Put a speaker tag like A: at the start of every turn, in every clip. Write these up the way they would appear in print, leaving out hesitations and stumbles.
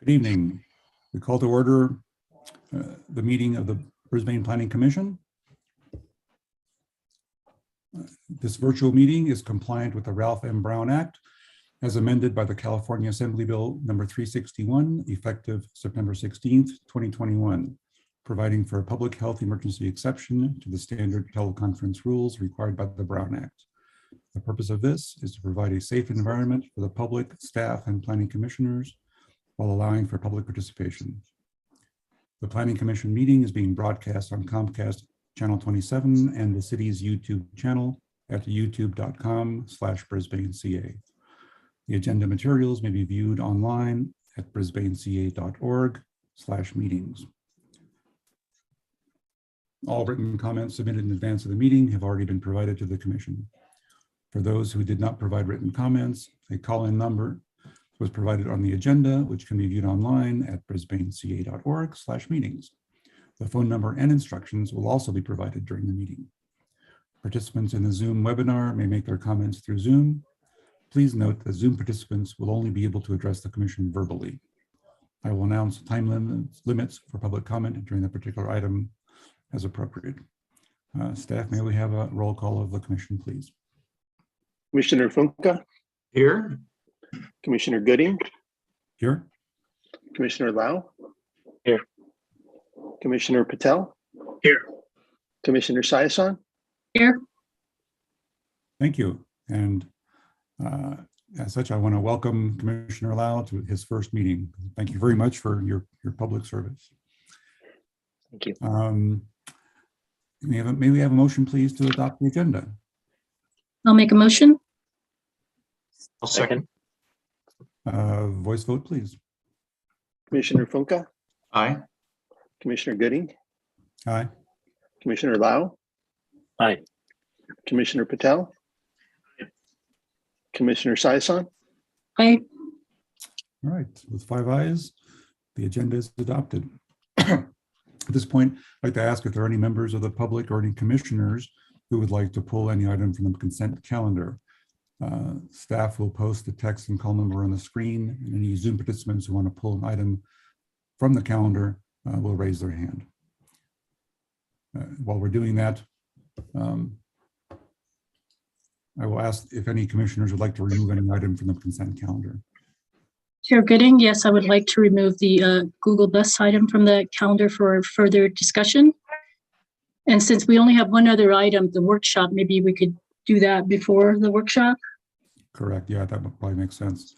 A: Good evening. We call to order the meeting of the Brisbane Planning Commission. This virtual meeting is compliant with the Ralph M. Brown Act as amended by the California Assembly Bill number 361, effective September 16th, 2021, providing for a public health emergency exception to the standard teleconference rules required by the Brown Act. The purpose of this is to provide a safe environment for the public, staff, and planning commissioners while allowing for public participation. The Planning Commission meeting is being broadcast on Comcast Channel 27 and the city's YouTube channel at youtube.com/BrisbaneCA. The agenda materials may be viewed online at brisbaneca.org/meetings. All written comments submitted in advance of the meeting have already been provided to the Commission. For those who did not provide written comments, a call-in number was provided on the agenda, which can be viewed online at brisbaneca.org/meetings. The phone number and instructions will also be provided during the meeting. Participants in the Zoom webinar may make their comments through Zoom. Please note that Zoom participants will only be able to address the Commission verbally. I will announce time limits for public comment during the particular item as appropriate. Staff, may we have a roll call of the Commission, please?
B: Commissioner Funka.
C: Here.
B: Commissioner Gooding.
A: Here.
B: Commissioner Lau.
C: Here.
B: Commissioner Patel.
C: Here.
B: Commissioner Sayasan.
D: Here.
A: Thank you. And as such, I want to welcome Commissioner Lau to his first meeting. Thank you very much for your public service.
B: Thank you.
A: May we have a motion, please, to adopt the agenda?
D: I'll make a motion.
C: I'll second.
A: Voice vote, please.
B: Commissioner Funka.
C: Aye.
B: Commissioner Gooding.
A: Aye.
B: Commissioner Lau.
C: Aye.
B: Commissioner Patel. Commissioner Sayasan.
D: Aye.
A: All right, with 5 ayes, the agenda is adopted. At this point, I'd like to ask if there are any members of the public or any commissioners who would like to pull any item from the consent calendar. Staff will post the text and call number on the screen, and any Zoom participants who want to pull an item from the calendar will raise their hand. While we're doing that, I will ask if any commissioners would like to remove any item from the consent calendar.
D: Chair Gooding, yes, I would like to remove the Google Bus item from the calendar for further discussion. And since we only have one other item, the workshop, maybe we could do that before the workshop.
A: Correct. Yeah, that would probably make sense.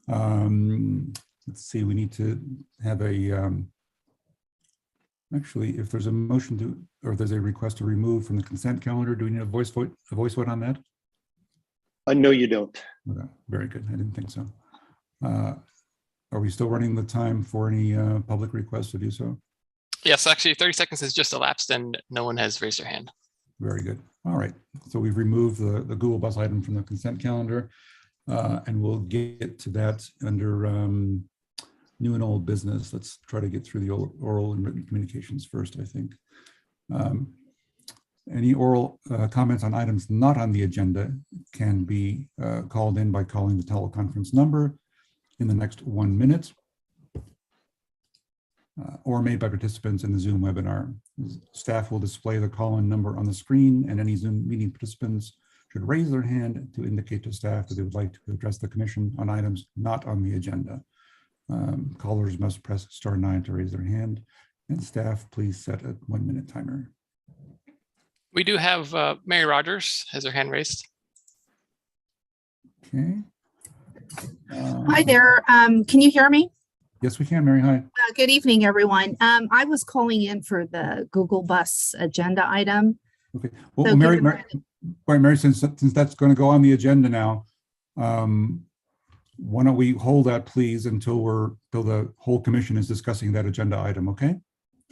A: Let's see, we need to have a, actually, if there's a motion to, or there's a request to remove from the consent calendar, do we need a voice vote on that?
B: No, you don't.
A: Okay, very good. I didn't think so. Are we still running the time for any public requests to do so?
E: Yes, actually 30 seconds has just elapsed and no one has raised their hand.
A: Very good. All right. So we've removed the Google Bus item from the consent calendar, and we'll get to that under new and old business. Let's try to get through the oral and written communications first, I think. Any oral comments on items not on the agenda can be called in by calling the teleconference number in the next 1 minute, or made by participants in the Zoom webinar. Staff will display the call-in number on the screen, and any Zoom meeting participants should raise their hand to indicate to staff that they would like to address the Commission on items not on the agenda. Callers must press *9 to raise their hand, and staff, please set a 1 minute timer.
E: We do have Mary Rogers has her hand raised.
A: Okay.
F: Hi there. Can you hear me?
A: Yes, we can, Mary. Hi.
F: Good evening, everyone. I was calling in for the Google Bus agenda item.
A: Okay. Well,
F: So
A: Mary, since that's going to go on the agenda now, why don't we hold that, please, until the whole commission is discussing that agenda item, okay?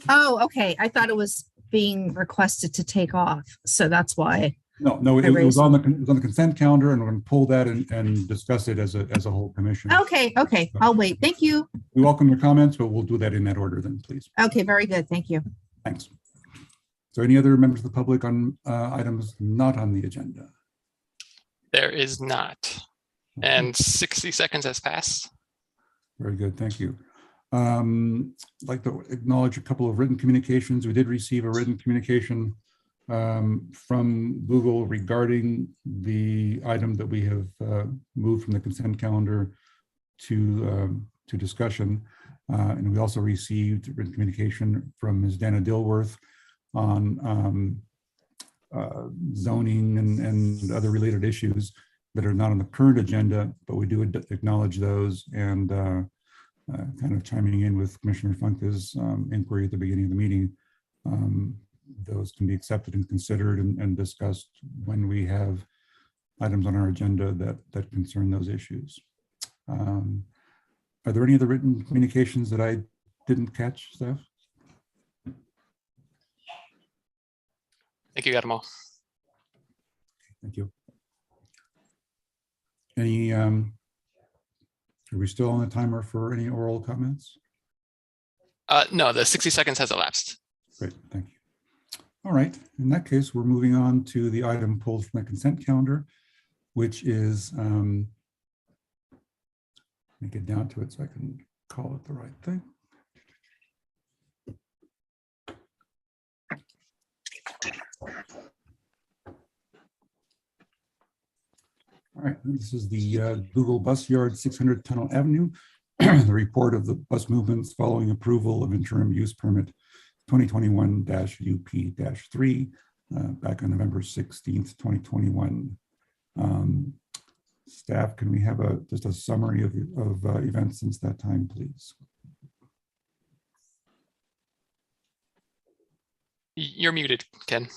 F: Oh, okay. I thought it was being requested to take off, so that's why.
A: No, it was on the consent calendar, and we're going to pull that and discuss it as a whole commission.
F: Okay, I'll wait. Thank you.
A: We welcome your comments, but we'll do that in that order then, please.
F: Okay, very good. Thank you.
A: Thanks. So any other members of the public on items not on the agenda?
E: There is not. And 60 seconds has passed.
A: Very good, thank you. I'd like to acknowledge a couple of written communications. We did receive a written communication from Google regarding the item that we have moved from the consent calendar to discussion. And we also received written communication from Ms. Dana Dilworth on zoning and other related issues that are not on the current agenda, but we do acknowledge those, and kind of chiming in with Commissioner Funke's inquiry at the beginning of the meeting. Those can be accepted and considered and discussed when we have items on our agenda that concern those issues. Are there any other written communications that I didn't catch, Steph?
E: I think you got them all.
A: Thank you. Any, are we still on the timer for any oral comments?
E: No, the 60 seconds has elapsed.
A: Great, thank you. All right, in that case, we're moving on to the item pulled from the consent calendar, which is, let me get down to it so I can call it the right thing. All right, this is the Google Bus Yard 600 Tunnel Avenue, the report of the bus movements following approval of interim use permit 2021-UP-3 back on November 16th, 2021. Staff, can we have just a summary of events since that time, please?
E: You're muted, Ken.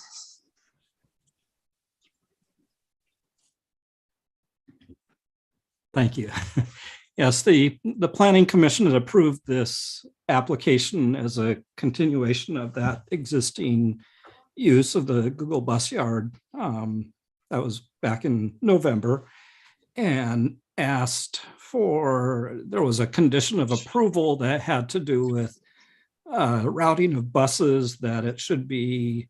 G: Thank you. Yes, the Planning Commission had approved this application as a continuation of that existing use of the Google Bus Yard. That was back in November, and asked for, there was a condition of approval that had to do with routing of buses, that it should be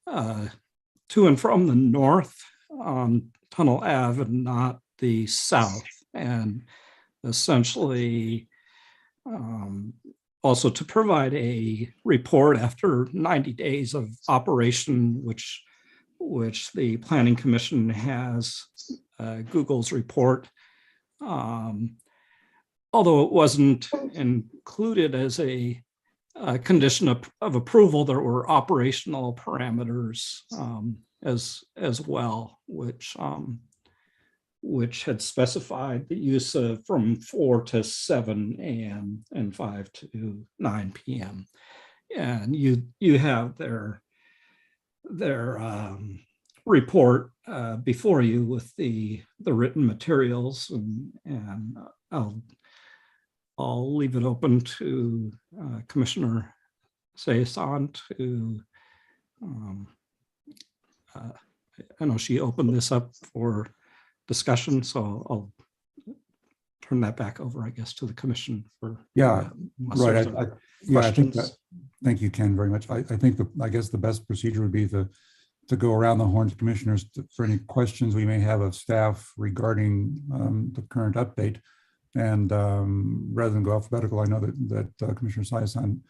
G: to and from the north on Tunnel Ave and not the south. And essentially also to provide a report after 90 days of operation, which the Planning Commission has Google's report. Although it wasn't included as a condition of approval, there were operational parameters as well, which had specified the use of from 4 to 7 a.m. and 5 to 9 p.m. And you have their report before you with the written materials, and I'll leave it open to Commissioner Saison to I know she opened this up for discussion, so I'll turn that back over, I guess, to the commission for
A: right. I think that, thank you, Ken, very much. I think I guess the best procedure would be to go around the horn to commissioners for any questions we may have of staff regarding the current update. And rather than go alphabetical, I know that Commissioner Saison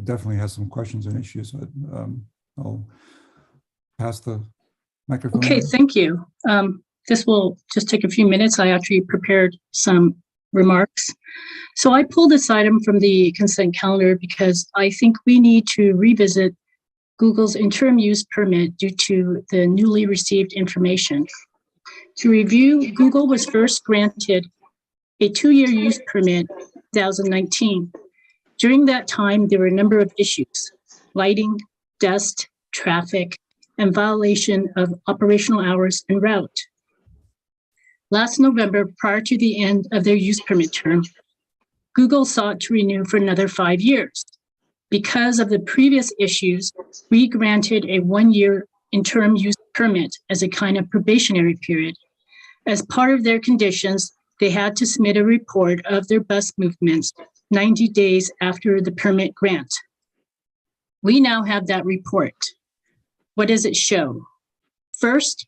A: definitely has some questions and issues. I'll pass the microphone.
D: Okay, thank you. This will just take a few minutes. I actually prepared some remarks. So I pulled this item from the consent calendar because I think we need to revisit Google's interim use permit due to the newly received information. To review, Google was first granted a 2-year use permit in 2019. During that time, there were a number of issues: lighting, dust, traffic, and violation of operational hours and route. Last November, prior to the end of their use permit term, Google sought to renew for another 5 years. Because of the previous issues, we granted a 1-year interim use permit as a kind of probationary period. As part of their conditions, they had to submit a report of their bus movements 90 days after the permit grant. We now have that report. What does it show? First,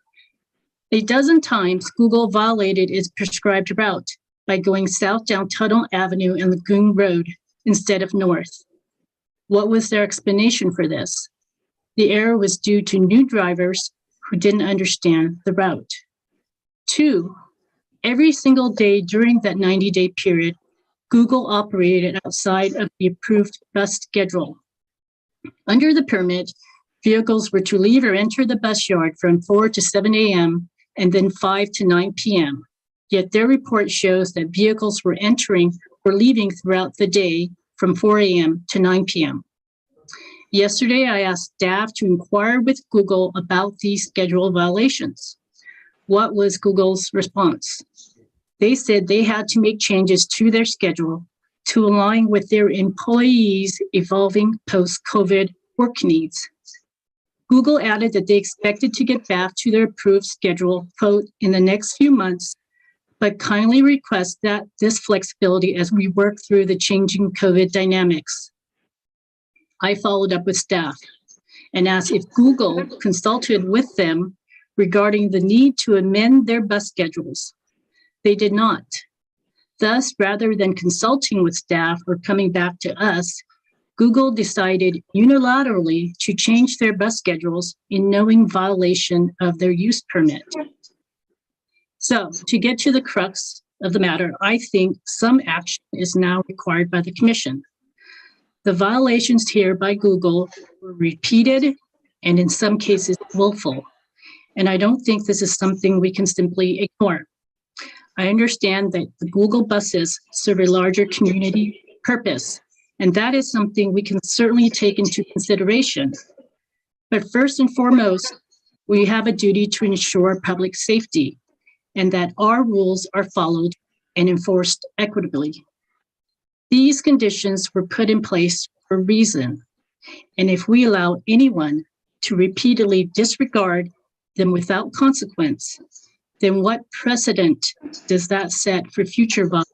D: a dozen times Google violated its prescribed route, by going south down Tuttle Avenue and Lagoon Road instead of north. What was their explanation for this? The error was due to new drivers who didn't understand the route. 2, every single day during that 90-day period, Google operated outside of the approved bus schedule. Under the permit, vehicles were to leave or enter the bus yard from 4 to 7 a.m. and then 5 to 9 p.m. Yet their report shows that vehicles were entering or leaving throughout the day from 4 a.m. to 9 p.m. Yesterday, I asked staff to inquire with Google about these schedule violations. What was Google's response? They said they had to make changes to their schedule to align with their employees' evolving post-COVID work needs. Google added that they expected to get back to their approved schedule, quote, in the next few months, but kindly request that this flexibility as we work through the changing COVID dynamics. I followed up with staff and asked if Google consulted with them regarding the need to amend their bus schedules. They did not. Thus, rather than consulting with staff or coming back to us, Google decided unilaterally to change their bus schedules in knowing violation of their use permit. So, to get to the crux of the matter, I think some action is now required by the Commission. The violations here by Google were repeated and in some cases willful, and I don't think this is something we can simply ignore. I understand that the Google buses serve a larger community purpose, and that is something we can certainly take into consideration. But first and foremost, we have a duty to ensure public safety and that our rules are followed and enforced equitably. These conditions were put in place for a reason, and if we allow anyone to repeatedly disregard them without consequence, then what precedent does that set for future violations?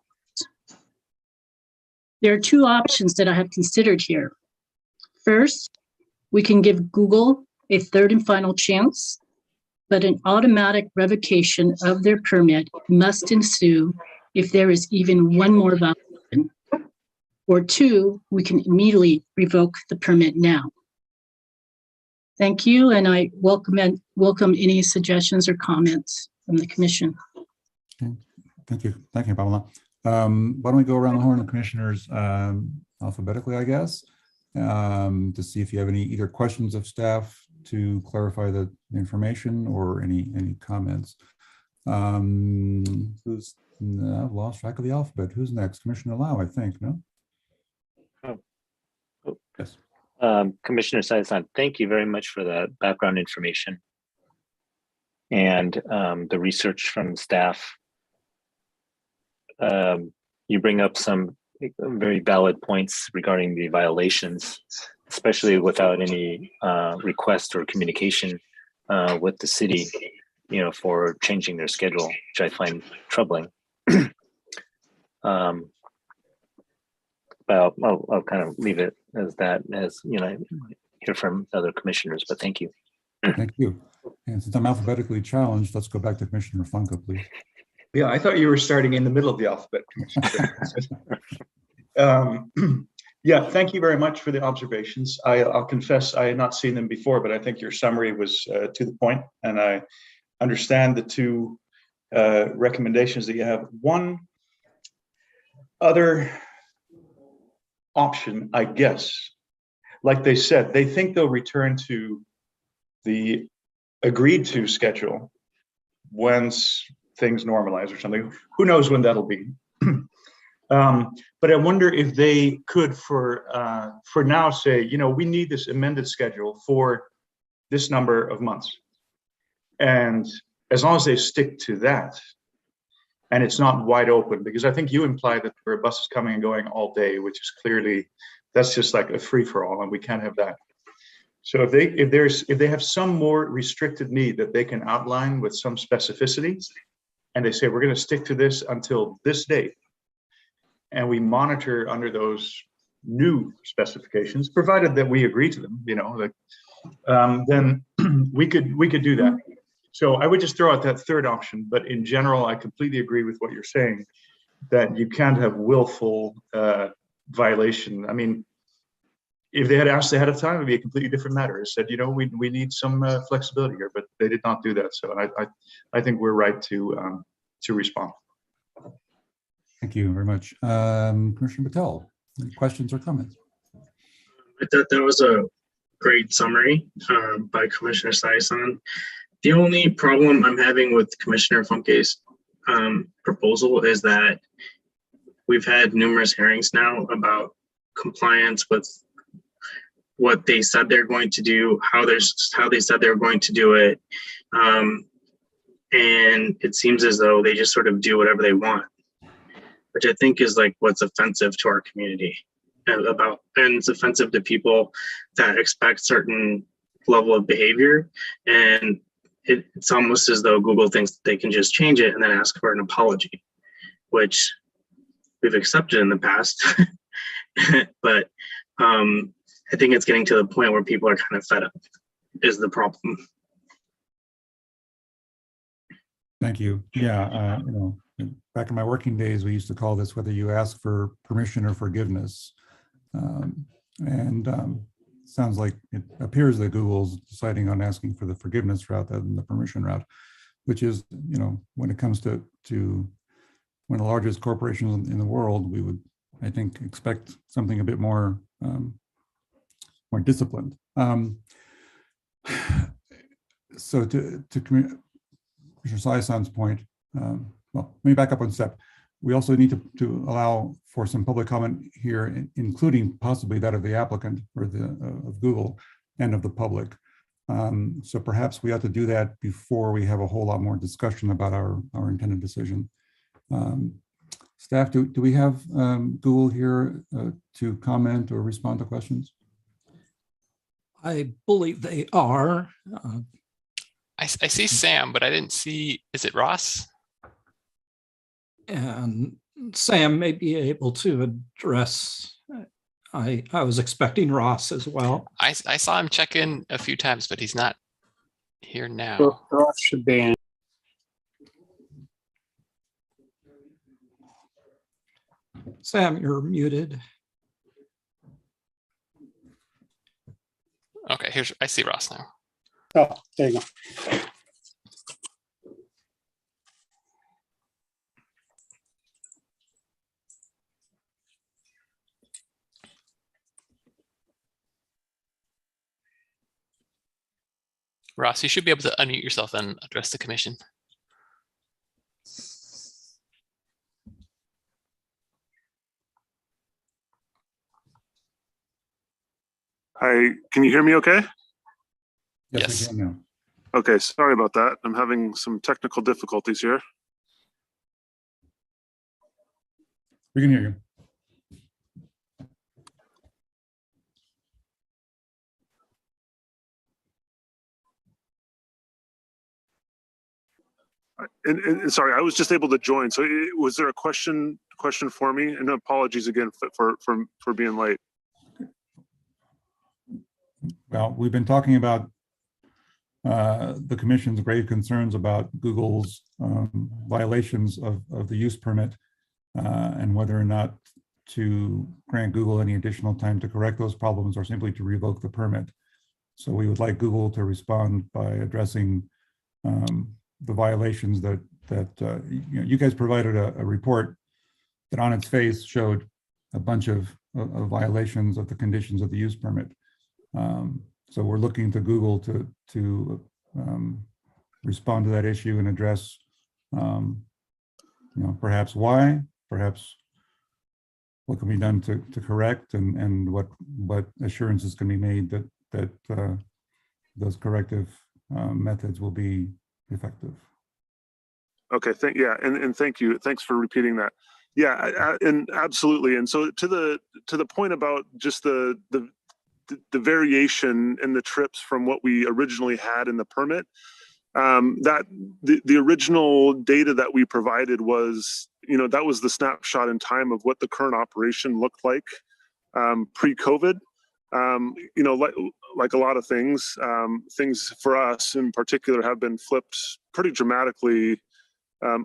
D: There are 2 options that I have considered here. First, we can give Google a third and final chance, but an automatic revocation of their permit must ensue if there is even one more violation. Or 2, we can immediately revoke the permit now. Thank you, and I welcome any suggestions or comments from the Commission.
A: Okay. Thank you, Pamela. Why don't we go around the horn of commissioners alphabetically, I guess, to see if you have any either questions of staff to clarify the information or any comments. I've lost track of the alphabet. Who's next? Commissioner Lau, I think, no? Yes.
C: Commissioner Saizan, thank you very much for the background information and the research from staff. You bring up some very valid points regarding the violations, especially without any request or communication with the city, for changing their schedule, which I find troubling. But I'll kind of leave it as that, as hear from other commissioners. But thank you.
A: Thank you. And since I'm alphabetically challenged, let's go back to Commissioner Funko, please.
H: Yeah, I thought you were starting in the middle of the alphabet, Commissioner. Yeah, thank you very much for the observations. I'll confess I had not seen them before, but I think your summary was to the point, and I understand the 2 recommendations that you have. One other option, I guess, like they said, they think they'll return to the agreed to schedule once things normalize or something. Who knows when that'll be? But I wonder if they could, for now, say, we need this amended schedule for this number of months, and as long as they stick to that, and it's not wide open, because I think you implied that there are buses coming and going all day, which is clearly, that's just like a free for all, and we can't have that. So if they have some more restricted need that they can outline with some specificity, and they say we're going to stick to this until this date, and we monitor under those new specifications, provided that we agree to them, then we could do that. So I would just throw out that third option, but in general, I completely agree with what you're saying. that you can't have willful violation. I mean, if they had asked ahead of time, it'd be a completely different matter. It said, you know, we need some flexibility here, but they did not do that. So I think we're right to respond.
A: Thank you very much. Commissioner Patel, any questions or comments?
I: I thought that was a great summary by Commissioner Saison. The only problem I'm having with Commissioner Funke's proposal is that we've had numerous hearings now about compliance with what they said they're going to do, how they said they were going to do it. And it seems as though they just sort of do whatever they want, which I think is like what's offensive to our community and it's offensive to people that expect certain level of behavior. And it's almost as though Google thinks that they can just change it and then ask for an apology, which we've accepted in the past. But I think it's getting to the point where people are kind of fed up is the problem.
A: Thank you. Yeah, you know, back in my working days, we used to call this whether you ask for permission or forgiveness. Sounds like it appears that Google's deciding on asking for the forgiveness route rather than the permission route, which is, you know, when it comes to one of the largest corporations in the world, we would, I think, expect something a bit more more disciplined. So to Commissioner Saison's point, well, let me back up one step. We also need to allow for some public comment here, including possibly that of the applicant or of Google and of the public. So perhaps we have to do that before we have a whole lot more discussion about our intended decision. Staff, do we have Google here to comment or respond to questions?
G: I believe they are.
E: I see Sam, but I didn't see, is it Ross?
G: And Sam may be able to address. I was expecting Ross as well.
E: I saw him check in a few times, but he's not here now.
J: Ross should be in.
G: Sam, you're muted.
E: Okay, I see Ross now.
J: Oh, there you go.
E: Ross, you should be able to unmute yourself and address the commission.
K: Hi, can you hear me okay?
A: Yes, we can now.
K: Okay, sorry about that. I'm having some technical difficulties here.
A: We can hear you.
K: And sorry, I was just able to join. So was there a question for me? And apologies again for being late.
A: Well, we've been talking about the commission's grave concerns about Google's violations of the use permit and whether or not to grant Google any additional time to correct those problems or simply to revoke the permit. So we would like Google to respond by addressing the violations that you guys provided a report that on its face showed a bunch of violations of the conditions of the use permit. So we're looking to Google to respond to that issue and address, perhaps why, perhaps what can be done to correct, and what assurances can be made that those corrective methods will be effective.
K: Okay, and thank you. Thanks for repeating that. Yeah, and absolutely. And so to the point about just the variation in the trips from what we originally had in the permit, that the original data that we provided was, that was the snapshot in time of what the current operation looked like pre-COVID. Like a lot of things, things for us in particular have been flipped pretty dramatically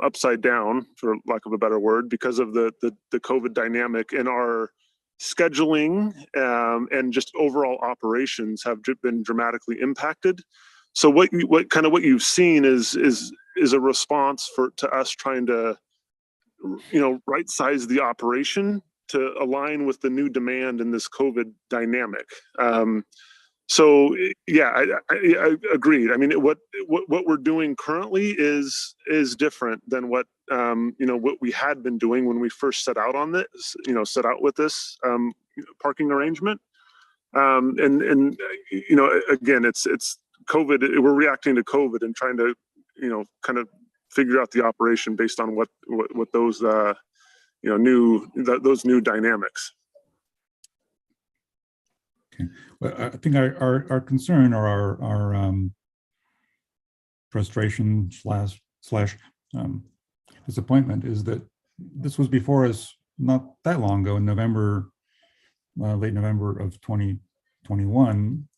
K: upside down, for lack of a better word, because of the COVID dynamic, and our scheduling and just overall operations have been dramatically impacted. So what you've seen is a response to us trying to, right size the operation to align with the new demand in this COVID dynamic. So yeah, I agreed. I mean, what we're doing currently is different than what what we had been doing when we first set out on this, set out with this parking arrangement. And again, it's COVID. We're reacting to COVID and trying to kind of figure out the operation based on what those those new dynamics.
A: Okay. Well, I think our concern, or our frustration slash disappointment, is that this was before us not that long ago, in November, late November of 2021.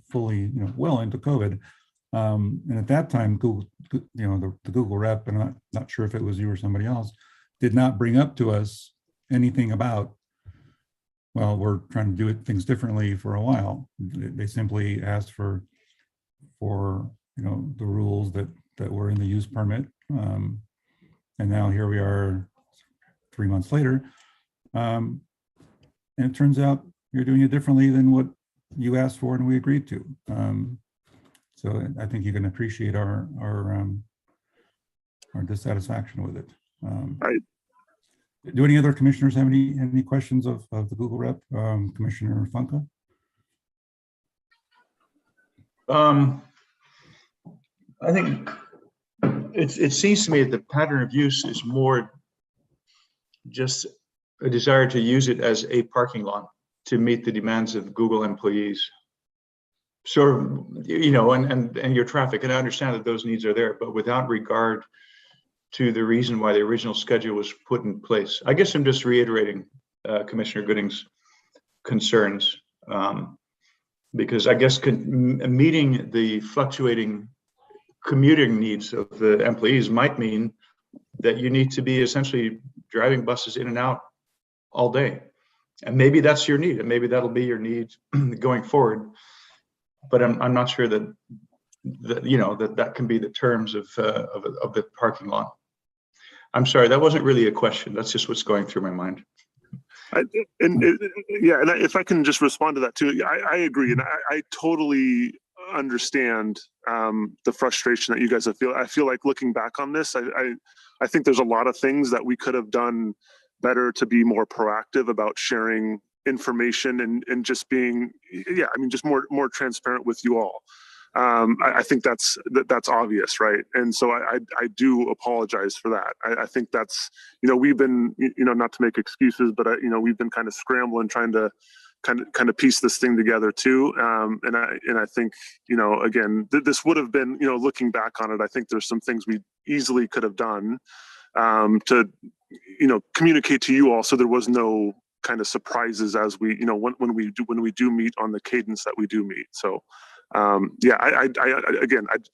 A: Fully, well into COVID. And at that time, Google, the Google rep, and I'm not sure if it was you or somebody else, did not bring up to us anything about, well, we're trying to do things differently for a while. They simply asked for the rules that were in the use permit. And now here we are 3 months later. And it turns out you're doing it differently than what you asked for and we agreed to. So I think you can appreciate our dissatisfaction with it.
K: Right.
A: Do any other commissioners have any questions of the Google rep, Commissioner Funke?
H: I think it seems to me that the pattern of use is more just a desire to use it as a parking lot to meet the demands of Google employees. So, and your traffic, and I understand that those needs are there, but without regard to the reason why the original schedule was put in place. I guess I'm just reiterating Commissioner Gooding's concerns, because I guess meeting the fluctuating commuting needs of the employees might mean that you need to be essentially driving buses in and out all day. And maybe that's your need, and maybe that'll be your need going forward. But I'm not sure that that can be the terms of the parking lot. I'm sorry, that wasn't really a question. That's just what's going through my mind.
K: And if I can just respond to that too, I agree, and I totally understand the frustration that you guys feel. I feel like looking back on this, I think there's a lot of things that we could have done better to be more proactive about sharing information and just being, just more transparent with you all. I think that's obvious, right? And so I do apologize for that. I think that's, we've been, not to make excuses, but we've been kind of scrambling, trying to kind of piece this thing together too. And I think, again, this would have been, looking back on it, I think there's some things we easily could have done to, communicate to you all, so there was no kind of surprises as we, when we do meet on the cadence that we do meet. So I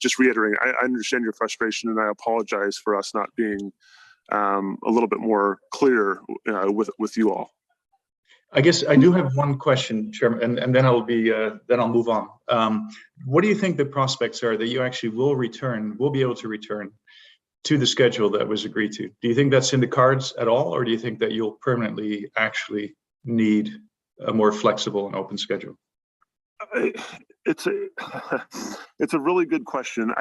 K: just reiterating, I understand your frustration, and I apologize for us not being a little bit more clear with you all.
H: I guess I do have one question, Chairman, and then I'll move on. What do you think the prospects are that you actually will be able to return to the schedule that was agreed to? Do you think that's in the cards at all, or do you think that you'll permanently actually need a more flexible and open schedule?
K: It's a really good question.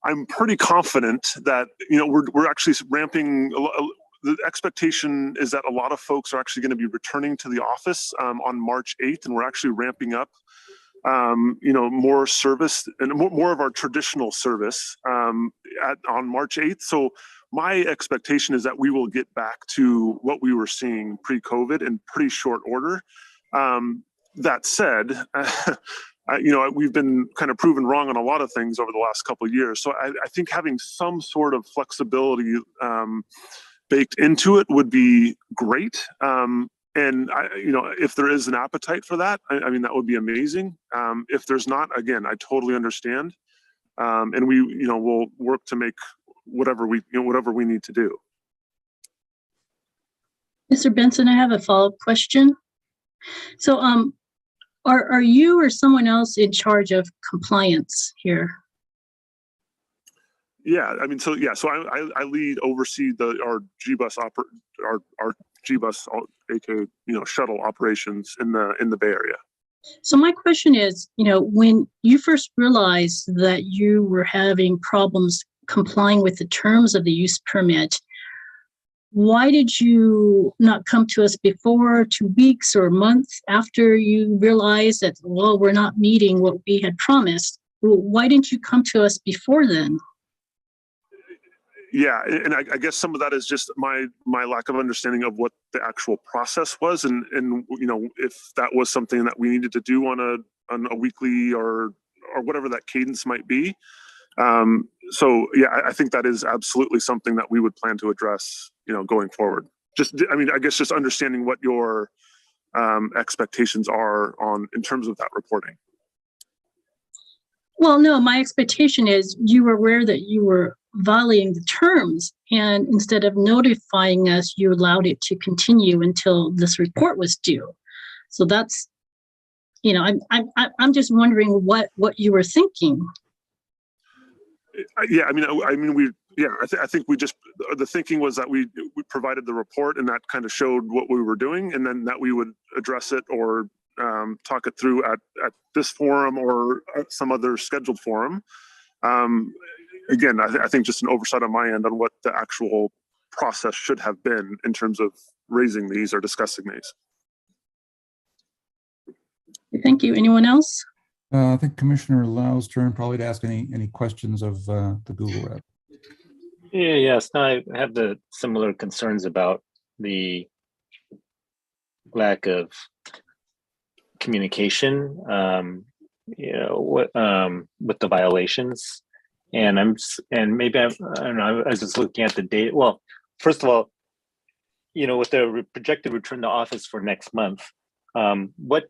K: I'm pretty confident that we're actually ramping. The expectation is that a lot of folks are actually going to be returning to the office on March 8th, and we're actually ramping up more service and more of our traditional service on March 8th. So my expectation is that we will get back to what we were seeing pre-COVID in pretty short order. That said, we've been kind of proven wrong on a lot of things over the last couple of years. So I think having some sort of flexibility baked into it would be great. And if there is an appetite for that, that would be amazing. If there's not, again, I totally understand. And we'll work to make whatever we need to do.
D: Mr. Benson, I have a follow-up question. So, are you or someone else in charge of compliance here?
K: Yeah, I mean, so I oversee our G-bus our G-bus, aka shuttle operations in the Bay Area.
D: So my question is, when you first realized that you were having problems complying with the terms of the use permit, why did you not come to us before, 2 weeks or a month after you realized that, well, we're not meeting what we had promised? Why didn't you come to us before then?
K: Yeah, and I guess some of that is just my lack of understanding of what the actual process was, and if that was something that we needed to do on a weekly or whatever that cadence might be. So yeah, I think that is absolutely something that we would plan to address, going forward. I guess just understanding what your expectations are in terms of that reporting.
D: Well, no, my expectation is you were aware that you were violating the terms, and instead of notifying us, you allowed it to continue until this report was due. So that's, I'm just wondering what you were thinking.
K: Yeah, I think we just, the thinking was that we provided the report, and that kind of showed what we were doing, and then that we would address it or talk it through at this forum or at some other scheduled forum. Again, I think just an oversight on my end on what the actual process should have been in terms of raising these or discussing these.
D: Thank you. Anyone else?
A: I think Commissioner Lau's turn, probably to ask any questions of the Google rep.
C: Yes, no, I have the similar concerns about the lack of communication, with the violations. And I don't know, I was just looking at the data. Well, first of all, with the projected return to office for next month, what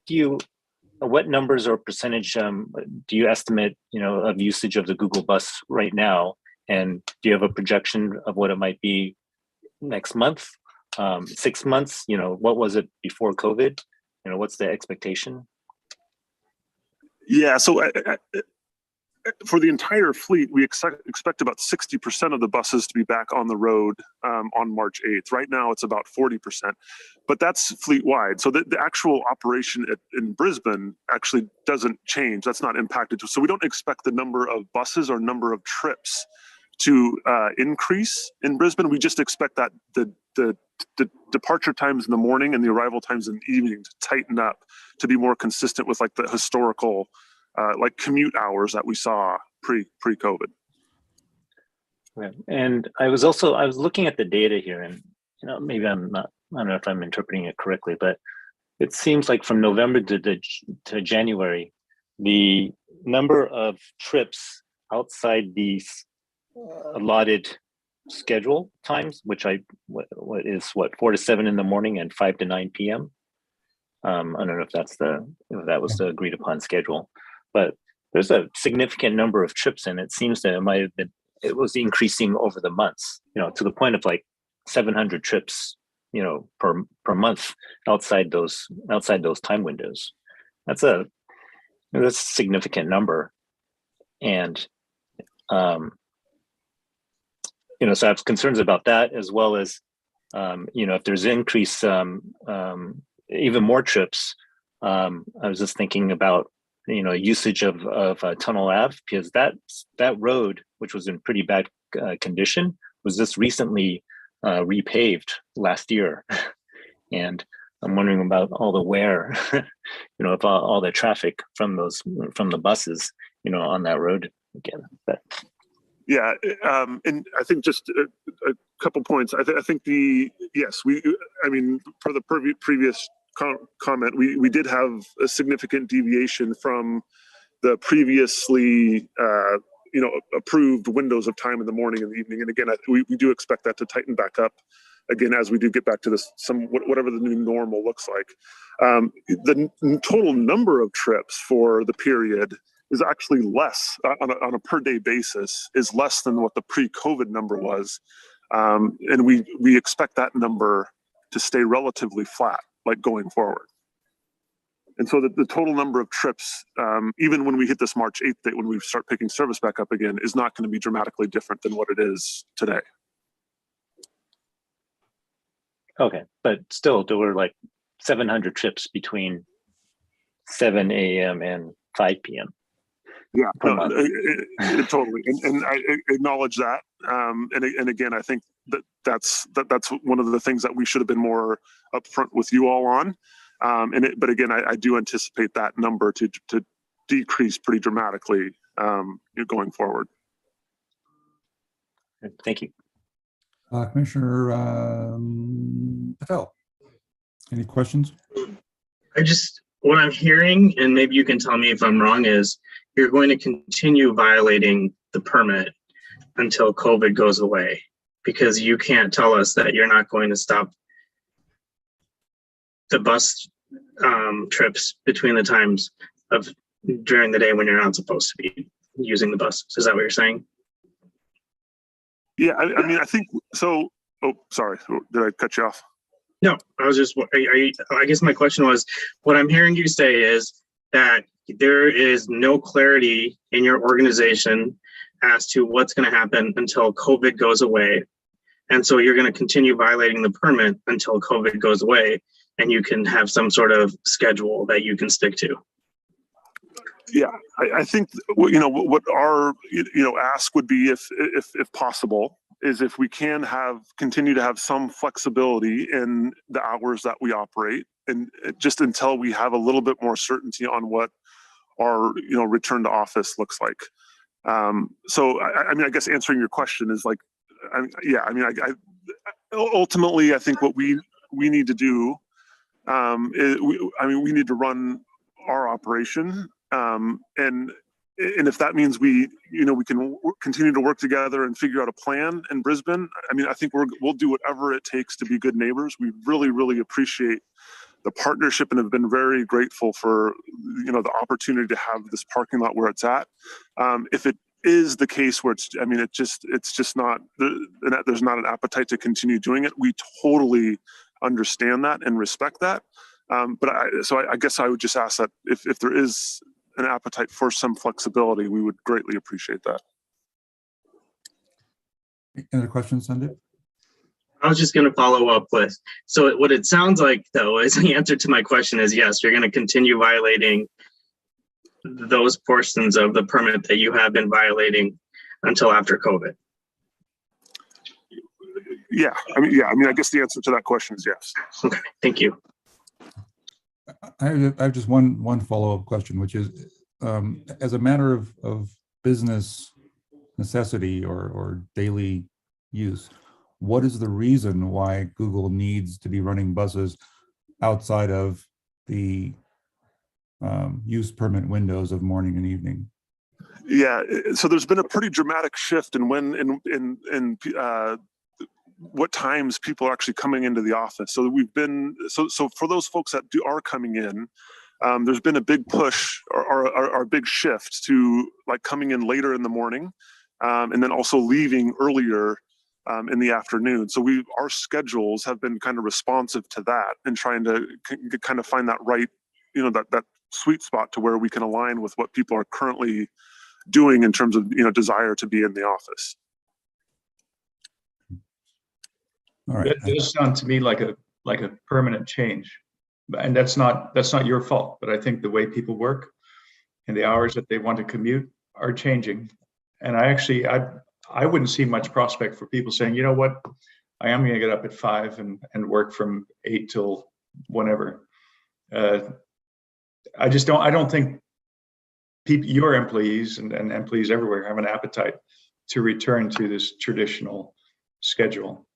C: numbers or percentage do you estimate, of usage of the Google Bus right now? And do you have a projection of what it might be next month, 6 months? What was it before COVID? What's the expectation?
K: Yeah, so for the entire fleet, we expect about 60% of the buses to be back on the road on March 8th. Right now, it's about 40%, but that's fleet-wide. So the actual operation in Brisbane actually doesn't change. That's not impacted. So we don't expect the number of buses or number of trips to increase in Brisbane. We just expect that the departure times in the morning and the arrival times in the evening to tighten up to be more consistent with like the historical commute hours that we saw pre-COVID.
C: Right. And I was looking at the data here, and maybe I don't know if I'm interpreting it correctly, but it seems like from November to January, the number of trips outside these allotted schedule times, which is 4 to 7 in the morning and 5 to 9 p.m. I don't know if that was the agreed upon schedule, but there's a significant number of trips, and it seems that it was increasing over the months, to the point of like 700 trips, per month outside those time windows. That's a significant number, and so I have concerns about that, as well as if there's increase, even more trips. I was just thinking about usage of Tunnel Ave, because that road, which was in pretty bad condition, was just recently repaved last year, and I'm wondering about all the wear, of all the traffic from the buses, on that road again.
K: Yeah, and I think just a couple points. I think per the previous comment, we did have a significant deviation from the previously approved windows of time in the morning and the evening. And again, we do expect that to tighten back up again as we do get back to this whatever the new normal looks like. The total number of trips for the period is actually less on a per day basis, is less than what the pre-COVID number was. And we expect that number to stay relatively flat, like going forward. And so the total number of trips, even when we hit this March 8th date, when we start picking service back up again, is not going to be dramatically different than what it is today.
C: Okay, but still, there were like 700 trips between 7 a.m. and 5 p.m.
K: Yeah,
C: per
K: no,
C: month.
K: totally, and I acknowledge that. And again, I think that's one of the things that we should have been more upfront with you all on. But again, I do anticipate that number to decrease pretty dramatically going forward.
C: Thank you.
A: Commissioner Patel, any questions?
I: What I'm hearing, and maybe you can tell me if I'm wrong, is you're going to continue violating the permit until COVID goes away, because you can't tell us that you're not going to stop the bus trips between the times of during the day when you're not supposed to be using the buses. Is that what you're saying?
K: Yeah, I mean, I think so. Oh, sorry, did I cut you off?
I: No, I was just, I guess my question was, what I'm hearing you say is that there is no clarity in your organization as to what's going to happen until COVID goes away. And so you're going to continue violating the permit until COVID goes away, and you can have some sort of schedule that you can stick to.
K: Yeah, I think what our ask would be, if possible, is if we can continue to have some flexibility in the hours that we operate, and just until we have a little bit more certainty on what our return to office looks like. So I mean, I guess answering your question is like, ultimately I think what we need to do is we need to run our operation. And if that means we can continue to work together and figure out a plan in Brisbane, I mean, I think we'll do whatever it takes to be good neighbors. We really, really appreciate the partnership and have been very grateful for, the opportunity to have this parking lot where it's at. If it is the case where it's just not, there's not an appetite to continue doing it, we totally understand that and respect that. But I guess I would just ask that if there is an appetite for some flexibility, we would greatly appreciate that.
A: Any other questions, Sandeep?
I: I was just going to follow up with, so what it sounds like, though, is the answer to my question is yes, you're going to continue violating those portions of the permit that you have been violating until after COVID.
K: Yeah, I mean, I guess the answer to that question is yes.
I: Okay, thank you.
A: I have just one follow-up question, which is, as a matter of business necessity or daily use, what is the reason why Google needs to be running buses outside of the use permit windows of morning and evening?
K: Yeah, so there's been a pretty dramatic shift in what times people are actually coming into the office. So so for those folks that are coming in, there's been a big push or a big shift to like coming in later in the morning, and then also leaving earlier in the afternoon. So our schedules have been kind of responsive to that and trying to kind of find that right, that sweet spot to where we can align with what people are currently doing in terms of desire to be in the office.
A: All right.
H: That does sound to me like a permanent change, and that's not your fault. But I think the way people work and the hours that they want to commute are changing. And I wouldn't see much prospect for people saying, you know what, I am going to get up at 5 and work from 8 till whenever. I don't think your employees and employees everywhere have an appetite to return to this traditional schedule.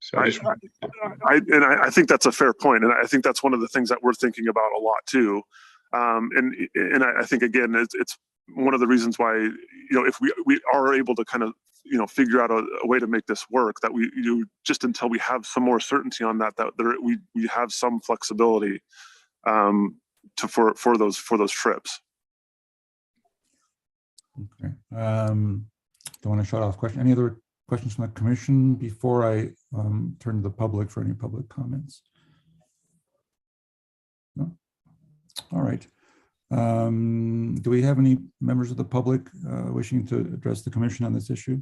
H: So
K: I think that's a fair point, and I think that's one of the things that we're thinking about a lot too. And I think again, it's one of the reasons why if we are able to kind of figure out a way to make this work, that we just until we have some more certainty on that we have some flexibility for those trips.
A: Okay. Don't want to shut off question. Any other questions from the commission before I turn to the public for any public comments? No? All right. Do we have any members of the public wishing to address the commission on this issue?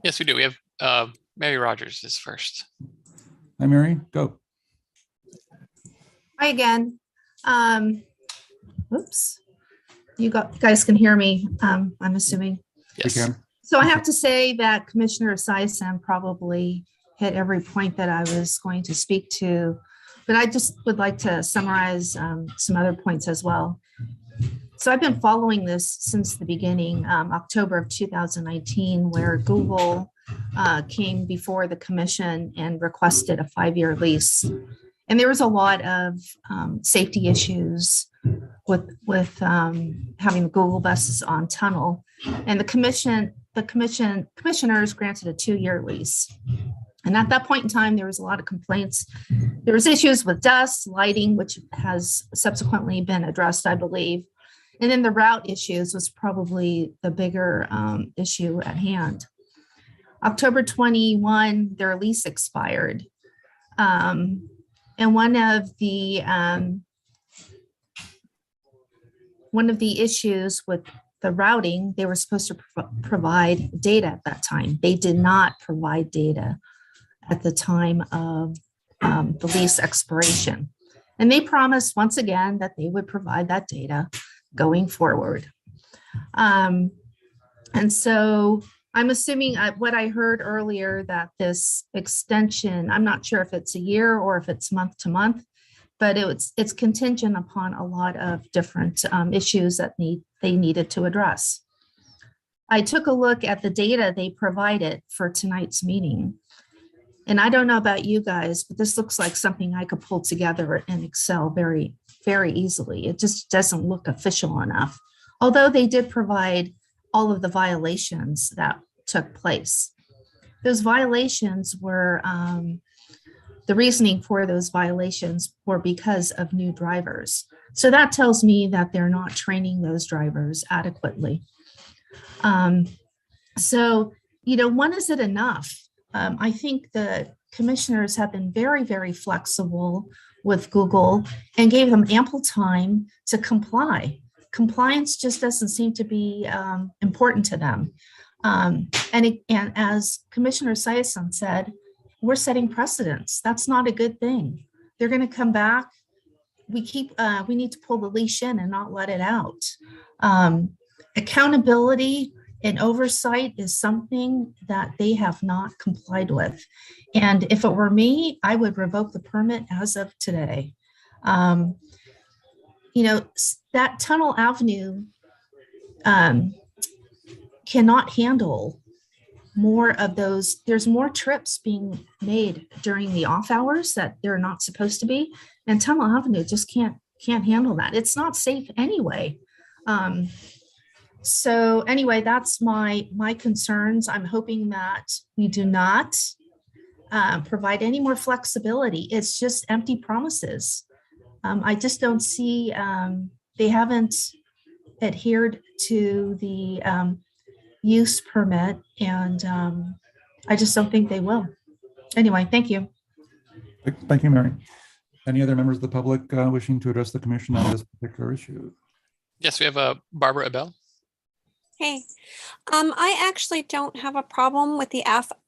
E: Yes, we do. We have Mary Rogers is first.
A: Hi, Mary, go.
F: Hi again. Oops. You guys can hear me, I'm assuming.
E: Yes.
A: We can.
F: So I have to say that Commissioner Sison probably hit every point that I was going to speak to, but I just would like to summarize some other points as well. So I've been following this since the beginning, October of 2019, where Google came before the commission and requested a 5-year lease. And there was a lot of safety issues with having the Google buses on tunnel. And the commissioners granted a 2-year lease. And at that point in time, there was a lot of complaints. There was issues with dust, lighting, which has subsequently been addressed, I believe. And then the route issues was probably the bigger issue at hand. October 21, their lease expired. And one of the issues with the routing, they were supposed to provide data at that time. They did not provide data at the time of the lease expiration. And they promised once again that they would provide that data going forward. And so I'm assuming what I heard earlier, that this extension, I'm not sure if it's a year or if it's month to month, but it's contingent upon a lot of different issues that they needed to address. I took a look at the data they provided for tonight's meeting. And I don't know about you guys, but this looks like something I could pull together in Excel very, very easily. It just doesn't look official enough. Although they did provide all of the violations that took place. Those violations were, the reasoning for those violations were because of new drivers. So that tells me that they're not training those drivers adequately. So, when is it enough? I think the commissioners have been very, very flexible with Google and gave them ample time to comply. Compliance just doesn't seem to be important to them. And as Commissioner Sison said, we're setting precedents. That's not a good thing. They're going to come back. We need to pull the leash in and not let it out. Accountability and oversight is something that they have not complied with. And if it were me, I would revoke the permit as of today. That Tunnel Avenue cannot handle more of those. There's more trips being made during the off hours that they're not supposed to be. And Tunnel Avenue just can't handle that. It's not safe anyway. So anyway, that's my concerns. I'm hoping that we do not provide any more flexibility. It's just empty promises. I just don't see, they haven't adhered to the use permit, and I just don't think they will. Anyway, thank you.
A: Thank you, Mary. Any other members of the public wishing to address the commission on this particular issue?
E: Yes, we have Barbara Abel.
L: Hey, I actually don't have a problem with the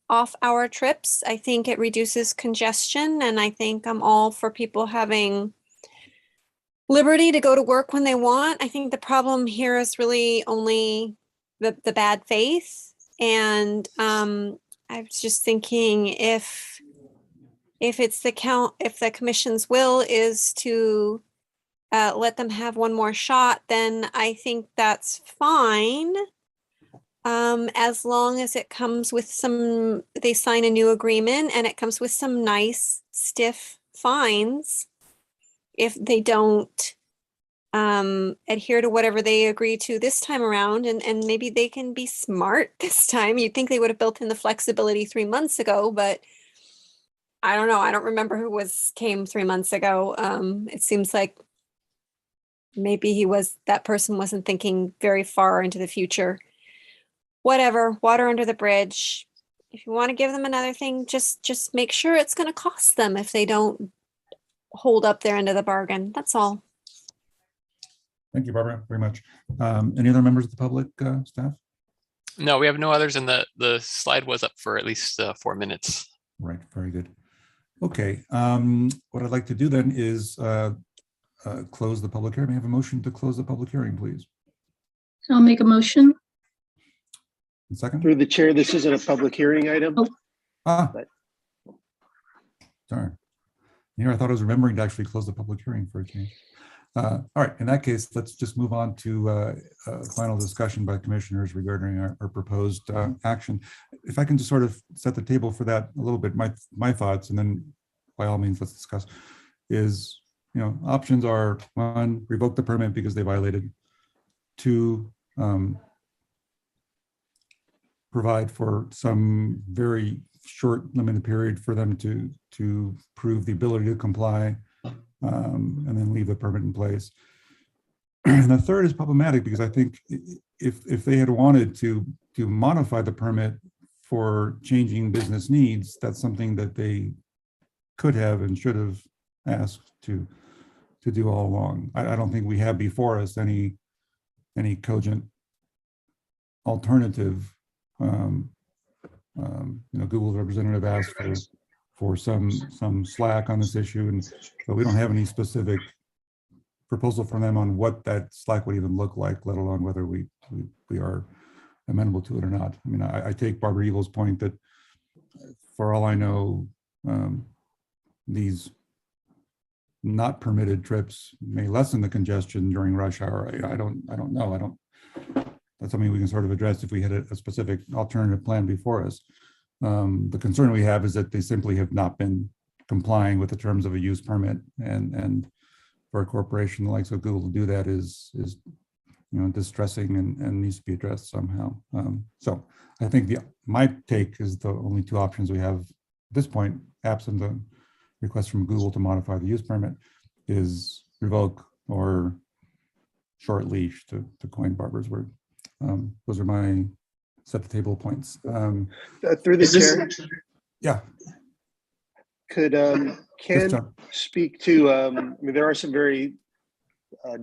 L: off-hour trips. I think it reduces congestion, and I think I'm all for people having liberty to go to work when they want. I think the problem here is really only the bad faith. And I was just thinking if it's if the commission's will is to let them have one more shot, then I think that's fine. As long as it comes with they sign a new agreement and it comes with some nice stiff fines if they don't adhere to whatever they agree to this time around, and maybe they can be smart this time. You'd think they would have built in the flexibility 3 months ago, but I don't know. I don't remember who came 3 months ago. It seems like maybe that person wasn't thinking very far into the future. whatever, water under the bridge. If you want to give them another thing, just make sure it's going to cost them if they don't hold up their end of the bargain. That's all.
A: Thank you, Barbara, very much. Any other members of the public, staff?
E: No, we have no others, and the slide was up for at least 4 minutes.
A: Right, very good. Okay, what I'd like to do then is close the public hearing. May I have a motion to close the public hearing, please?
D: I'll make a motion.
A: And second?
B: Through the chair, this isn't a public hearing item.
D: Oh.
A: Ah,
B: But-
A: sorry. Here, I thought I was remembering to actually close the public hearing for a change. All right, in that case, let's just move on to final discussion by commissioners regarding our proposed action. If I can just sort of set the table for that a little bit, my thoughts, and then by all means, let's discuss, is, options are: 1, revoke the permit because they violated; 2, provide for some very short limited period for them to prove the ability to comply, and then leave the permit in place. And the third is problematic because I think if they had wanted to modify the permit for changing business needs, that's something that they could have and should have asked to do all along. I don't think we have before us any cogent alternative. Google's representative asked for some slack on this issue, but we don't have any specific proposal from them on what that slack would even look like, let alone whether we are amenable to it or not. I mean, I take Barbara Evil's point that for all I know, these not permitted trips may lessen the congestion during rush hour. I don't know. That's something we can sort of address if we had a specific alternative plan before us. The concern we have is that they simply have not been complying with the terms of a use permit, and for a corporation the likes of Google to do that is distressing and needs to be addressed somehow. So I think my take is the only 2 options we have at this point, absent the request from Google to modify the use permit, is revoke or short leash, to coin Barbara's word. Those are my set the table points.
B: Through the chair,
A: Yeah.
B: could Ken speak to, there are some very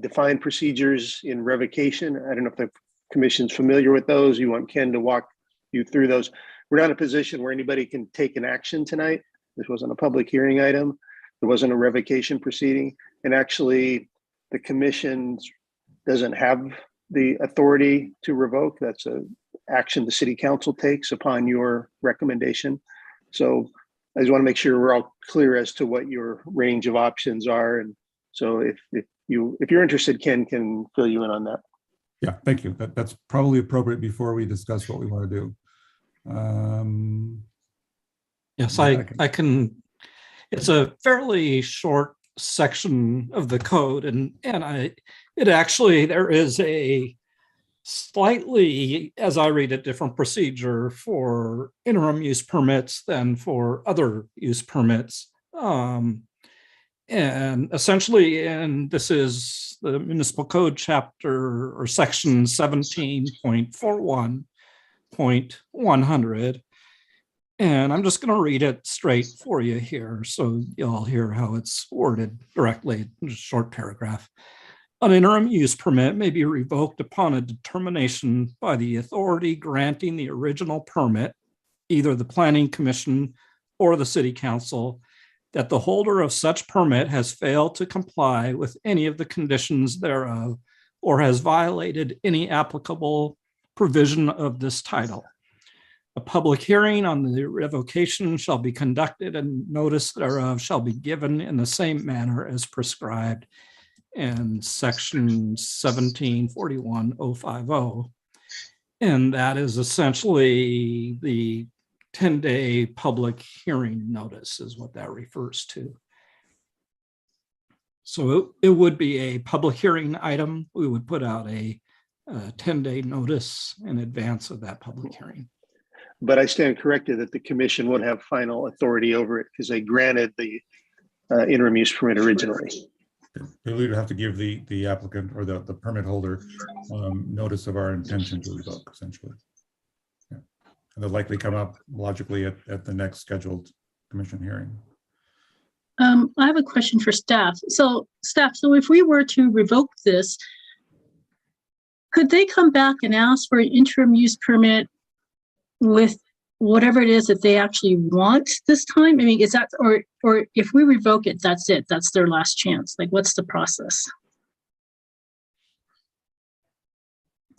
B: defined procedures in revocation. I don't know if the commission's familiar with those. You want Ken to walk you through those. We're not in a position where anybody can take an action tonight. This wasn't a public hearing item. There wasn't a revocation proceeding. And actually, the commission doesn't have the authority to revoke. That's an action the city council takes upon your recommendation. So I just want to make sure we're all clear as to what your range of options are. And so if you're interested, Ken can fill you in on that.
A: Yeah, thank you. That's probably appropriate before we discuss what we want to do.
G: Yes, I can. It's a fairly short section of the code, and there is a slightly, as I read it, different procedure for interim use permits than for other use permits. And essentially, and this is the municipal code chapter or section 17.41.100. And I'm just going to read it straight for you here so you'll hear how it's worded directly, just a short paragraph. An interim use permit may be revoked upon a determination by the authority granting the original permit, either the Planning Commission or the City Council, that the holder of such permit has failed to comply with any of the conditions thereof or has violated any applicable provision of this title. A public hearing on the revocation shall be conducted and notice thereof shall be given in the same manner as prescribed in section 1741.050. And that is essentially the 10-day public hearing notice is what that refers to. So it would be a public hearing item. We would put out a 10-day notice in advance of that public hearing.
B: But I stand corrected that the commission would have final authority over it because they granted the interim use permit originally.
A: We would have to give the applicant or the permit holder notice of our intention to revoke, essentially. they'll likely come up logically at the next scheduled commission hearing.
D: I have a question for staff. So if we were to revoke this, could they come back and ask for an interim use permit with whatever it is that they actually want this time? I mean, is that, or if we revoke it, that's it, that's their last chance? Like, what's the process?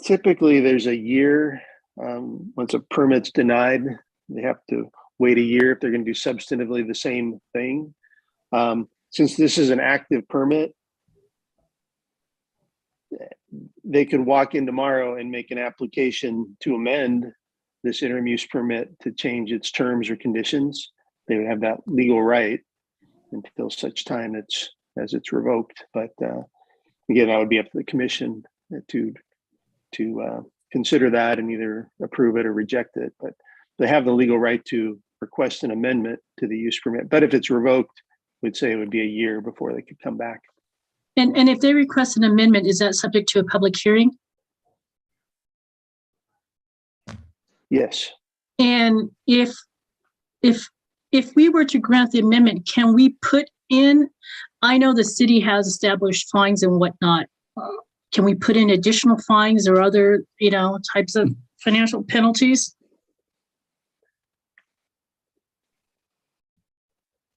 B: Typically, there's a year. Once a permit's denied, they have to wait a year if they're going to do substantively the same thing. Since this is an active permit, they could walk in tomorrow and make an application to amend this interim use permit to change its terms or conditions. They would have that legal right until such time as it's revoked. But again, that would be up to the commission to consider that and either approve it or reject it. But they have the legal right to request an amendment to the use permit. But if it's revoked, we'd say it would be a year before they could come back.
D: And if they request an amendment, is that subject to a public hearing?
B: Yes.
D: And if we were to grant the amendment, can we put in, I know the city has established fines and whatnot. Can we put in additional fines or other, types of financial penalties?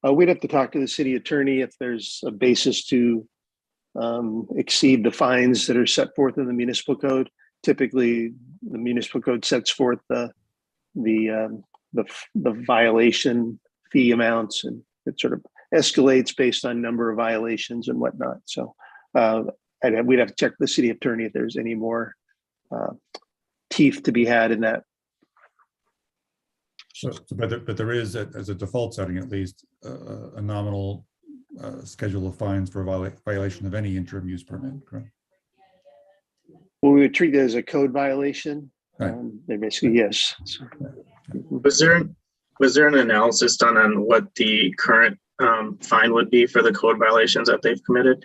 B: We'd have to talk to the city attorney if there's a basis to exceed the fines that are set forth in the municipal code. Typically, the municipal code sets forth the violation fee amounts, and it sort of escalates based on number of violations and whatnot. So we'd have to check the city attorney if there's any more teeth to be had in that.
A: But there is, as a default setting at least, a nominal schedule of fines for violation of any interim use permit, correct?
B: Well, we would treat it as a code violation.
A: Right.
B: They basically, yes. So,
I: Was there an analysis done on what the current fine would be for the code violations that they've committed?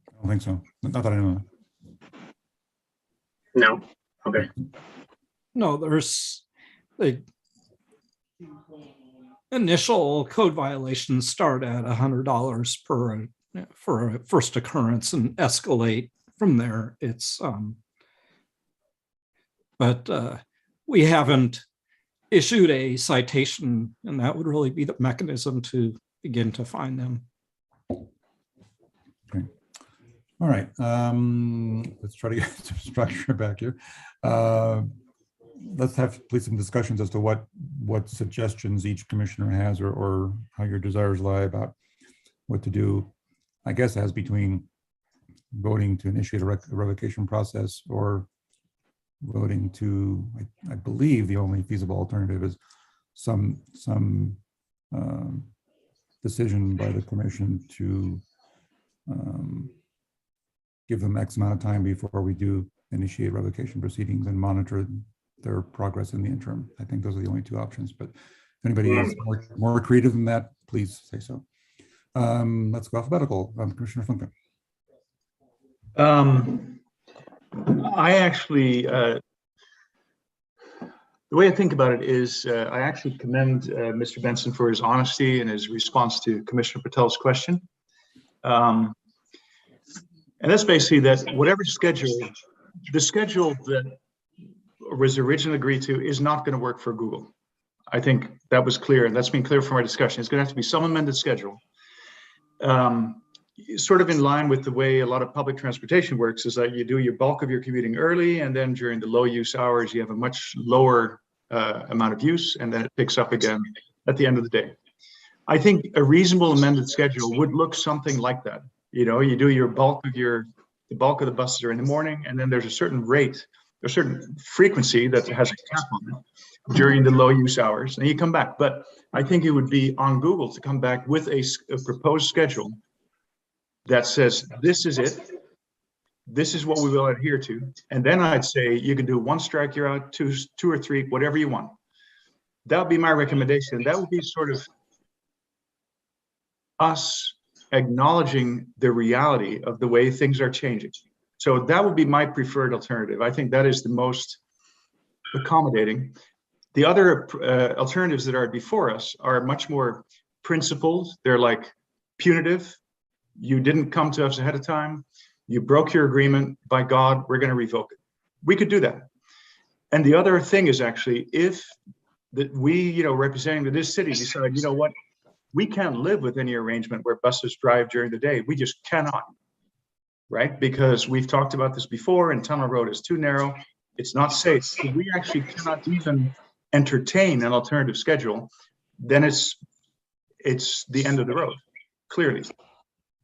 A: I don't think so. Not that I know.
I: No. Okay.
G: No, there's the initial code violations start at $100 for a first occurrence and escalate from there. It's but we haven't issued a citation, and that would really be the mechanism to begin to fine them.
A: Okay. All right. Let's try to get some structure back here. Let's have please some discussions as to what suggestions each commissioner has or how your desires lie about what to do, I guess, as between voting to initiate a revocation process or voting to, I believe the only feasible alternative is some decision by the commission to give them X amount of time before we do initiate revocation proceedings and monitor their progress in the interim. I think those are the only two options, but if anybody is more creative than that, please say so. Let's go alphabetical. Commissioner Funke.
H: I actually, the way I think about it is I actually commend Mr. Benson for his honesty and his response to Commissioner Patel's question. And that's basically that whatever schedule, the schedule that was originally agreed to is not going to work for Google. I think that was clear, and that's been clear from our discussion. It's going to have to be some amended schedule. Sort of in line with the way a lot of public transportation works is that you do your bulk of your commuting early, and then during the low use hours, you have a much lower amount of use, and then it picks up again at the end of the day. I think a reasonable amended schedule would look something like that. You know, you do your bulk of the bulk of the buses are in the morning, and then there's a certain rate, a certain frequency that has a cap on it during the low use hours, and you come back. But I think it would be on Google to come back with a proposed schedule that says, this is it, this is what we will adhere to. And then I'd say you can do one strike, you're out, two or three, whatever you want. That would be my recommendation. That would be sort of us acknowledging the reality of the way things are changing. So that would be my preferred alternative. I think that is the most accommodating. The other alternatives that are before us are much more principled. They're like punitive. You didn't come to us ahead of time. You broke your agreement. By God, we're going to revoke it. We could do that. And the other thing is actually, if we, representing this city, decide, you know what, we can't live with any arrangement where buses drive during the day. We just cannot, right? Because we've talked about this before, and Tunnel Road is too narrow. It's not safe. So we actually cannot even entertain an alternative schedule. Then it's the end of the road, clearly,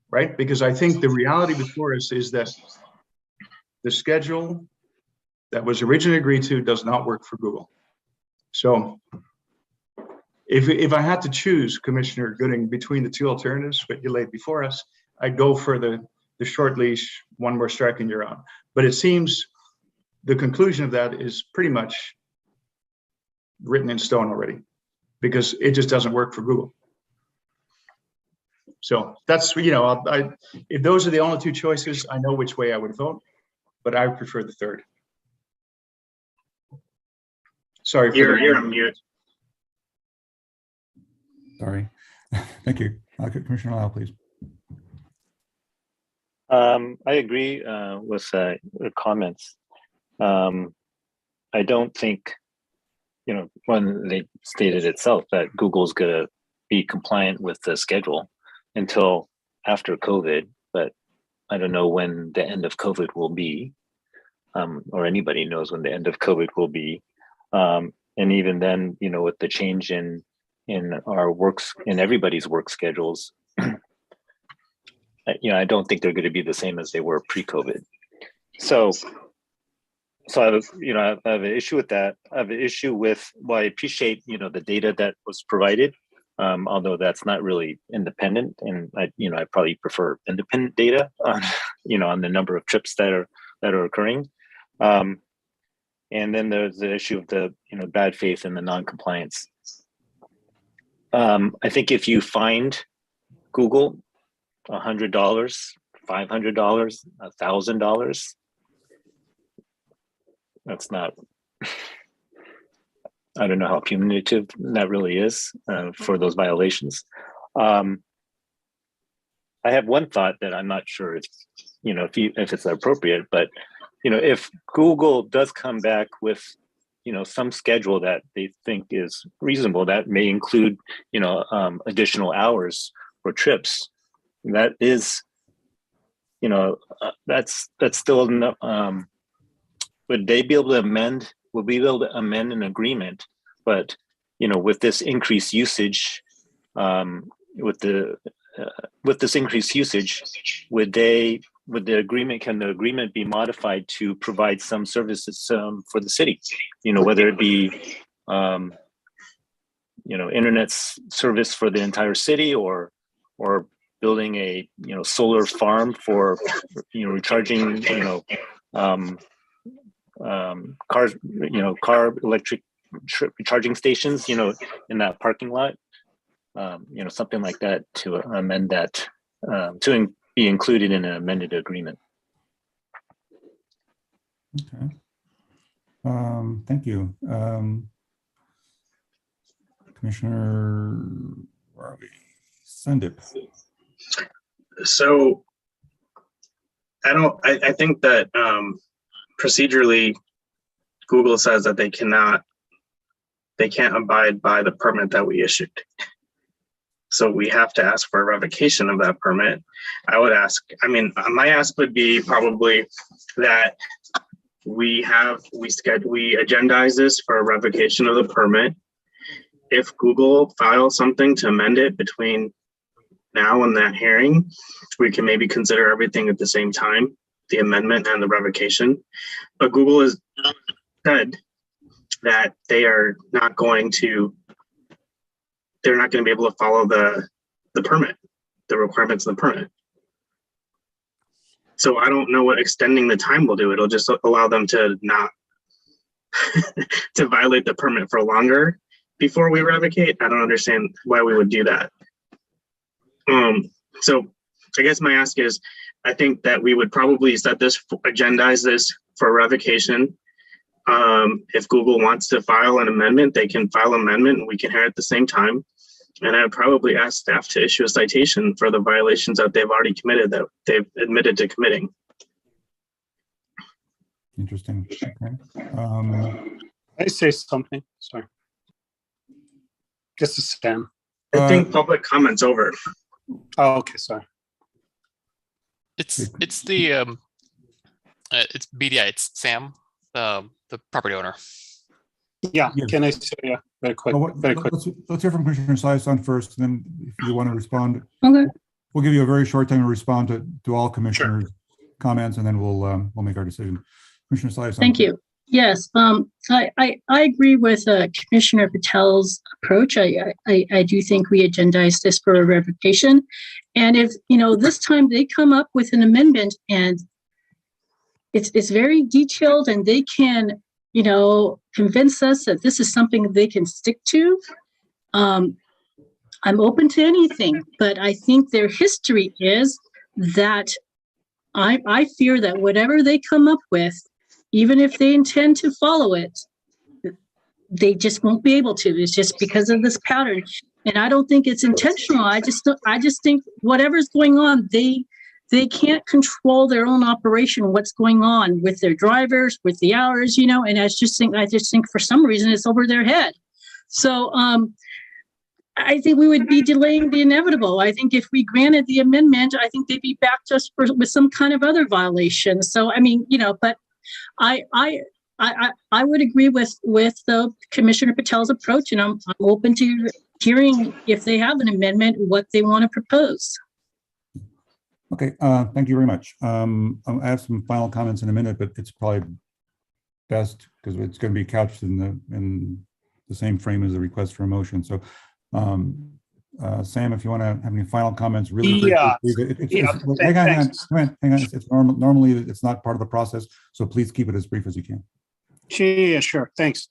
H: right? Because I think the reality before us is that the schedule that was originally agreed to does not work for Google. So if I had to choose, Commissioner Gooding, between the two alternatives that you laid before us, I'd go for the short leash, one more strike and you're on. But it seems the conclusion of that is pretty much written in stone already, because it just doesn't work for Google. So that's, if those are the only two choices, I know which way I would vote, but I would prefer the third. Sorry.
I: You're on mute.
A: Sorry. Thank you. Commissioner Lau, please.
C: I agree with your comments. I don't think, when they stated itself that Google's going to be compliant with the schedule until after COVID, but I don't know when the end of COVID will be, or anybody knows when the end of COVID will be. And even then, with the change in our works, in everybody's work schedules, I don't think they're going to be the same as they were pre-COVID. So I have an issue with that. I have an issue with, I appreciate, the data that was provided, although that's not really independent. And I probably prefer independent data on, on the number of trips that are occurring. And then there's the issue of the, bad faith and the non-compliance. I think if you find Google $100, $500, $1,000, that's not, I don't know how punitive that really is for those violations. I have one thought that I'm not sure if it's appropriate, but if Google does come back with some schedule that they think is reasonable, that may include additional hours for trips, that is that's still would they be able to amend? Would we be able to amend an agreement? But with this increased usage, with this increased usage, can the agreement be modified to provide some services for the city? Whether it be internet service for the entire city, or building a solar farm for recharging cars, car electric charging stations, in that parking lot, something like that, to amend that, to be included in an amended agreement.
A: Okay. Thank you. Commissioner, where are we? Sandip.
I: So I think that procedurally, Google says that they can't abide by the permit that we issued. So we have to ask for a revocation of that permit. My ask would be probably that we agendize this for a revocation of the permit. If Google files something to amend it between now and that hearing, we can maybe consider everything at the same time, the amendment and the revocation. But Google has said that they are not going to be able to follow the permit, the requirements of the permit. So I don't know what extending the time will do. It'll just allow them to not to violate the permit for longer before we revocate. I don't understand why we would do that. So I guess my ask is, I think that we would probably agendize this for revocation, If Google wants to file an amendment, they can file an amendment and we can hear it at the same time. And I would probably ask staff to issue a citation for the violations that they've already committed, that they've admitted to committing.
A: Interesting. Okay.
J: I say something, sorry. This is Sam.
I: I think public comment's over.
J: Oh, okay, sorry.
E: It's the it's BDI. It's Sam, the property owner.
J: Yeah,
A: Yes.
J: can I say very quick? Very quick.
A: Let's hear from Commissioner Saison first, and then if you want to respond,
D: Okay.
A: we'll give you a very short time to respond to all commissioners' comments, and then we'll make our decision. Commissioner Saison.
D: Thank you. Yes, I agree with Commissioner Patel's approach. I do think we agendize this for a revocation. And if, this time they come up with an amendment and it's very detailed and they can, convince us that this is something they can stick to, I'm open to anything. But I think their history is that I fear that whatever they come up with, even if they intend to follow it, they just won't be able to. It's just because of this pattern. And I don't think it's intentional. I just think whatever's going on, they can't control their own operation, what's going on with their drivers, with the hours, and I just think for some reason it's over their head. So I think we would be delaying the inevitable. I think if we granted the amendment, I think they'd be back to us with some kind of other violation. So, but I would agree with the Commissioner Patel's approach, and I'm open to hearing if they have an amendment, what they want to propose.
A: Okay, thank you very much. I have some final comments in a minute, but it's probably best because it's going to be couched in the same frame as the request for a motion. So, Sam, if you want to have any final comments, really.
J: Yeah.
A: Hang on. It's normally it's not part of the process, so please keep it as brief as you can.
J: Yeah, sure. Thanks.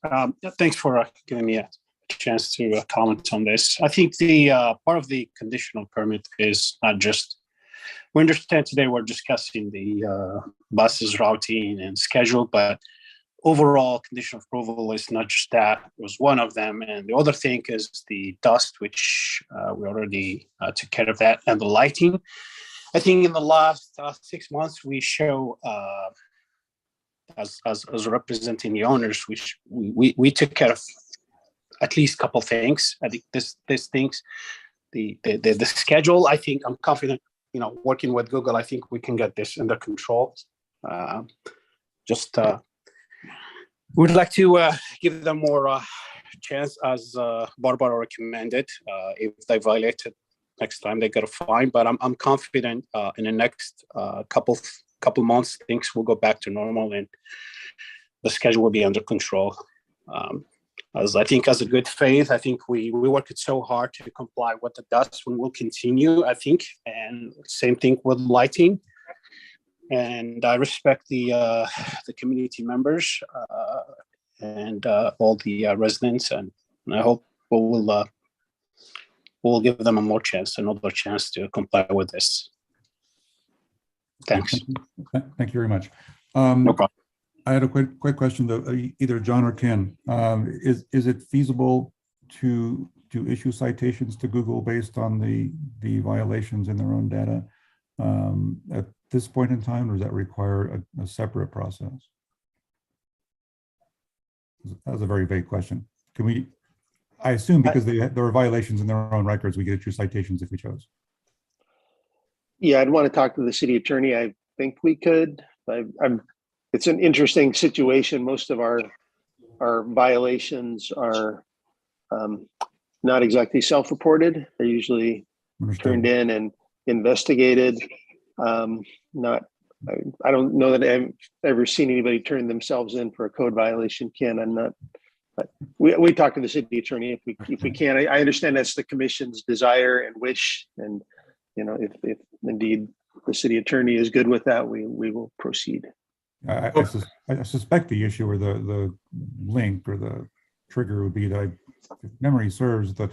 J: Thanks for giving me a chance to comment on this. I think the part of the conditional permit is not just. We understand today we're discussing the buses routing and schedule, but overall condition of approval is not just that. It was one of them. And the other thing is the dust, which we already took care of that, and the lighting. I think in the last 6 months, we show, as representing the owners, which we took care of at least a couple things. I think these things, the schedule, I think I'm confident, working with Google, I think we can get this under control. We'd like to give them more chance, as Barbara recommended. If they violate it next time, they get a fine. But I'm confident in the next couple months, things will go back to normal and the schedule will be under control. As I think, as a good faith, I think we worked so hard to comply with the dust, and we'll continue, I think. And same thing with lighting. And I respect the community members and all the residents, and I hope we'll give them another chance to comply with this. Thanks.
A: Thank you very much.
J: No problem.
A: I had a quick question though, either John or Ken. Is it feasible to issue citations to Google based on the violations in their own data at this point in time, or does that require a separate process? That was a very vague question. Can we? I assume because there are violations in their own records, we get issue citations if we chose.
B: Yeah, I'd want to talk to the city attorney. I think we could. It's an interesting situation. Most of our violations are not exactly self-reported. They're usually turned in and investigated. I don't know that I've ever seen anybody turn themselves in for a code violation. Ken, I'm not. But we talk to the city attorney if we can. I understand that's the commission's desire and wish, and if indeed the city attorney is good with that, we will proceed.
A: I suspect the issue or the link or the trigger would be that, if memory serves, the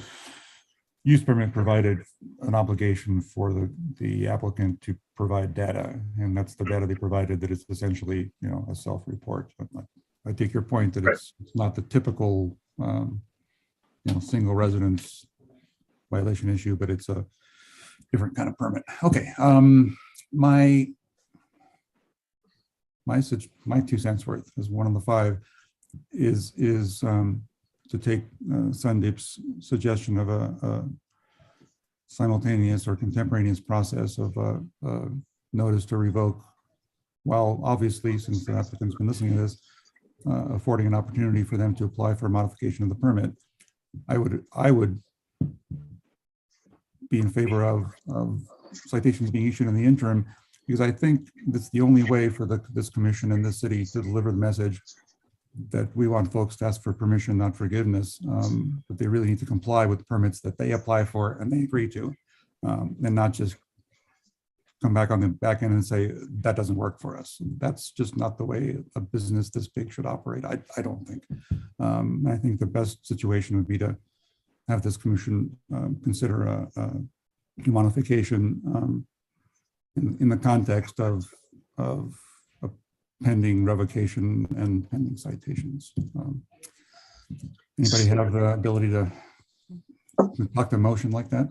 A: use permit provided an obligation for the applicant to provide data, and that's the data they provided that is essentially a self-report. But I take your point that it's not the typical, single residence violation issue, but it's a different kind of permit. Okay. My 2 cents worth as one of the 5 is to take Sandeep's suggestion of a simultaneous or contemporaneous process of notice to revoke, while obviously, since the applicant's been listening to this, affording an opportunity for them to apply for a modification of the permit. I would be in favor of citations being issued in the interim, because I think that's the only way for this commission and this city to deliver the message that we want folks to ask for permission, not forgiveness, but they really need to comply with the permits that they apply for and they agree to, and not just come back on the back end and say, that doesn't work for us. That's just not the way a business this big should operate, I don't think. I think the best situation would be to have this commission consider a modification in the context of a pending revocation and pending citations. Anybody have the ability to talk to motion like that?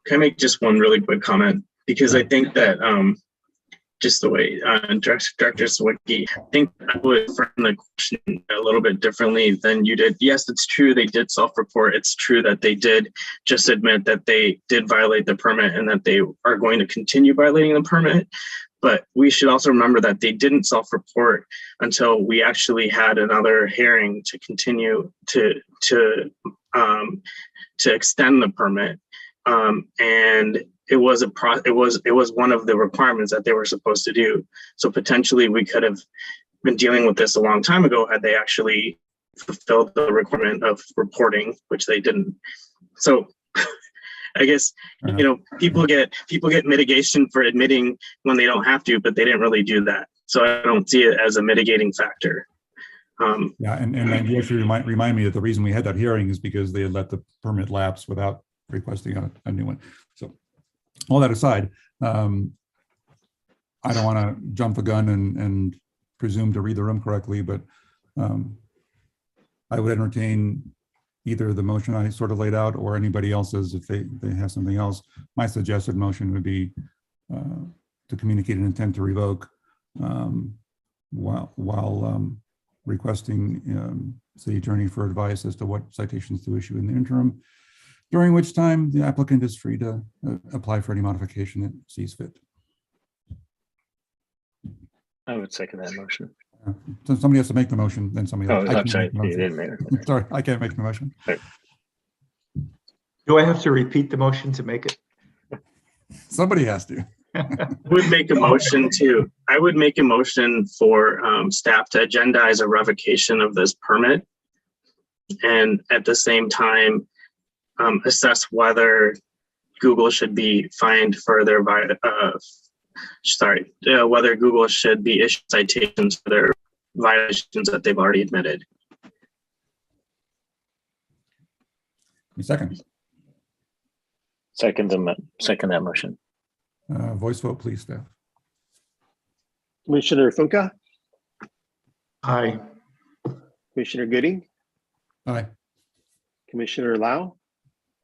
I: Can I make just one really quick comment? Because I think that just the way Director Sawicki, I think I would frame the question a little bit differently than you did. Yes, it's true they did self-report. It's true that they did just admit that they did violate the permit and that they are going to continue violating the permit. But we should also remember that they didn't self-report until we actually had another hearing to continue to extend the permit. And it was one of the requirements that they were supposed to do. So potentially we could have been dealing with this a long time ago had they actually fulfilled the requirement of reporting, which they didn't. So I guess, people get mitigation for admitting when they don't have to, but they didn't really do that. So I don't see it as a mitigating factor.
A: Yeah, and you actually remind me that the reason we had that hearing is because they had let the permit lapse without requesting a new one. So all that aside, I don't want to jump the gun and presume to read the room correctly, but I would entertain either the motion I sort of laid out or anybody else's if they have something else. My suggested motion would be to communicate an intent to revoke while requesting city attorney for advice as to what citations to issue in the interim, during which time the applicant is free to apply for any modification that sees fit.
C: I would second that motion.
A: So somebody has to make the motion, then somebody else.
C: I'm sorry, you didn't make it.
A: Sorry, I can't make the motion.
C: Right.
H: Do I have to repeat the motion to make it?
A: Somebody has to.
I: I would make a motion too. I would make a motion for staff to agendize a revocation of this permit, and at the same time assess whether Google should be fined for their whether Google should be issued citations for their violations that they've already admitted.
A: Second.
C: Second that motion.
A: Voice vote, please, staff.
B: Commissioner Funka,
H: Aye.
B: Commissioner Gooding,
A: Aye.
B: Commissioner Lau,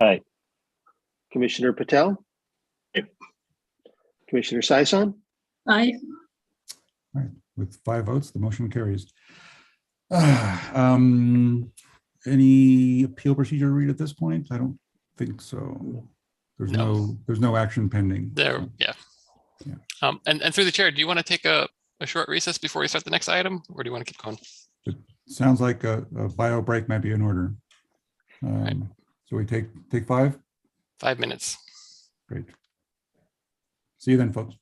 C: Aye.
B: Commissioner Patel,
I: Aye.
B: Commissioner Saison.
D: Aye.
A: All right. With 5 votes, the motion carries. Any appeal procedure to read at this point? I don't think so. There's no action pending.
E: There, yeah. And through the chair, do you want to take a short recess before we start the next item, or do you want to keep going?
A: It sounds like a bio break might be in order.
E: Right.
A: So we take 5?
E: 5 minutes.
A: Great. See you then, folks.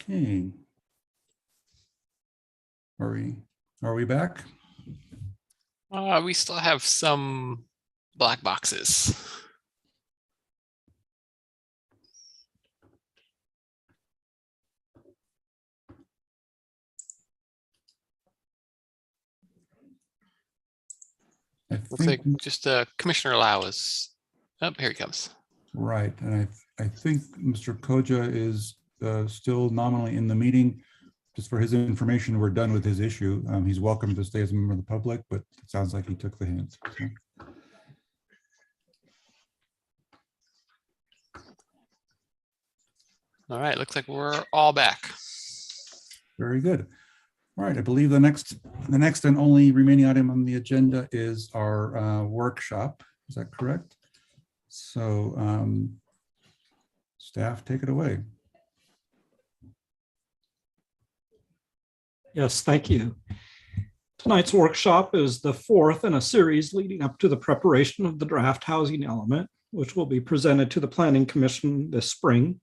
A: Okay. Are we back?
E: We still have some black boxes. Looks like just Commissioner Lau is, oh, here he comes.
A: Right, and I think Mr. Koja is still nominally in the meeting. Just for his information, we're done with his issue. He's welcome to stay as a member of the public, but it sounds like he took the hint. So.
E: All right, looks like we're all back.
A: Very good. All right, I believe the next and only remaining item on the agenda is our workshop. Is that correct? So staff, take it away.
G: Yes, thank you. Tonight's workshop is the fourth in a series leading up to the preparation of the draft housing element, which will be presented to the Planning Commission this spring.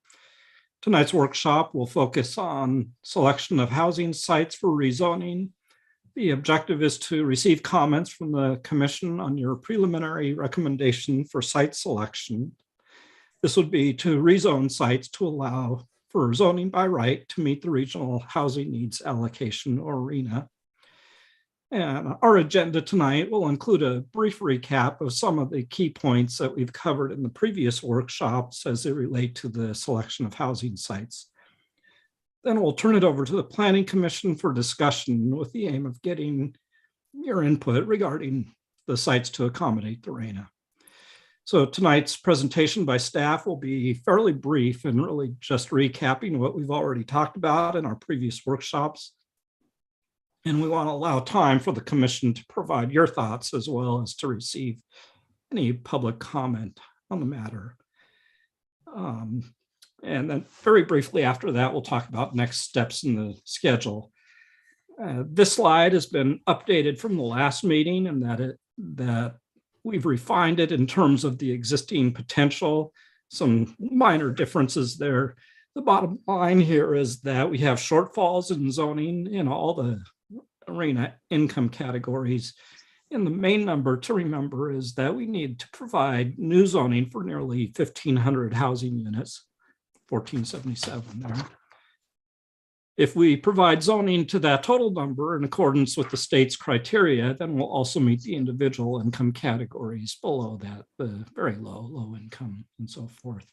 G: Tonight's workshop will focus on selection of housing sites for rezoning. The objective is to receive comments from the Commission on your preliminary recommendation for site selection. This would be to rezone sites to allow for zoning by right to meet the Regional Housing Needs Allocation, or RHNA. And our agenda tonight will include a brief recap of some of the key points that we've covered in the previous workshops as they relate to the selection of housing sites. Then we'll turn it over to the Planning Commission for discussion with the aim of getting your input regarding the sites to accommodate the RHNA. So tonight's presentation by staff will be fairly brief and really just recapping what we've already talked about in our previous workshops. And we want to allow time for the commission to provide your thoughts as well as to receive any public comment on the matter. And then very briefly after that, we'll talk about next steps in the schedule. This slide has been updated from the last meeting, and that we've refined it in terms of the existing potential, some minor differences there. The bottom line here is that we have shortfalls in zoning in all the RHNA income categories. And the main number to remember is that we need to provide new zoning for nearly 1,500 housing units, 1477 there. If we provide zoning to that total number in accordance with the state's criteria, then we'll also meet the individual income categories below that, the very low income and so forth.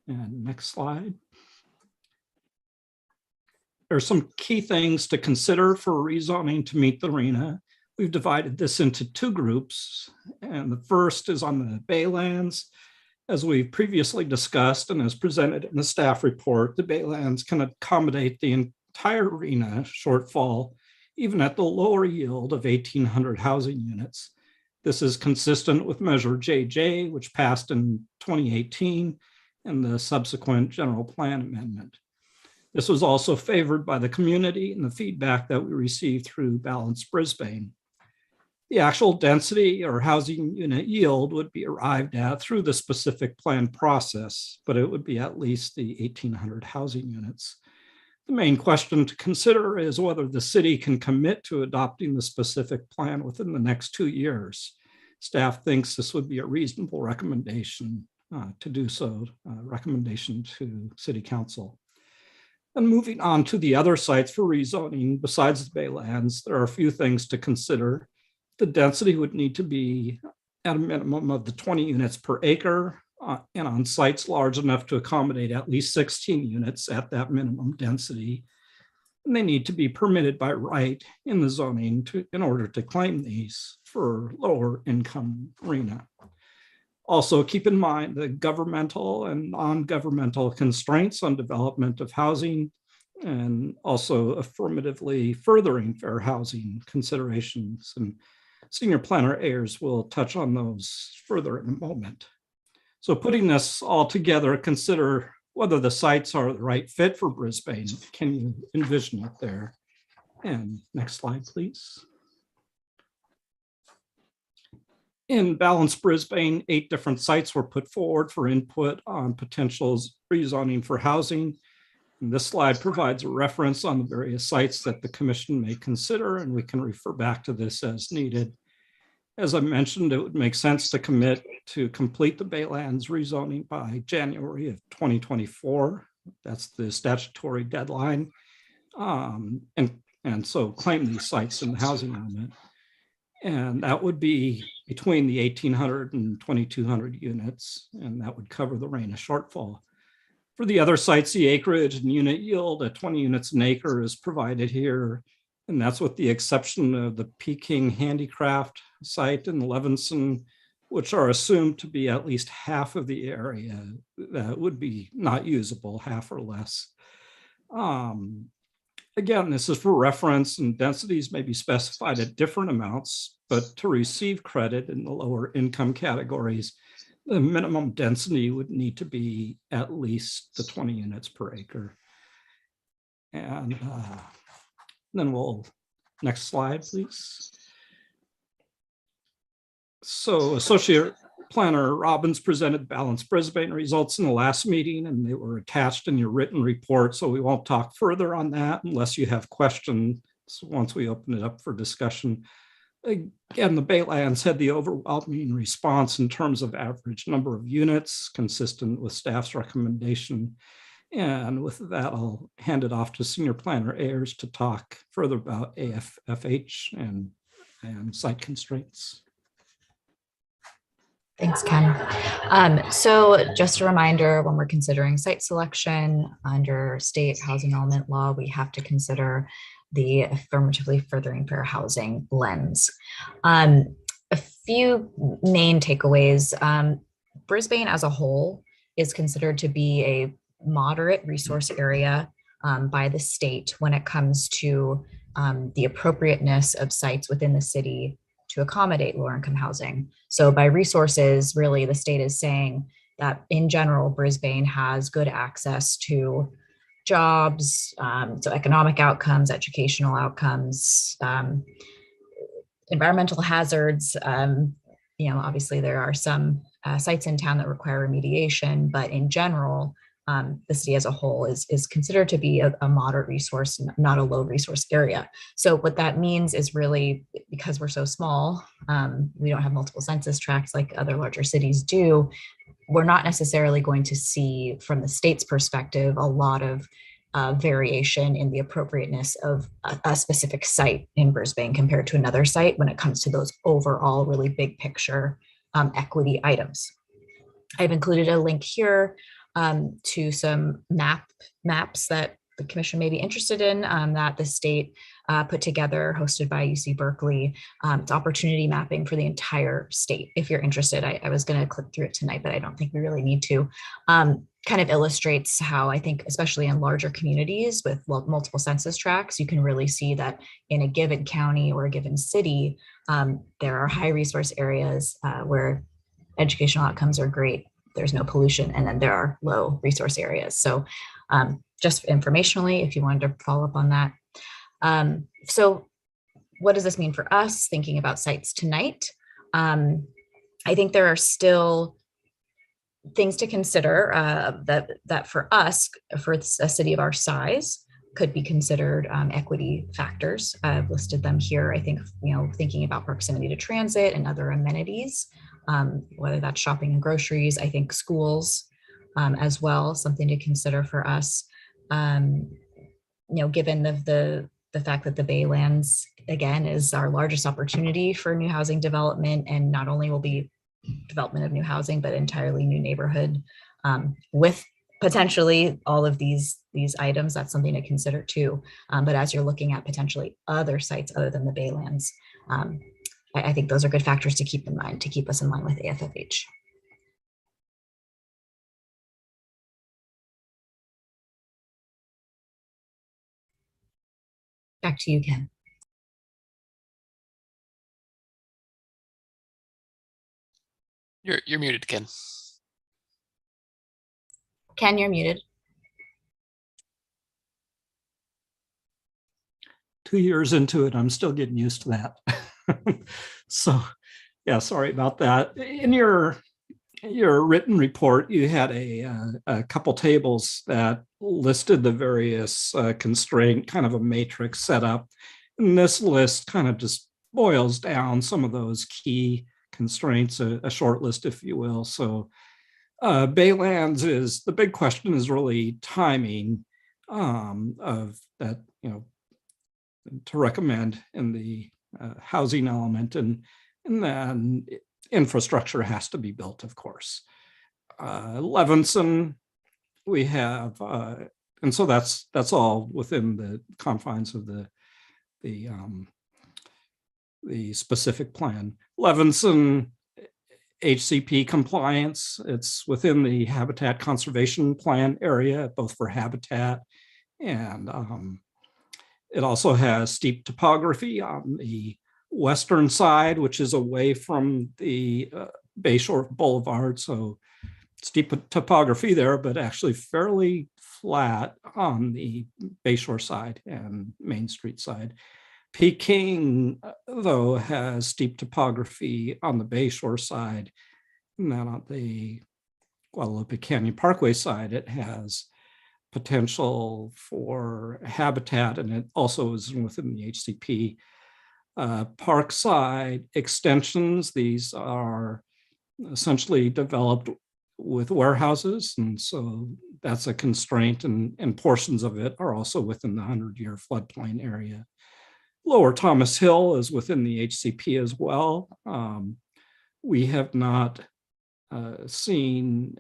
G: And next slide. There's some key things to consider for rezoning to meet the RHNA. We've divided this into two groups, and the first is on the Baylands. As we previously discussed and as presented in the staff report, the Baylands can accommodate the entire RHNA shortfall, even at the lower yield of 1,800 housing units. This is consistent with Measure JJ, which passed in 2018, and the subsequent general plan amendment. This was also favored by the community and the feedback that we received through Balance Brisbane. The actual density or housing unit yield would be arrived at through the specific plan process, but it would be at least the 1,800 housing units. The main question to consider is whether the city can commit to adopting the specific plan within the next 2 years. Staff thinks this would be a reasonable recommendation to do so, recommendation to City Council. And moving on to the other sites for rezoning besides the Baylands, there are a few things to consider. The density would need to be at a minimum of the 20 units per acre and on sites large enough to accommodate at least 16 units at that minimum density. And they need to be permitted by right in the zoning in order to claim these for lower income RHNA. Also keep in mind the governmental and non-governmental constraints on development of housing, and also affirmatively furthering fair housing considerations. And Senior Planner Ayers will touch on those further in a moment. So putting this all together, consider whether the sites are the right fit for Brisbane. Can you envision it there? And next slide, please. In Balance Brisbane, 8 different sites were put forward for input on potential rezoning for housing. And this slide provides a reference on the various sites that the commission may consider, and we can refer back to this as needed. As I mentioned, it would make sense to commit to complete the Baylands rezoning by January of 2024. That's the statutory deadline. And so claim these sites in the housing element. And that would be between the 1,800 and 2,200 units, and that would cover the RENA shortfall. For the other sites, the acreage and unit yield at 20 units an acre is provided here. And that's with the exception of the Peking Handicraft site in Levinson, which are assumed to be at least half of the area that would be not usable, half or less. Again, this is for reference, and densities may be specified at different amounts, but to receive credit in the lower income categories, the minimum density would need to be at least the 20 units per acre. And then next slide, please. So Associate Planner Robbins presented Balanced Brisbane results in the last meeting, and they were attached in your written report. So we won't talk further on that unless you have questions once we open it up for discussion. Again, the Baylands had the overwhelming response in terms of average number of units, consistent with staff's recommendation. And with that, I'll hand it off to Senior Planner Ayers to talk further about AFFH and site constraints.
M: Thanks, Ken. So just a reminder, when we're considering site selection under state housing element law, we have to consider the affirmatively furthering fair housing lens. A few main takeaways. Brisbane as a whole is considered to be a moderate resource area by the state when it comes to the appropriateness of sites within the city to accommodate lower income housing. So by resources, really the state is saying that in general, Brisbane has good access to jobs, so economic outcomes, educational outcomes, environmental hazards. Obviously there are some sites in town that require remediation, but in general, the city as a whole is considered to be a moderate resource, not a low resource area. So what that means is really, because we're so small, we don't have multiple census tracts like other larger cities do, we're not necessarily going to see from the state's perspective a lot of variation in the appropriateness of a specific site in Brisbane compared to another site when it comes to those overall really big picture equity items. I've included a link here to some maps that the commission may be interested in that the state put together, hosted by UC Berkeley. It's opportunity mapping for the entire state. If you're interested, I was going to click through it tonight, but I don't think we really need to. Kind of illustrates how I think, especially in larger communities with multiple census tracts, you can really see that in a given county or a given city, there are high resource areas where educational outcomes are great. There's no pollution, and then there are low resource areas. So just informationally, if you wanted to follow up on that. So what does this mean for us thinking about sites tonight? I think there are still things to consider that for us, for a city of our size, could be considered equity factors. I've listed them here. I think, thinking about proximity to transit and other amenities, whether that's shopping and groceries, I think schools as well, something to consider for us. Given the fact that the Baylands, again, is our largest opportunity for new housing development, and not only will be development of new housing, but entirely new neighborhood with potentially all of these items, that's something to consider too. But as you're looking at potentially other sites other than the Baylands, I think those are good factors to keep in mind, to keep us in line with AFFH. Back to you, Ken.
E: You're muted, Ken.
M: Ken, you're muted.
G: 2 years into it, I'm still getting used to that. So, yeah, sorry about that. In your written report, you had a couple tables that listed the various constraint, kind of a matrix set up. And this list kind of just boils down some of those key constraints, a short list, if you will. So Baylands is, the big question is really timing of that, to recommend in the housing element, and then infrastructure has to be built, of course. Levinson, we have, and so that's all within the confines of the specific plan. Levinson, HCP compliance, it's within the habitat conservation plan area, both for habitat and it also has steep topography on the western side, which is away from the Bayshore Boulevard. So steep topography there, but actually fairly flat on the Bayshore side and Main Street side. Peking, though, has steep topography on the Bayshore side. And then on the Guadalupe Canyon Parkway side, it has potential for habitat, and it also is within the HCP. Parkside extensions, these are essentially developed with warehouses, and so that's a constraint, and portions of it are also within the 100-year floodplain area. Lower Thomas Hill is within the HCP as well. We have not seen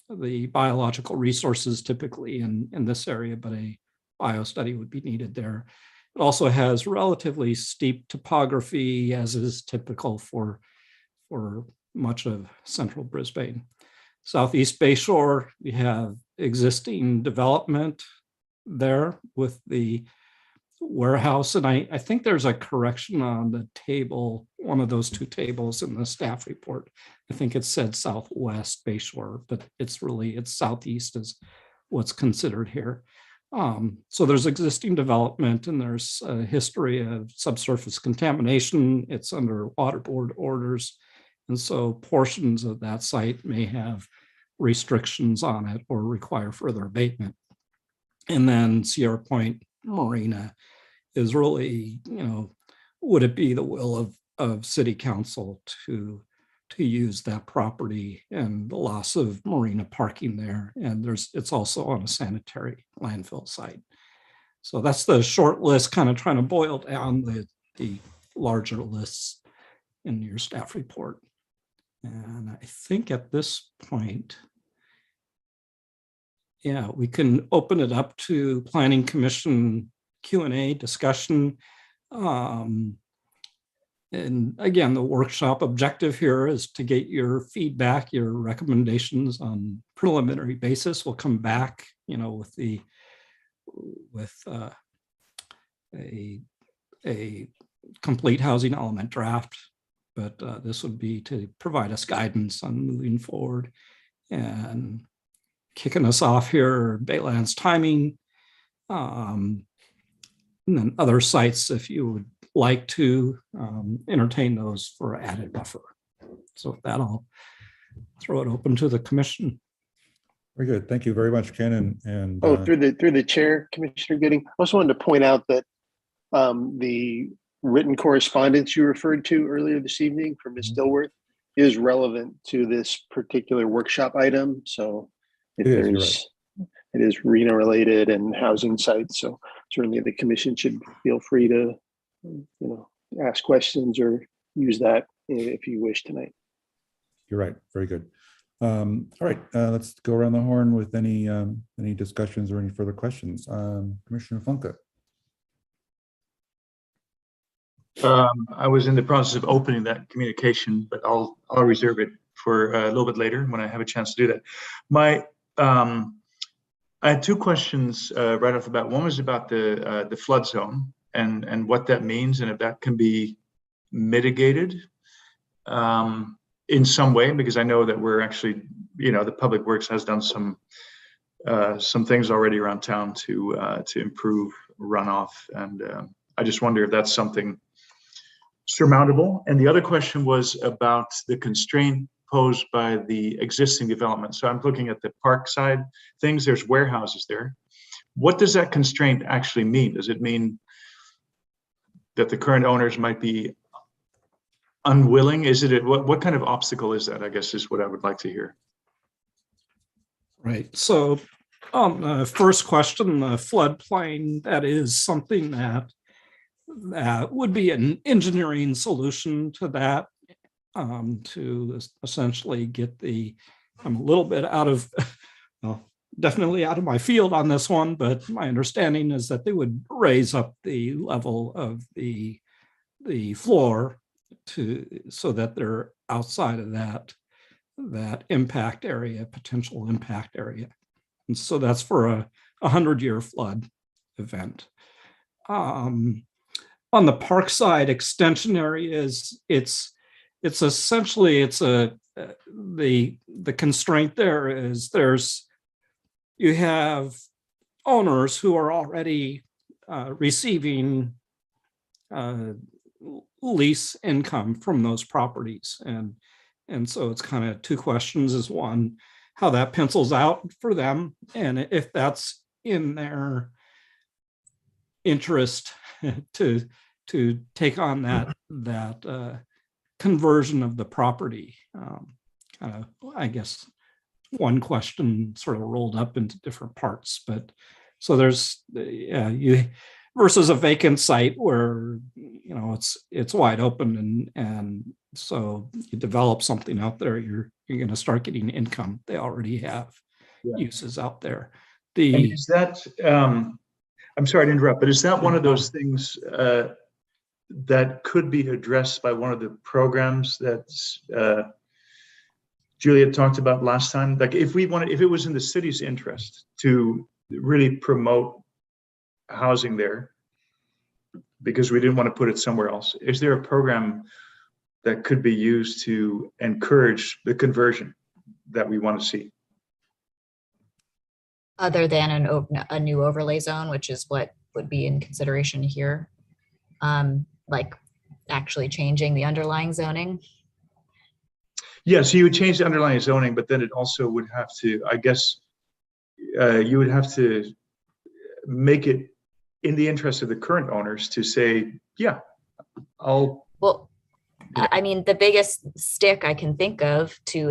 G: the biological resources typically in this area, but a biostudy would be needed there. It also has relatively steep topography, as is typical for much of central Brisbane. Southeast Bayshore, we have existing development there with the warehouse, and I think there's a correction on the table, one of those two tables in the staff report. I think it said Southwest Bayshore, but it's Southeast is what's considered here. So there's existing development, and there's a history of subsurface contamination. It's under water board orders, and so portions of that site may have restrictions on it or require further abatement. And then Sierra Point Marina is really, would it be the will of city council to use that property, and the loss of marina parking there, and it's also on a sanitary landfill site. So that's the short list, kind of trying to boil down the larger lists in your staff report. And I think at this point, yeah, we can open it up to Planning Commission Q&A discussion. And again, the workshop objective here is to get your feedback, your recommendations on preliminary basis. We'll come back, with a complete housing element draft, but this would be to provide us guidance on moving forward. And kicking us off here, Baylands timing, and then other sites, if you would like to entertain those for added buffer. So with that, I'll throw it open to the commission.
A: Very good. Thank you very much, Ken. And
B: through the chair, Commissioner Gooding, I also wanted to point out that the written correspondence you referred to earlier this evening from Ms. Dilworth is relevant to this particular workshop item. So it is RENA related and housing sites. So certainly the commission should feel free to ask questions or use that if you wish tonight.
A: You're right. Very good. All right, let's go around the horn with any discussions or any further questions. Commissioner Funke.
H: I was in the process of opening that communication, but I'll reserve it for a little bit later when I have a chance to do that. I had two questions right off the bat. One was about the flood zone and what that means, and if that can be mitigated in some way, because I know that we're actually, the Public Works has done some things already around town to improve runoff, and I just wonder if that's something surmountable. And the other question was about the constraint posed by the existing development. So I'm looking at the park side things, there's warehouses there. What does that constraint actually mean? Does it mean that the current owners might be unwilling? Is it, what kind of obstacle is that, I guess, is what I would like to hear.
G: Right. So on the first question, the floodplain, that is something that would be an engineering solution to that, to essentially get I'm a little bit out of, well, definitely out of my field on this one, but my understanding is that they would raise up the level of the floor so that they're outside of that impact area, potential impact area. And so that's for a 100-year flood event. On the park side extension areas, it's essentially, the constraint there is you have owners who are already receiving lease income from those properties. And so it's kind of two questions. Is one, how that pencils out for them, and if that's in their interest to take on that conversion of the property. I guess one question sort of rolled up into different parts, but so there's you versus a vacant site where it's wide open, and so you develop something out there, you're going to start getting income. They already have uses out there.
H: And is that I'm sorry to interrupt, but is that one of those things that could be addressed by one of the programs that Juliet talked about last time? Like if it was in the city's interest to really promote housing there, because we didn't want to put it somewhere else, is there a program that could be used to encourage the conversion that we want to see?
M: Other than a new overlay zone, which is what would be in consideration here, like actually changing the underlying zoning?
H: Yeah, so you would change the underlying zoning, but then it also would have to, I guess, you would have to make it in the interest of the current owners to say, yeah,
M: Well, I mean, the biggest stick I can think of to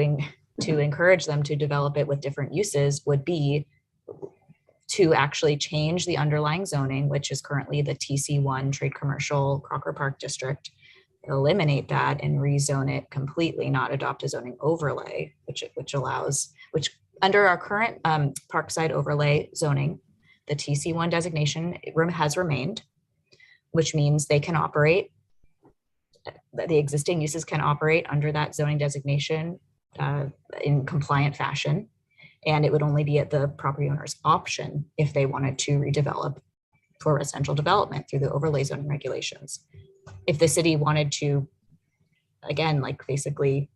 M: encourage them to develop it with different uses would be to actually change the underlying zoning, which is currently the TC1 Trade Commercial Crocker Park District, eliminate that and rezone it completely, not adopt a zoning overlay, which under our current Parkside overlay zoning, the TC1 designation has remained, which means they can operate, the existing uses can operate under that zoning designation in compliant fashion. And it would only be at the property owner's option if they wanted to redevelop for residential development through the overlay zoning regulations. If the city wanted to, again, like basically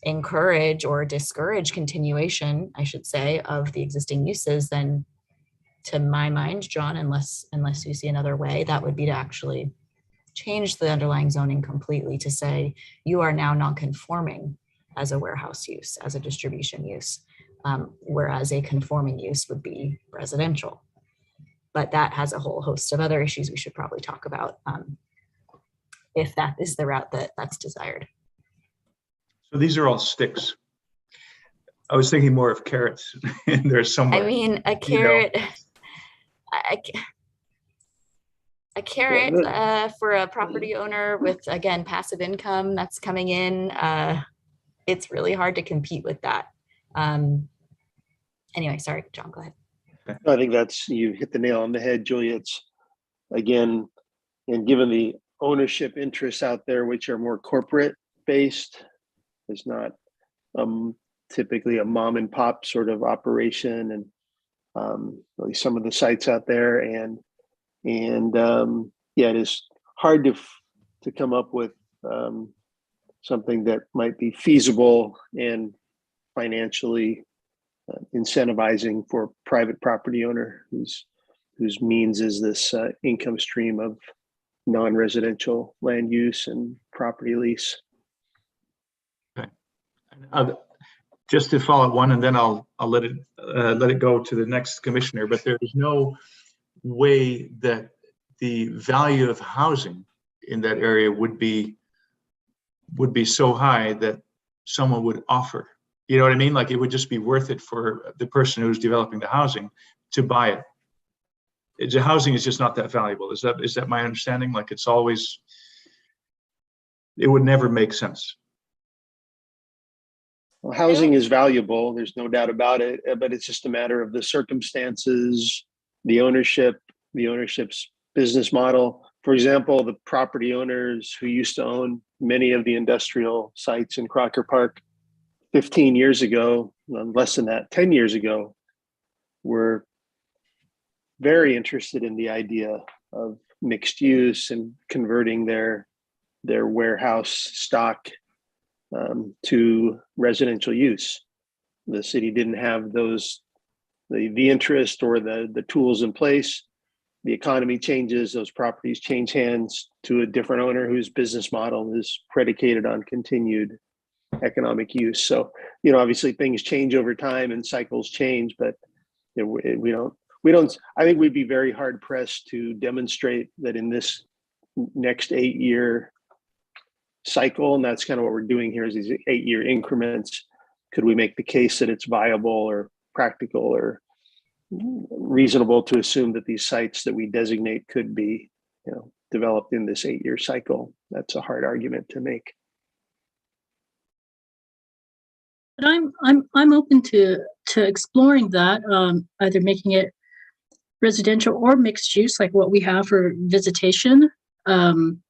M: encourage or discourage continuation, I should say, of the existing uses, then to my mind, John, unless you see another way, that would be to actually change the underlying zoning completely to say you are now non-conforming as a warehouse use, as a distribution use. Whereas a conforming use would be residential. But that has a whole host of other issues we should probably talk about if that is the route that's desired.
H: So these are all sticks. I was thinking more of carrots in there somewhere.
M: I mean, a carrot, a carrot for a property owner with, again, passive income that's coming in, it's really hard to compete with that. Anyway, sorry, John, go ahead.
B: I think you hit the nail on the head, Julia. It's, again, and given the ownership interests out there, which are more corporate based, it's not typically a mom and pop sort of operation, and at least some of the sites out there, and yeah, it is hard to come up with something that might be feasible and financially incentivizing for private property owner whose means is this income stream of non-residential land use and property lease.
H: Okay, Just to follow one, and then I'll let it go to the next commissioner. But there is no way that the value of housing in that area would be so high that someone would offer. You know what I mean? Like, it would just be worth it for the person who's developing the housing to buy it. The housing is just not that valuable. Is that my understanding? Like, it would never make sense.
B: Well, housing is valuable. There's no doubt about it, but it's just a matter of the circumstances, the ownership's business model. For example, the property owners who used to own many of the industrial sites in Crocker Park 15 years ago, less than that, 10 years ago, were very interested in the idea of mixed use and converting their warehouse stock to residential use. The city didn't have the interest or the tools in place. The economy changes, those properties change hands to a different owner whose business model is predicated on continued economic use. So, obviously things change over time and cycles change, but we don't, I think we'd be very hard pressed to demonstrate that in this next 8-year cycle, and that's kind of what we're doing here, is these 8-year increments. Could we make the case that it's viable or practical or reasonable to assume that these sites that we designate could be, developed in this 8-year cycle? That's a hard argument to make.
D: But I'm open to exploring that, either making it residential or mixed use, like what we have for visitation. And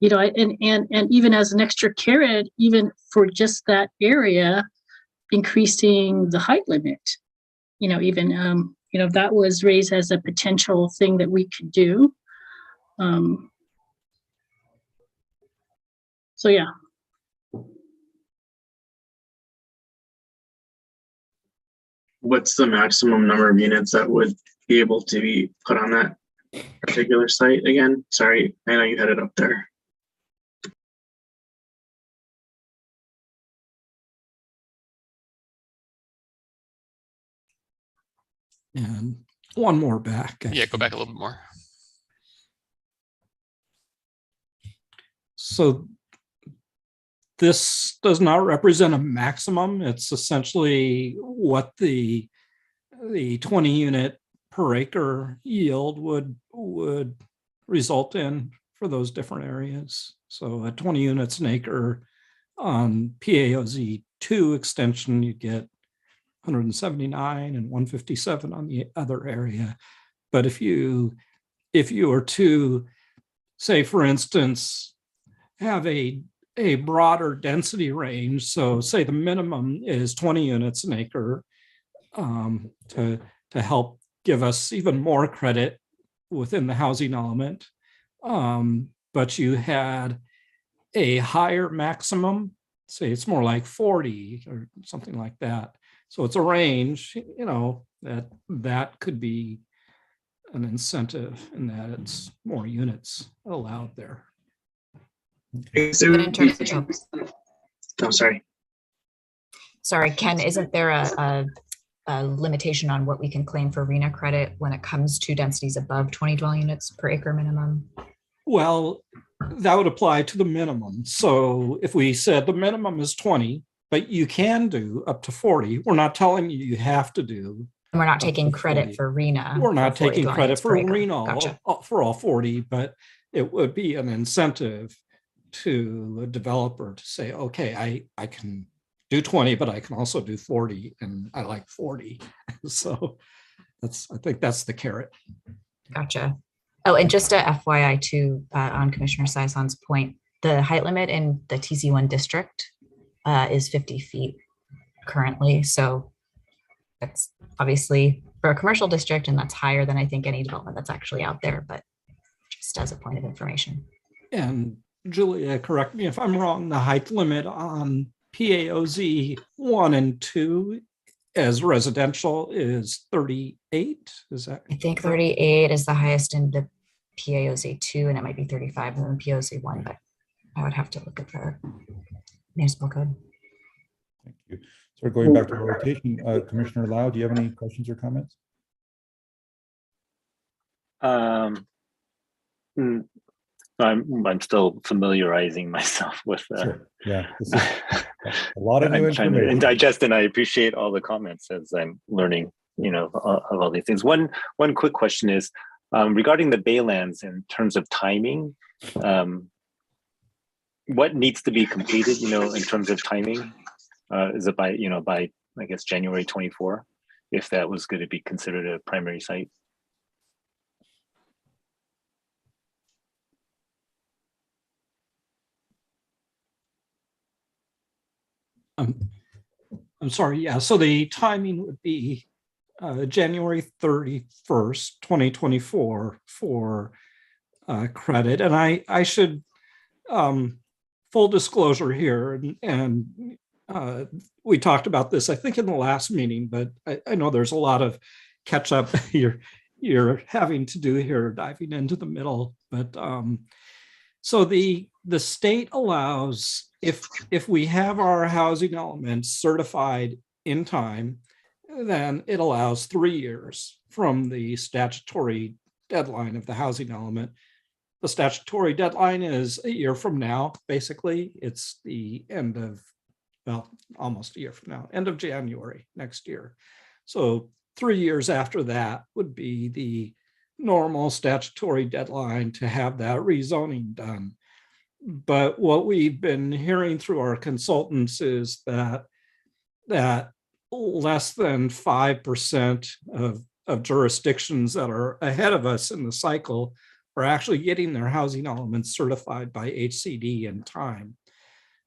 D: even as an extra carrot, even for just that area, increasing the height limit. That was raised as a potential thing that we could do. So yeah.
I: What's the maximum number of units that would be able to be put on that particular site again? Sorry, I know you had it up there.
G: And one more back.
E: Yeah, go back a little bit more.
G: So this does not represent a maximum. It's essentially what the 20 unit per acre yield would result in for those different areas. So at 20 units an acre on PAOZ 2 extension, you get 179 and 157 on the other area. But if you were to, say, for instance, have a broader density range, so say the minimum is 20 units an acre, to help give us even more credit within the housing element, but you had a higher maximum, say it's more like 40 or something like that. So it's a range, that could be an incentive in that it's more units allowed there.
I: I'm sorry.
M: Sorry, Ken, isn't there a limitation on what we can claim for RENA credit when it comes to densities above 20 dwelling units per acre minimum?
G: Well, that would apply to the minimum. So if we said the minimum is 20, but you can do up to 40, we're not telling you you have to do.
M: And we're not taking credit for RENA.
G: We're not taking credit for RENA
M: Gotcha.
G: for all 40, but it would be an incentive to a developer to say, okay, I can do 20, but I can also do 40, and I like 40. So I think that's the carrot.
M: Gotcha. Oh, and just a FYI too, on Commissioner Saison's point, the height limit in the TC1 district is 50 feet currently. So that's obviously for a commercial district, and that's higher than I think any development that's actually out there, but just as a point of information.
G: And Julia, correct me if I'm wrong, the height limit on PAOZ 1 and 2 as residential is 38, is that?
M: I think 38 is the highest in the PAOZ 2, and it might be 35 in the PAOZ 1, but I would have to look at the municipal code.
A: you. So we're going back to our rotation. Commissioner Lau, do you have any questions or comments?
C: I'm still familiarizing myself with
A: Sure. Yeah, this is a lot of new
C: I'm trying to
A: information.
C: digest, and I appreciate all the comments as I'm learning, of all these things. One quick question is regarding the Baylands in terms of timing. What needs to be completed, in terms of timing? Is it by I guess January 24, if that was going to be considered a primary site?
G: I'm sorry. Yeah. So the timing would be January 31st, 2024 for credit. And I should, full disclosure here, and we talked about this, I think, in the last meeting, but I know there's a lot of catch up you're having to do here, diving into the middle. But so the state allows, if we have our housing elements certified in time, then it allows 3 years from the statutory deadline of the housing element. The statutory deadline is a year from now, basically. It's the end of, well, almost a year from now, end of January next year. So 3 years after that would be the normal statutory deadline to have that rezoning done. But what we've been hearing through our consultants is that less than 5% of jurisdictions that are ahead of us in the cycle are actually getting their housing elements certified by HCD in time.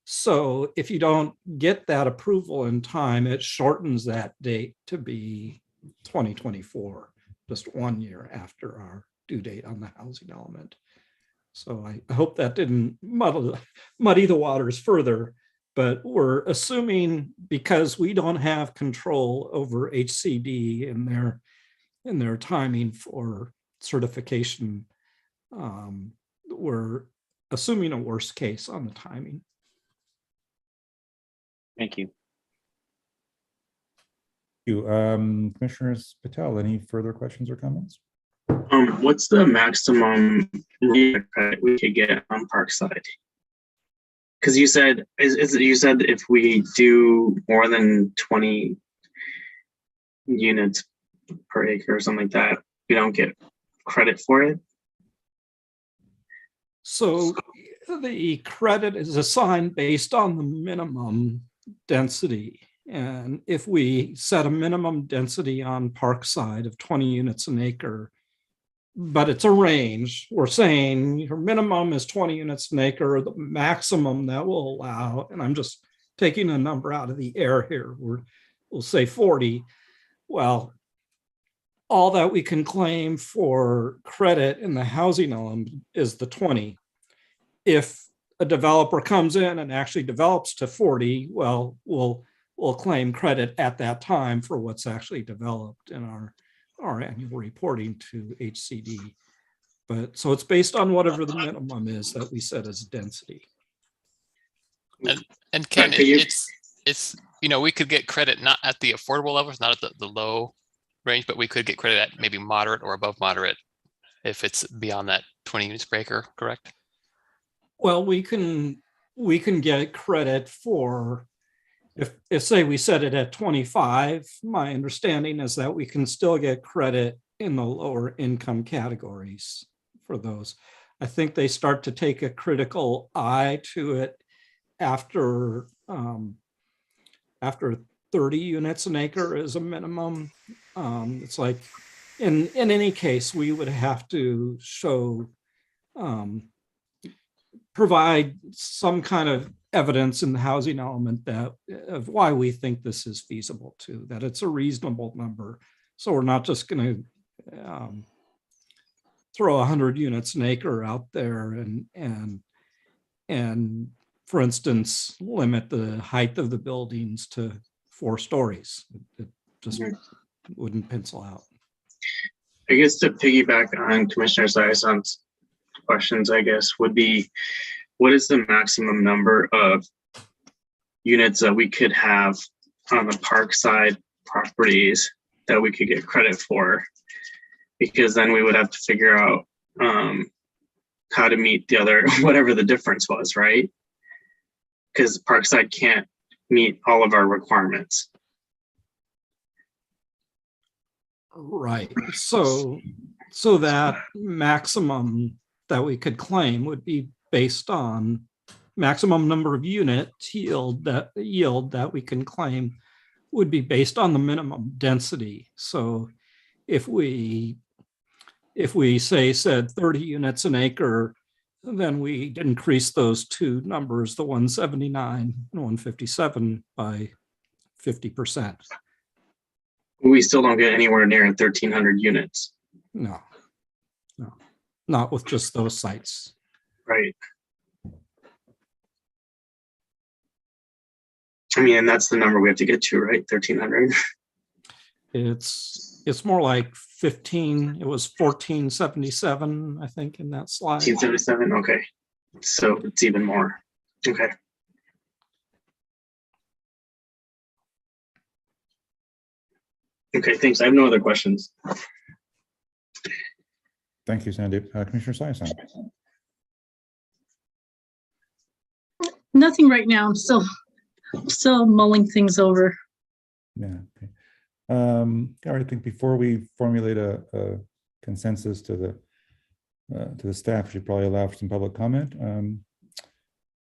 G: So if you don't get that approval in time, it shortens that date to be 2024, just 1 year after our due date on the housing element. So I hope that didn't muddy the waters further, but we're assuming, because we don't have control over HCD in their timing for certification, we're assuming a worst case on the timing.
C: Thank you.
A: Thank you. Commissioner Patel, any further questions or comments?
I: What's the maximum credit we could get on Parkside? Because you said you said if we do more than 20 units per acre or something like that, we don't get credit for it.
G: So the credit is assigned based on the minimum density. And if we set a minimum density on Parkside of 20 units an acre, but it's a range, we're saying your minimum is 20 units an acre, the maximum that will allow, and I'm just taking a number out of the air here, we'll say 40. Well, all that we can claim for credit in the housing element is the 20. If a developer comes in and actually develops to 40, well, we'll claim credit at that time for what's actually developed in our annual reporting to HCD. But so it's based on whatever the minimum is that we set as density.
E: And Ken, it's we could get credit not at the affordable levels, not at the low range, but we could get credit at maybe moderate or above moderate if it's beyond that 20 units per acre, correct?
G: Well, we can get credit for, if say we set it at 25, my understanding is that we can still get credit in the lower income categories for those. I think they start to take a critical eye to it after 30 units an acre is a minimum. It's like in any case, we would have to show, provide some kind of evidence in the housing element of why we think this is feasible too, that it's a reasonable number. So we're not just going to throw 100 units an acre out there and for instance, limit the height of the buildings to 4 stories. It just wouldn't pencil out.
I: I guess to piggyback on Commissioner Sayason's questions, I guess, would be, what is the maximum number of units that we could have on the Parkside properties that we could get credit for, because then we would have to figure out how to meet the other, whatever the difference was, right? Because Parkside can't meet all of our requirements.
G: Right. So that maximum that we could claim would be based on maximum number of units yield that we can claim would be based on the minimum density. So if we said 30 units an acre, then we increase those two numbers, the 179 and 157, by 50%.
I: We still don't get anywhere near 1,300 units.
G: No, not with just those sites.
I: Right. I mean, and that's the number we have to get to, right? 1,300.
G: It's more like 15. It was 1477, I think, in that slide.
I: 1477. Okay, so it's even more. Okay. Okay, thanks. I have no other questions.
A: Thank you, Sandy. Commissioner Syson.
D: Nothing right now. I'm still mulling things over.
A: Yeah. Okay. I think before we formulate a consensus to the staff, we should probably allow for some public comment.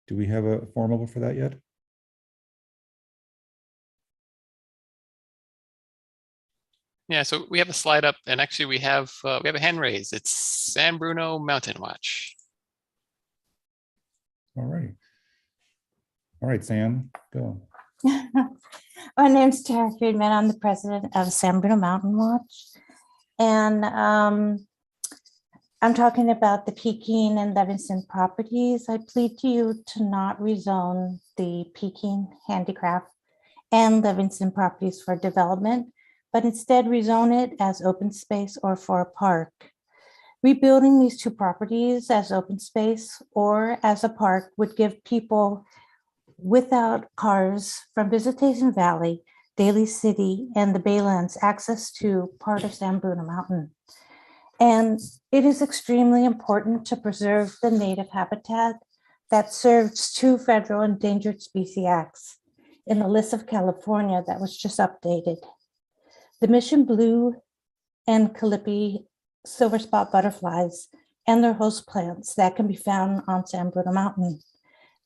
A: Do we have a formal for that yet?
E: Yeah, so we have a slide up, and actually we have a hand raised. It's San Bruno Mountain Watch.
A: All right. All right, Sam, go.
N: My name's Tara Friedman. I'm the president of San Bruno Mountain Watch. And I'm talking about the Peking and Livingston properties. I plead to you to not rezone the Peking Handicraft and Livingston properties for development, but instead rezone it as open space or for a park. Rebuilding these two properties as open space or as a park would give people without cars from Visitation Valley, Daly City, and the Baylands access to part of San Bruno Mountain. And it is extremely important to preserve the native habitat that serves two federal endangered species acts in the list of California that was just updated. The Mission Blue and Calliope silver spot butterflies and their host plants that can be found on San Bruno Mountain.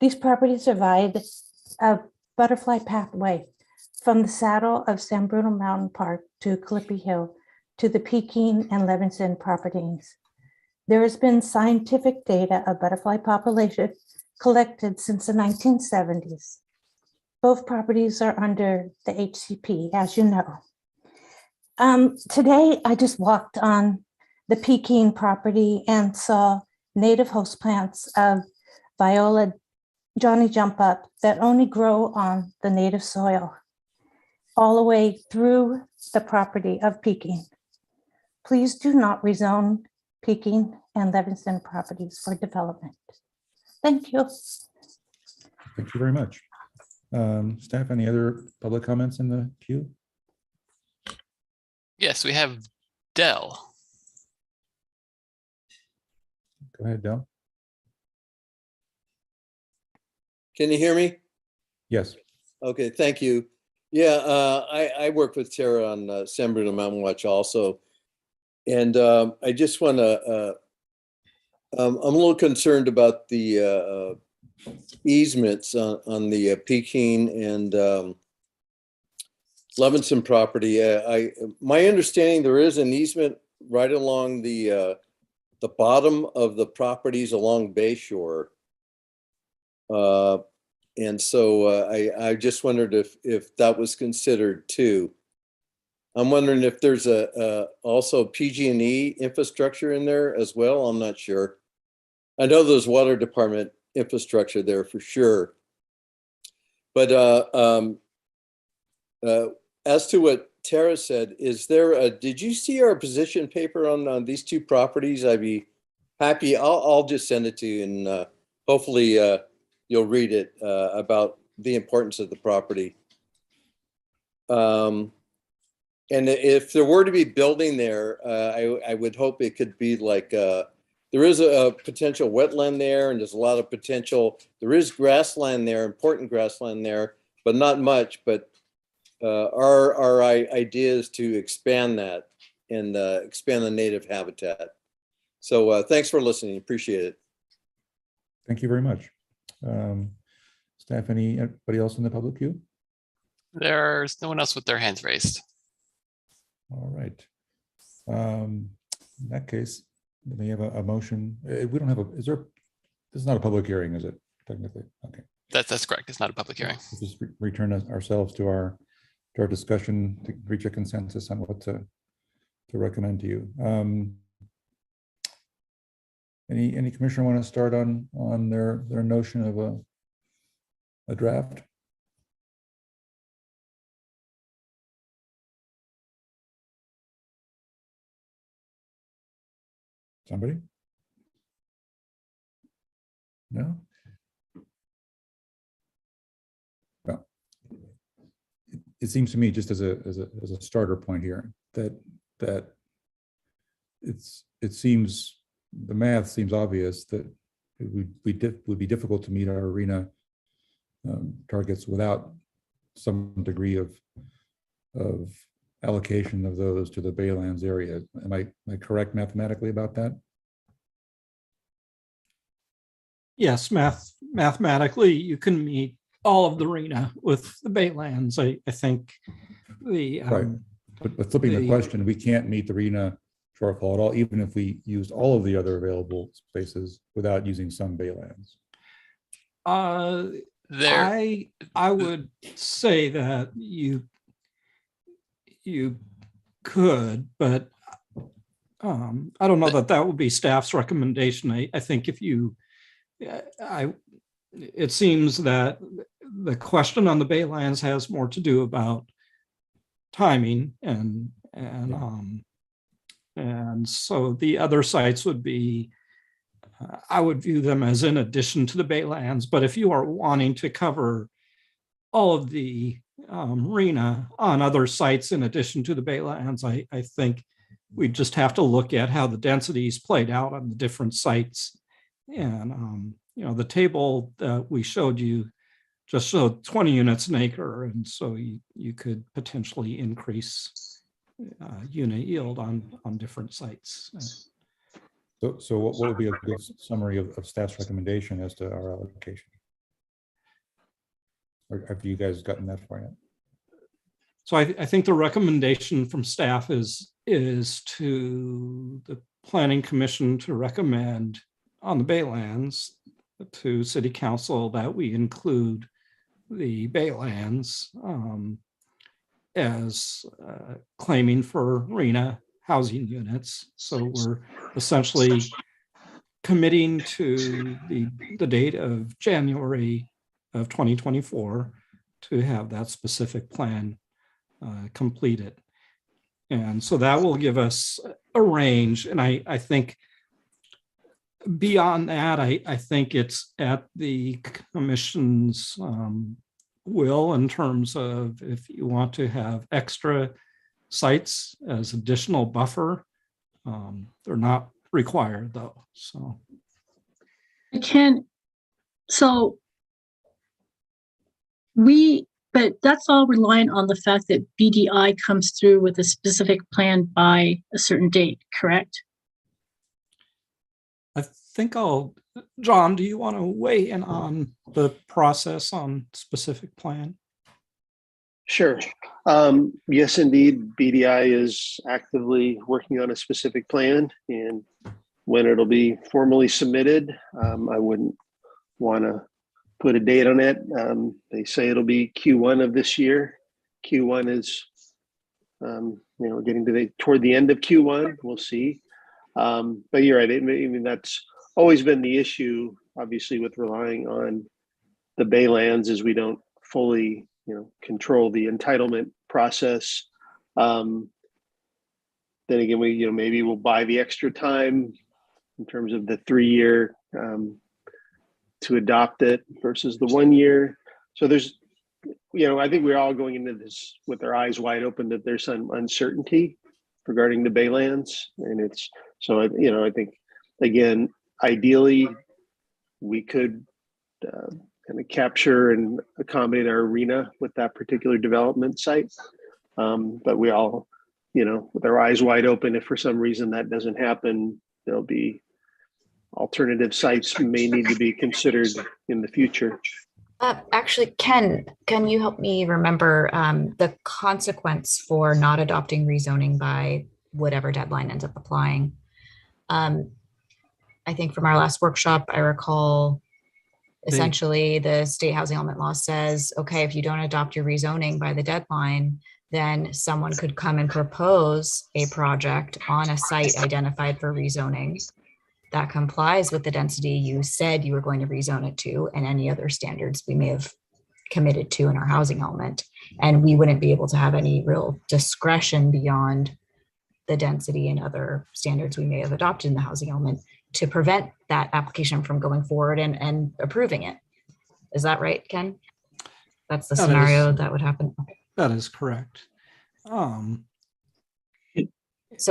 N: These properties provide a butterfly pathway from the saddle of San Bruno Mountain Park to Calliope Hill to the Peking and Livingston properties. There has been scientific data of butterfly population collected since the 1970s. Both properties are under the HCP, as you know. Today, I just walked on the Peking property and saw native host plants of Viola Johnny Jump Up that only grow on the native soil all the way through the property of Peking. Please do not rezone Peking and Livingston properties for development. Thank you.
A: Thank you very much. Staff, any other public comments in the queue?
E: Yes, we have Dell.
A: Go ahead, Del.
O: Can you hear me?
A: Yes.
O: Okay, thank you. Yeah, I work with Tara on San Bruno Mountain Watch also. And I just want to, I'm a little concerned about the easements on the Peking and Livingston property. My understanding, there is an easement right along the bottom of the properties along Bayshore. And so I just wondered if that was considered too. I'm wondering if there's also PG&E infrastructure in there as well. I'm not sure. I know there's water department infrastructure there for sure. But as to what Tara said, is there did you see our position paper on these two properties? I'd be happy. I'll just send it to you, and hopefully you'll read it about the importance of the property. And if there were to be building there, I would hope it could be like, there is a potential wetland there, and there's a lot of potential. There is grassland there, important grassland there, but not much. But our idea is to expand that and expand the native habitat. So thanks for listening. Appreciate it.
A: Thank you very much. Staff, anybody else in the public queue?
E: There's no one else with their hands raised.
A: All right. In that case, we have a motion. We don't have a, this is not a public hearing, is it, technically? Okay.
E: That's correct. It's not a public hearing.
A: We'll just return ourselves to our discussion to reach a consensus on what to recommend to you. Any commissioner want to start on their notion of a draft? Somebody? No? Well, it seems to me, just as a starter point here, that it seems, the math seems obvious that it would be difficult to meet our arena targets without some degree of allocation of those to the Baylands area. Am I correct mathematically about that?
G: Yes, mathematically, you can meet all of the arena with the Baylands. I think the
A: right. But flipping the question, we can't meet the arena shortfall at all, even if we used all of the other available spaces without using some Baylands.
G: I would say that you could, but I don't know that would be staff's recommendation. I think if you, it seems that the question on the Baylands has more to do about timing and so the other sites would be, I would view them as in addition to the Baylands. But if you are wanting to cover all of the arena on other sites in addition to the Baylands, I think we just have to look at how the densities played out on the different sites. And the table that we showed you just showed 20 units an acre, and so you could potentially increase unit yield on different sites.
A: So what would be a good summary of staff's recommendation as to our allocation? Or have you guys gotten that far yet?
G: So I think the recommendation from staff is to the Planning Commission to recommend on the Baylands to City Council that we include the Baylands as claiming for arena housing units. So we're essentially committing to the date of January of 2024 to have that specific plan completed. And so that will give us a range. And I think beyond that, I think it's at the commission's will in terms of if you want to have extra sites as additional buffer. They're not required though, so.
D: But that's all reliant on the fact that BDI comes through with a specific plan by a certain date, correct?
G: I think John, do you want to weigh in on the process on specific plan?
B: Sure. Yes, indeed. BDI is actively working on a specific plan, and when it'll be formally submitted, I wouldn't want to put a date on it. They say it'll be Q1 of this year. Q1 is, getting toward the end of Q1. We'll see. But you're right. I mean, that's always been the issue, obviously, with relying on the Baylands, is we don't fully, control the entitlement process. Then again, we, maybe we'll buy the extra time in terms of the 3 year to adopt it versus the 1 year. So there's, I think we're all going into this with our eyes wide open that there's some uncertainty regarding the Baylands, and it's so I think again, ideally, we could kind of capture and accommodate our arena with that particular development site, but we all, with our eyes wide open, if for some reason that doesn't happen, there'll be alternative sites may need to be considered in the future.
M: Actually, Ken, can you help me remember the consequence for not adopting rezoning by whatever deadline ends up applying? I think from our last workshop, I recall essentially the state housing element law says, okay, if you don't adopt your rezoning by the deadline, then someone could come and propose a project on a site identified for rezoning that complies with the density you said you were going to rezone it to and any other standards we may have committed to in our housing element. And we wouldn't be able to have any real discretion beyond the density and other standards we may have adopted in the housing element to prevent that application from going forward and approving it. Is that right, Ken? That's the scenario that would happen.
G: That is correct.
M: So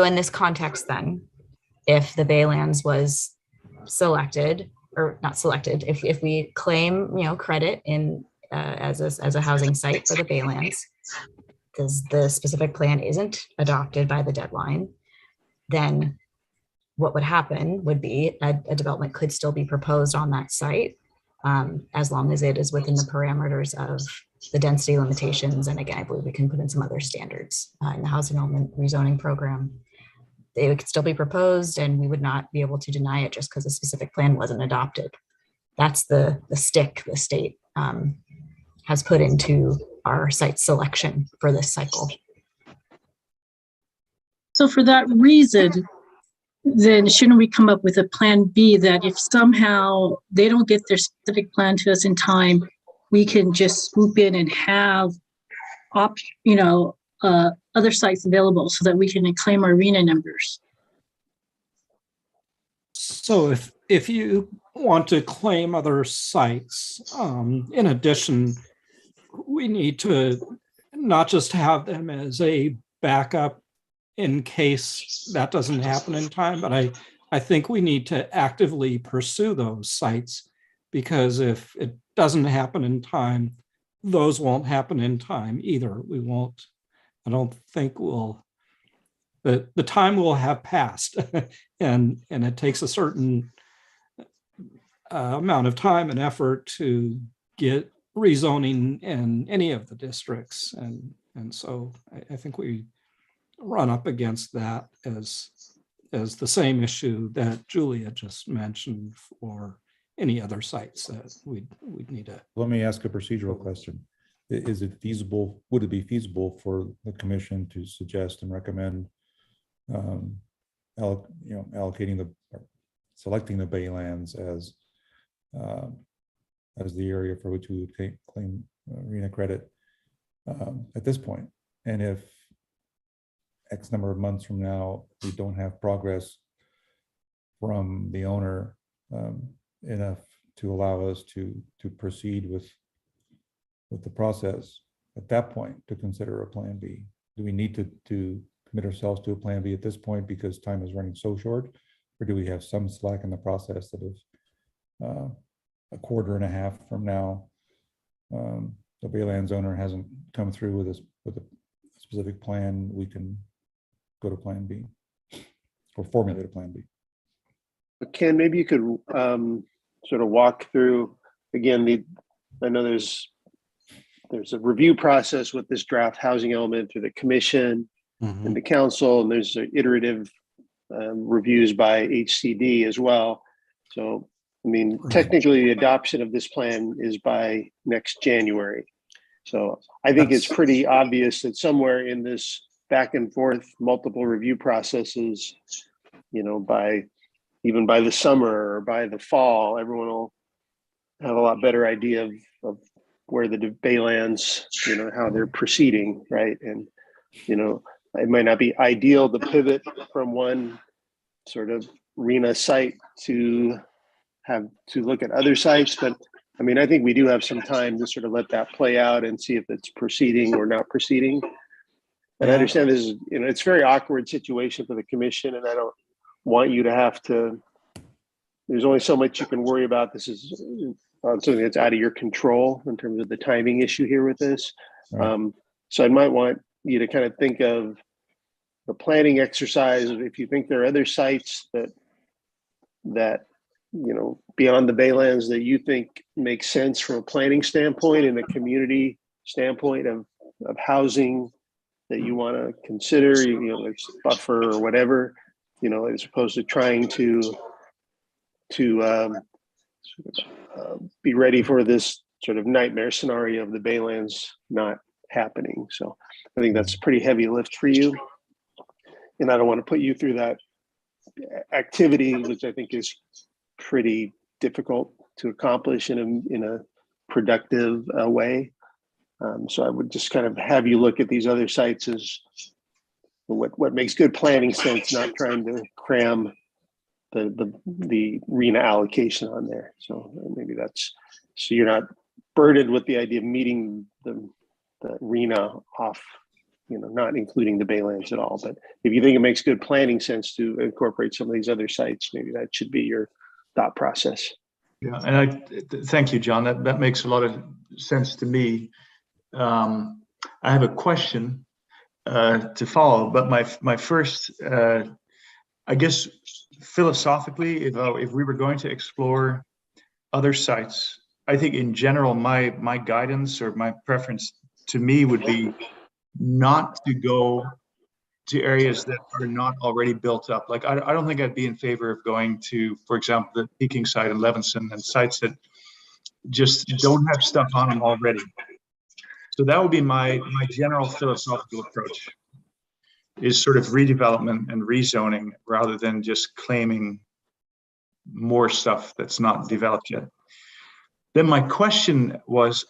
M: in this context then, if the Baylands was selected or not selected, if we claim, credit in as a housing site for the Baylands, because the specific plan isn't adopted by the deadline, then what would happen would be a development could still be proposed on that site as long as it is within the parameters of the density limitations. And again, I believe we can put in some other standards in the housing element rezoning program. They could still be proposed and we would not be able to deny it just because a specific plan wasn't adopted. That's the stick the state has put into our site selection for this cycle.
D: So for that reason, then shouldn't we come up with a plan B that if somehow they don't get their specific plan to us in time, we can just swoop in and have other sites available so that we can claim our arena numbers?
G: So if you want to claim other sites, in addition, we need to not just have them as a backup in case that doesn't happen in time, but I think we need to actively pursue those sites, because if it doesn't happen in time, those won't happen in time either. I don't think the time will have passed and it takes a certain amount of time and effort to get rezoning in any of the districts. And so I think we run up against that as the same issue that Julia just mentioned for any other sites that we'd need to.
A: Let me ask a procedural question. Is it feasible, would it be feasible for the commission to suggest and recommend selecting the Baylands as the area for which we would claim arena credit at this point? And if X number of months from now, we don't have progress from the owner enough to allow us to proceed with the process, at that point to consider a plan B? Do we need to commit ourselves to a plan B at this point because time is running so short? Or do we have some slack in the process that if a quarter and a half from now, the Baylands owner hasn't come through with a specific plan, we can go to plan B or formulate a plan B?
B: Ken, maybe you could sort of walk through again. I know there's a review process with this draft housing element through the commission and the council, and there's iterative reviews by HCD as well. So, I mean, technically the adoption of this plan is by next January. So I think it's pretty obvious that somewhere in this back and forth multiple review processes, even by the summer or by the fall, everyone will have a lot better idea of where the Baylands, how they're proceeding, right? And, it might not be ideal to pivot from one sort of arena site to look at other sites, but I mean, I think we do have some time to sort of let that play out and see if it's proceeding or not proceeding. And I understand this is, you know, it's a very awkward situation for the commission, and I don't want you to have to, there's only so much you can worry about. This is something that's out of your control in terms of the timing issue here with this.
A: Right.
B: So I might want you to kind of think of the planning exercise. If you think there are other sites that you know, beyond the Baylands that you think make sense from a planning standpoint and a community standpoint of housing that you want to consider, you know, it's buffer or whatever, you know, as opposed to trying to be ready for this sort of nightmare scenario of the Baylands not happening. So I think that's a pretty heavy lift for you. And I don't want to put you through that activity, which I think is pretty difficult to accomplish in a productive way. So I would just kind of have you look at these other sites as what makes good planning sense, not trying to cram the RENA allocation on there. So maybe that's, so you're not burdened with the idea of meeting the RENA off, you know, not including the Baylands at all. But if you think it makes good planning sense to incorporate some of these other sites, maybe that should be your thought process.
H: Yeah, and thank you, John. That makes a lot of sense to me. I have a question to follow, but my first, I guess, philosophically, if we were going to explore other sites, I think in general, my guidance or my preference to me would be not to go to areas that are not already built up. Like, I don't think I'd be in favor of going to, for example, the Peking site in Levinson and sites that just don't have stuff on them already. So that would be my general philosophical approach, is sort of redevelopment and rezoning rather than just claiming more stuff that's not developed yet. Then my question was,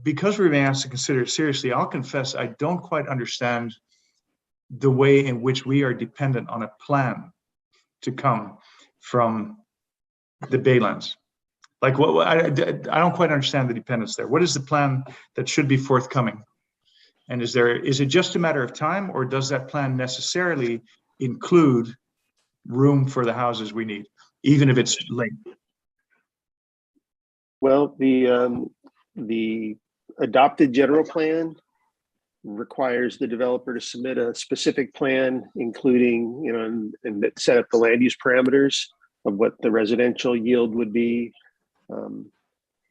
H: because we're being asked to consider it seriously, I'll confess I don't quite understand the way in which we are dependent on a plan to come from the Baylands. Like, I don't quite understand the dependence there. What is the plan that should be forthcoming? And is it just a matter of time, or does that plan necessarily include room for the houses we need, even if it's late?
B: Well, the adopted general plan requires the developer to submit a specific plan, including, you know, and set up the land use parameters of what the residential yield would be,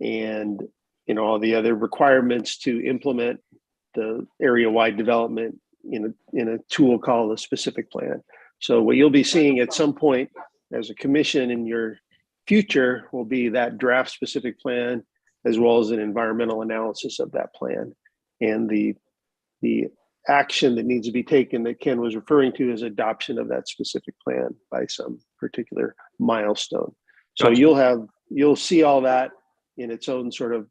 B: and, you know, all the other requirements to implement the area-wide development in a tool called a specific plan. So what you'll be seeing at some point as a commission in your future will be that draft specific plan, as well as an environmental analysis of that plan. And the action that needs to be taken that Ken was referring to is adoption of that specific plan by some particular milestone. So
H: Gotcha.
B: You'll see all that in its own sort of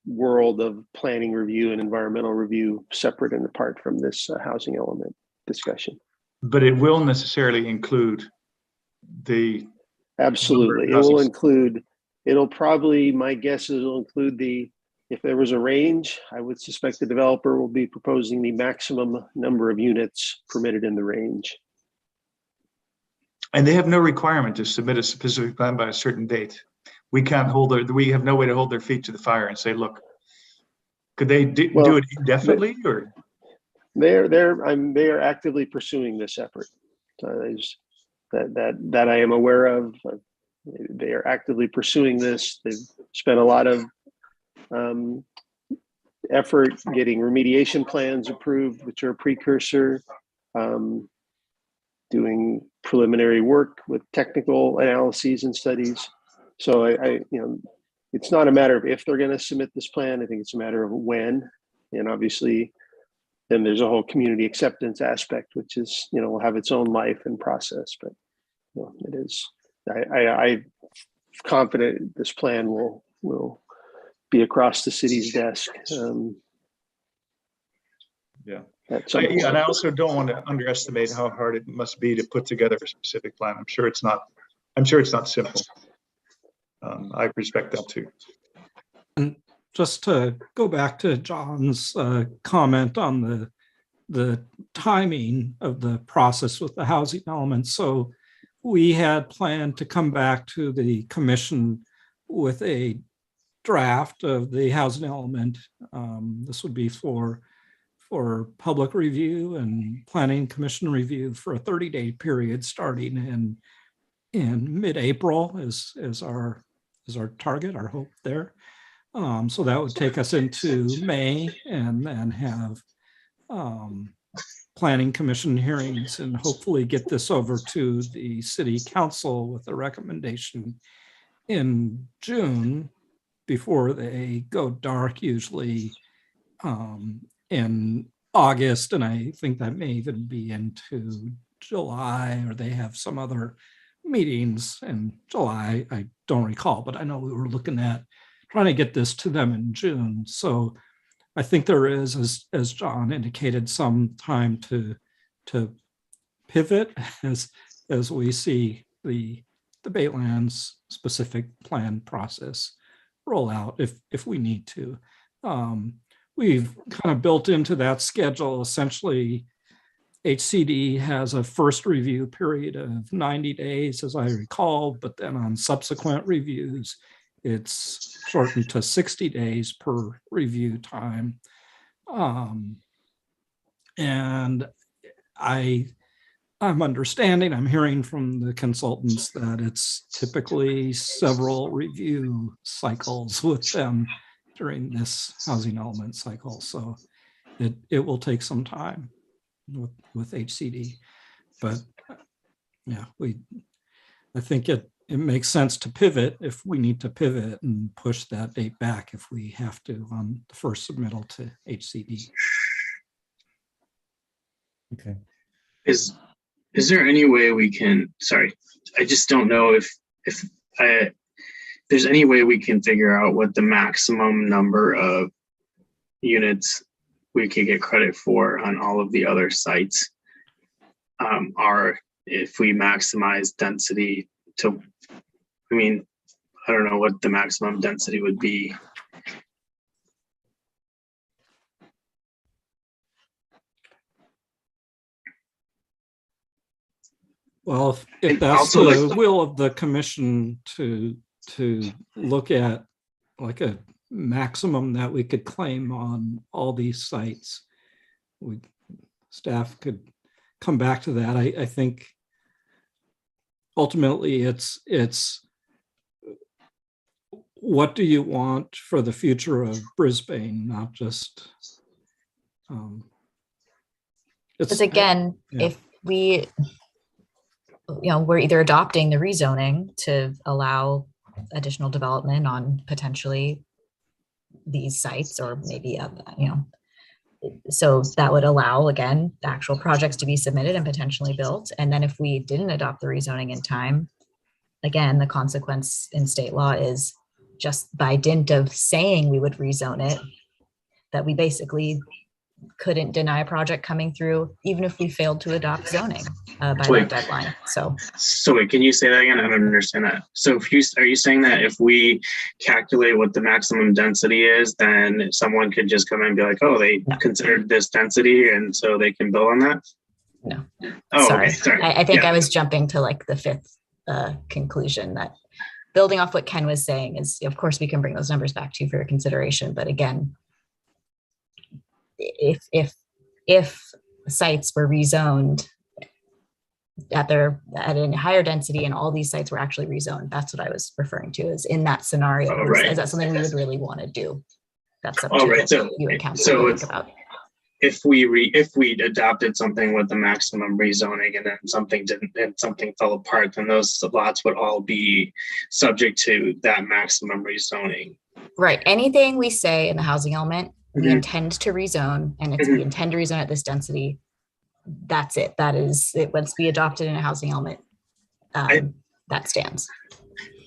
B: world of planning review and environmental review, separate and apart from this housing element discussion.
H: But it will necessarily include the...
B: Absolutely. It will include, it'll probably, my guess is it'll include if there was a range, I would suspect the developer will be proposing the maximum number of units permitted in the range.
H: And they have no requirement to submit a specific plan by a certain date. We have no way to hold their feet to the fire and say, look, could they do it indefinitely, or?
B: They are actively pursuing this effort. That I am aware of. They are actively pursuing this. They've spent a lot of effort getting remediation plans approved, which are a precursor, doing preliminary work with technical analyses and studies. So you know, it's not a matter of if they're going to submit this plan. I think it's a matter of when. And obviously, then there's a whole community acceptance aspect, which is, you know, will have its own life and process. But you know, it is. I'm confident this plan will be across the city's desk.
H: Yeah.
B: And
H: I also don't want to underestimate how hard it must be to put together a specific plan. I'm sure it's not simple. I respect that too.
G: And just to go back to John's comment on the timing of the process with the housing element. So we had planned to come back to the commission with a draft of the housing element. This would be for public review and planning commission review for a 30-day period starting in mid-April is our target, our hope there. So that would take us into May and then have planning commission hearings and hopefully get this over to the city council with a recommendation in June before they go dark, usually in August. And I think that may even be into July, or they have some other meetings in July. I don't recall, but I know we were looking at trying to get this to them in June. So I think there is, as John indicated, some time to pivot as we see the Baitlands specific plan process roll out if we need to. We've kind of built into that schedule. Essentially, HCD has a first review period of 90 days, as I recall, but then on subsequent reviews, it's shortened to 60 days per review time. And I'm understanding, I'm hearing from the consultants that it's typically several review cycles with them during this housing element cycle. So it will take some time with HCD, but yeah, I think it makes sense to pivot if we need to pivot and push that date back if we have to on the first submittal to HCD.
A: Okay.
I: Is there any way we can, sorry, I just don't know if there's any way we can figure out what the maximum number of units we could get credit for on all of the other sites are if we maximize density to, I mean, I don't know what the maximum density would be.
G: Well, if that's the will of the commission to look at like a maximum that we could claim on all these sites, staff could come back to that. I think ultimately it's what do you want for the future of Brisbane, not just
M: because again,
G: yeah.
M: if we we're either adopting the rezoning to allow additional development on potentially these sites, or maybe so that would allow, again, the actual projects to be submitted and potentially built. And then if we didn't adopt the rezoning in time, again, the consequence in state law is just by dint of saying we would rezone it, that we basically couldn't deny a project coming through, even if we failed to adopt zoning by that deadline. So
I: wait, can you say that again? I don't understand that. So are you saying that if we calculate what the maximum density is, then someone could just come in and be like, oh, they considered this density and so they can build on that?
M: No.
I: Oh,
M: sorry.
I: okay, sorry.
M: I think I was jumping to like the fifth conclusion, that building off what Ken was saying is, of course, we can bring those numbers back to you for your consideration. But again, if sites were rezoned at a higher density and all these sites were actually rezoned, that's what I was referring to, is in that scenario.
I: Oh, right.
M: Is that something we would really want to do? That's up
I: Oh,
M: to
I: right. So,
M: you and council to think about.
I: If we adopted something with the maximum rezoning and then something didn't, and something fell apart, then those lots would all be subject to that maximum rezoning.
M: Right. Anything we say in the housing element, we intend to rezone, and it's we intend to rezone at this density. That's it. That is it. Once we adopted in a housing element, that stands.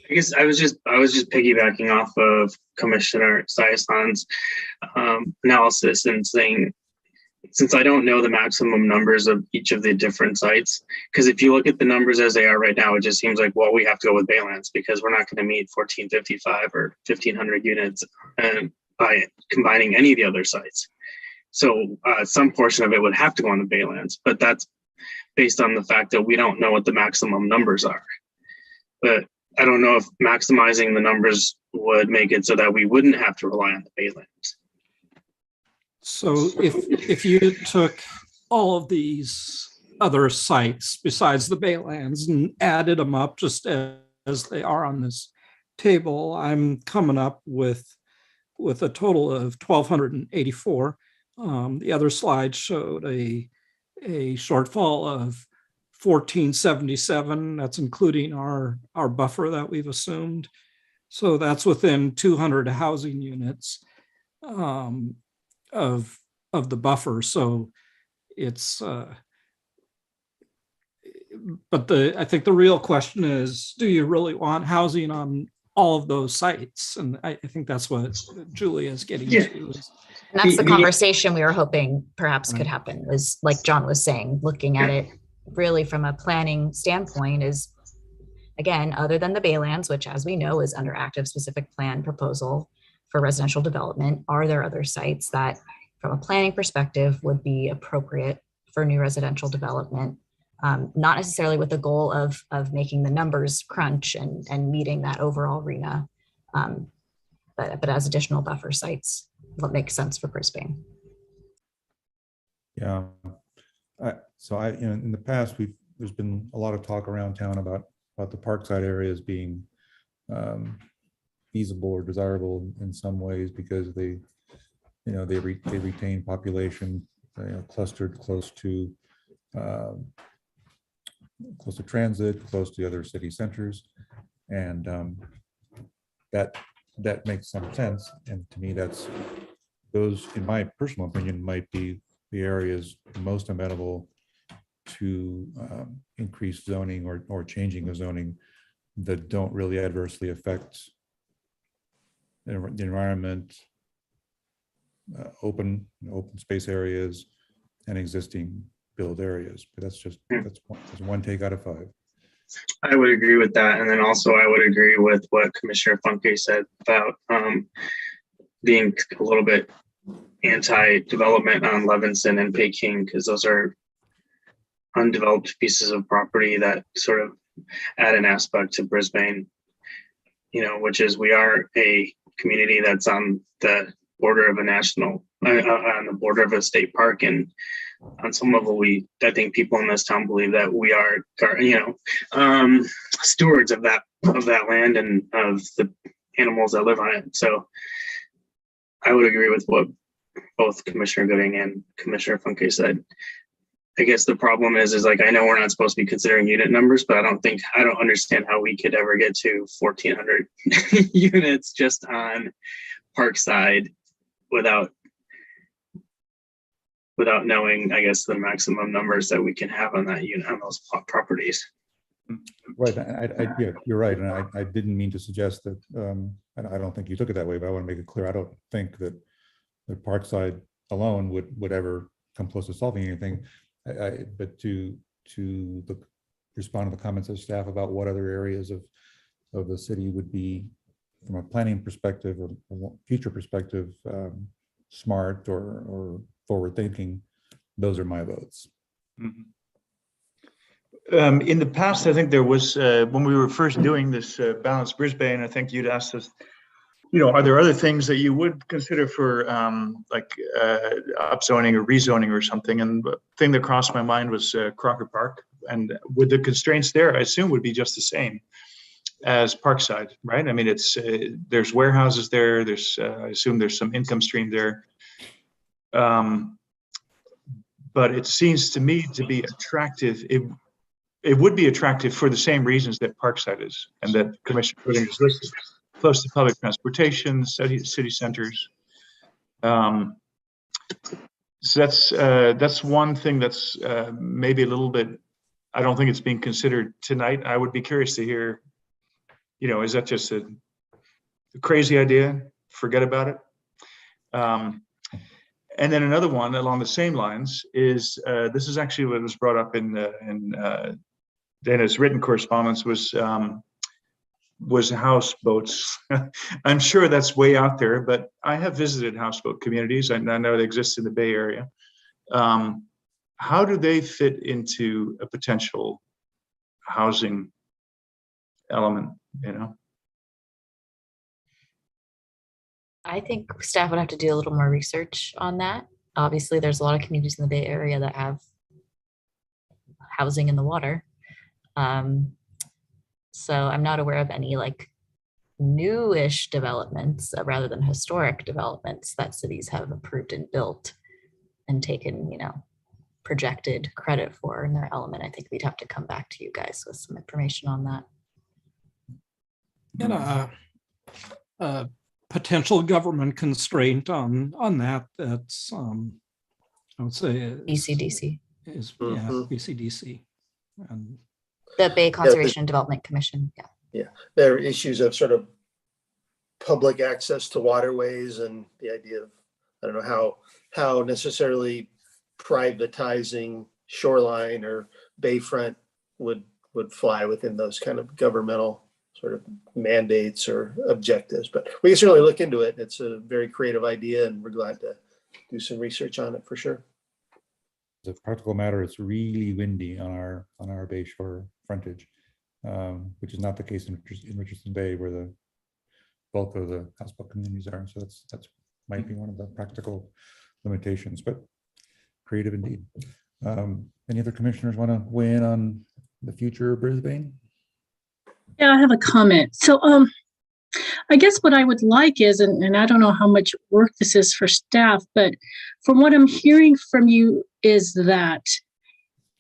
I: I guess I was just piggybacking off of Commissioner Sayasan's analysis and saying, since I don't know the maximum numbers of each of the different sites, because if you look at the numbers as they are right now, it just seems like, well, we have to go with Baylands because we're not going to meet 1455 or 1500 units by combining any of the other sites. So some portion of it would have to go on the Baylands, but that's based on the fact that we don't know what the maximum numbers are. But I don't know if maximizing the numbers would make it so that we wouldn't have to rely on the Baylands.
G: So if you took all of these other sites besides the Baylands and added them up just as they are on this table, I'm coming up with a total of 1,284. The other slide showed a shortfall of 1,477. That's including our buffer that we've assumed. So that's within 200 housing units of the buffer. So it's but I think the real question is, do you really want housing on all of those sites? And I think that's what Julie is getting to.
M: And that's the conversation we were hoping perhaps could happen, was like John was saying, looking at it really from a planning standpoint is, again, other than the Baylands, which as we know is under active specific plan proposal for residential development, are there other sites that from a planning perspective would be appropriate for new residential development? Not necessarily with the goal of making the numbers crunch and meeting that overall RENA, but as additional buffer sites, what makes sense for Brisbane.
A: Yeah. In the past, there's been a lot of talk around town about the parkside areas being feasible or desirable in some ways because they retain population, clustered close to transit, close to other city centers, and that makes some sense. And to me, those, in my personal opinion, might be the areas most amenable to increased zoning or changing of zoning that don't really adversely affect the environment, open space areas, and existing build areas. But that's one take out of 5.
I: I would agree with that. And then also I would agree with what Commissioner Funke said about being a little bit anti-development on Levinson and Peking, because those are undeveloped pieces of property that sort of add an aspect to Brisbane, which is we are a community that's on the border of on the border of a state park, and on some level, I think people in this town believe that we are, stewards of that land and of the animals that live on it. So I would agree with what both Commissioner Gooding and Commissioner Funke said. I guess the problem is like, I know we're not supposed to be considering unit numbers, but I don't understand how we could ever get to 1,400 units just on Parkside without knowing, I guess, the maximum numbers that we can have on that unit, on those properties.
A: Right. Yeah, you're right. And I didn't mean to suggest that, and I don't think you took it that way, but I want to make it clear. I don't think that the Parkside alone would ever come close to solving anything. But to respond to the comments of staff about what other areas of the city would be, from a planning perspective or future perspective, smart or forward thinking, those are my votes.
H: Mm-hmm. In the past, I think there was, when we were first doing this Balanced Brisbane, I think you'd asked us, are there other things that you would consider for upzoning or rezoning or something? And the thing that crossed my mind was Crocker Park. And with the constraints there, I assume would be just the same as Parkside, right? I mean, there's warehouses there. There's, I assume there's some income stream there. But it seems to me to be attractive. It would be attractive for the same reasons that Parkside is, and that Commissioner Gooding has listed, close to public transportation, city centers. So that's one thing that's maybe a little bit, I don't think it's being considered tonight. I would be curious to hear, is that just a crazy idea? Forget about it. And then another one along the same lines is, this is actually what was brought up in Dana's written correspondence, was houseboats. I'm sure that's way out there, but I have visited houseboat communities. I know they exist in the Bay Area. How do they fit into a potential housing element, you know?
M: I think staff would have to do a little more research on that. Obviously, there's a lot of communities in the Bay Area that have housing in the water. So I'm not aware of any like newish developments rather than historic developments that cities have approved and built and taken, you know, projected credit for in their element. I think we'd have to come back to you guys with some information on that.
G: And potential government constraint on that, that's I would say
M: BCDC
G: is yeah, BCDC and
M: the Bay Conservation and Development Commission.
P: Yeah, there are issues of sort of public access to waterways and the idea of, I don't know how necessarily privatizing shoreline or bayfront would fly within those kind of governmental sort of mandates or objectives, but we can certainly look into it. It's a very creative idea and we're glad to do some research on it for sure.
A: As a practical matter, it's really windy on our bayshore frontage, which is not the case in Richardson Bay, where the bulk of the houseboat communities are. So that's might be one of the practical limitations, but creative indeed. Any other commissioners want to weigh in on the future of Brisbane?
D: Yeah, I have a comment. So I guess what I would like is, and I don't know how much work this is for staff, but from what I'm hearing from you is that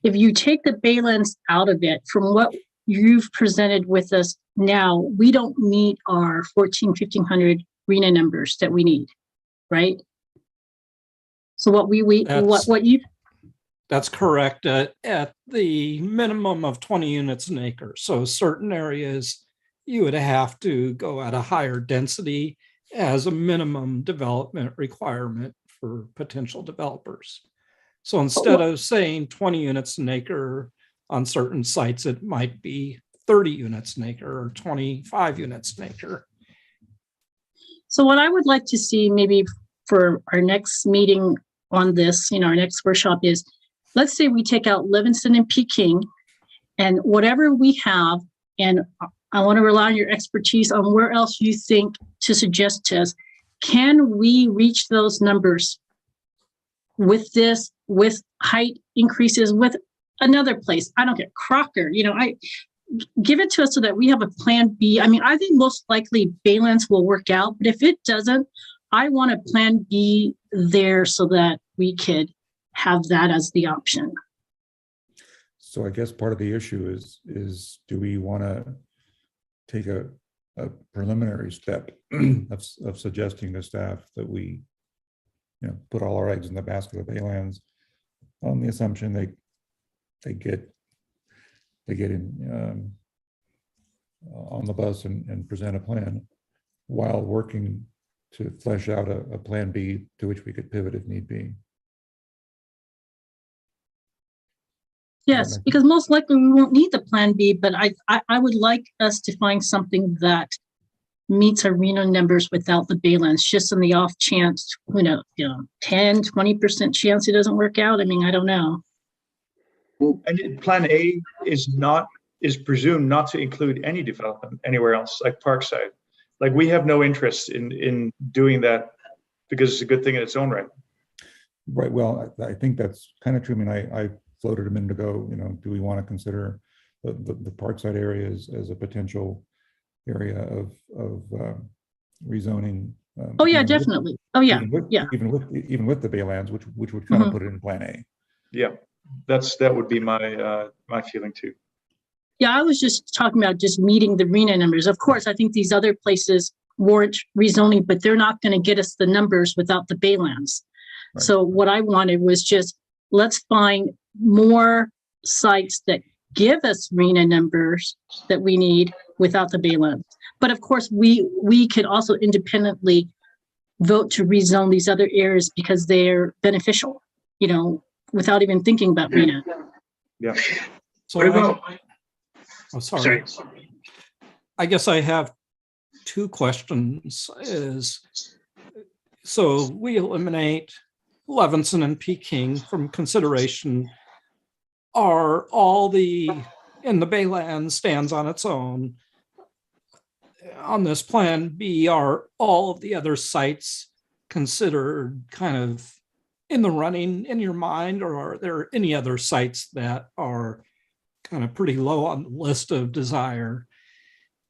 D: if you take the Baylands out of it, from what you've presented with us now, we don't meet our 1500 RENA numbers that we need, right? So what you
G: that's correct, at the minimum of 20 units an acre. So certain areas you would have to go at a higher density as a minimum development requirement for potential developers. So instead of saying 20 units an acre on certain sites, it might be 30 units an acre or 25 units an acre.
D: So what I would like to see maybe for our next meeting on this, our next workshop is, let's say we take out Livingston and Peking and whatever we have, and I want to rely on your expertise on where else you think to suggest to us. Can we reach those numbers with this, with height increases, with another place? I don't care, Crocker, I give it to us so that we have a plan B. I mean, I think most likely Baylands will work out, but if it doesn't, I want a plan B there so that we could have that as the option.
A: So I guess part of the issue is do we want to take a preliminary step of suggesting to staff that we put all our eggs in the basket of Baylands on the assumption they get in on the bus and present a plan while working to flesh out a plan B to which we could pivot if need be.
D: Yes, because most likely we won't need the plan B, but I would like us to find something that meets our RENA numbers without the Baylands, just in the off chance, 10, 20% chance it doesn't work out. I mean, I don't know.
H: And plan A is presumed not to include any development anywhere else, like Parkside. Like we have no interest in doing that because it's a good thing in its own right.
A: Right. Well, I think that's kind of true. I mean, I floated a minute ago, do we want to consider the Parkside area as a potential area of rezoning?
D: Oh yeah, definitely.
A: Even with the Baylands, which would kind of put it in plan A.
H: Yeah, that would be my feeling too.
D: Yeah, I was just talking about just meeting the RENA numbers. Of course, I think these other places warrant rezoning, but they're not going to get us the numbers without the Baylands. Right. So what I wanted was just, let's find more sites that give us RENA numbers that we need without the Baylands. But of course, we could also independently vote to rezone these other areas because they're beneficial, without even thinking about RENA.
H: Yeah.
G: So
I: What about?
G: sorry. I guess I have two questions. So we eliminate Levinson and Peking from consideration. Are all in the Bayland stands on its own? On this plan B, are all of the other sites considered kind of in the running in your mind, or are there any other sites that are kind of pretty low on the list of desire?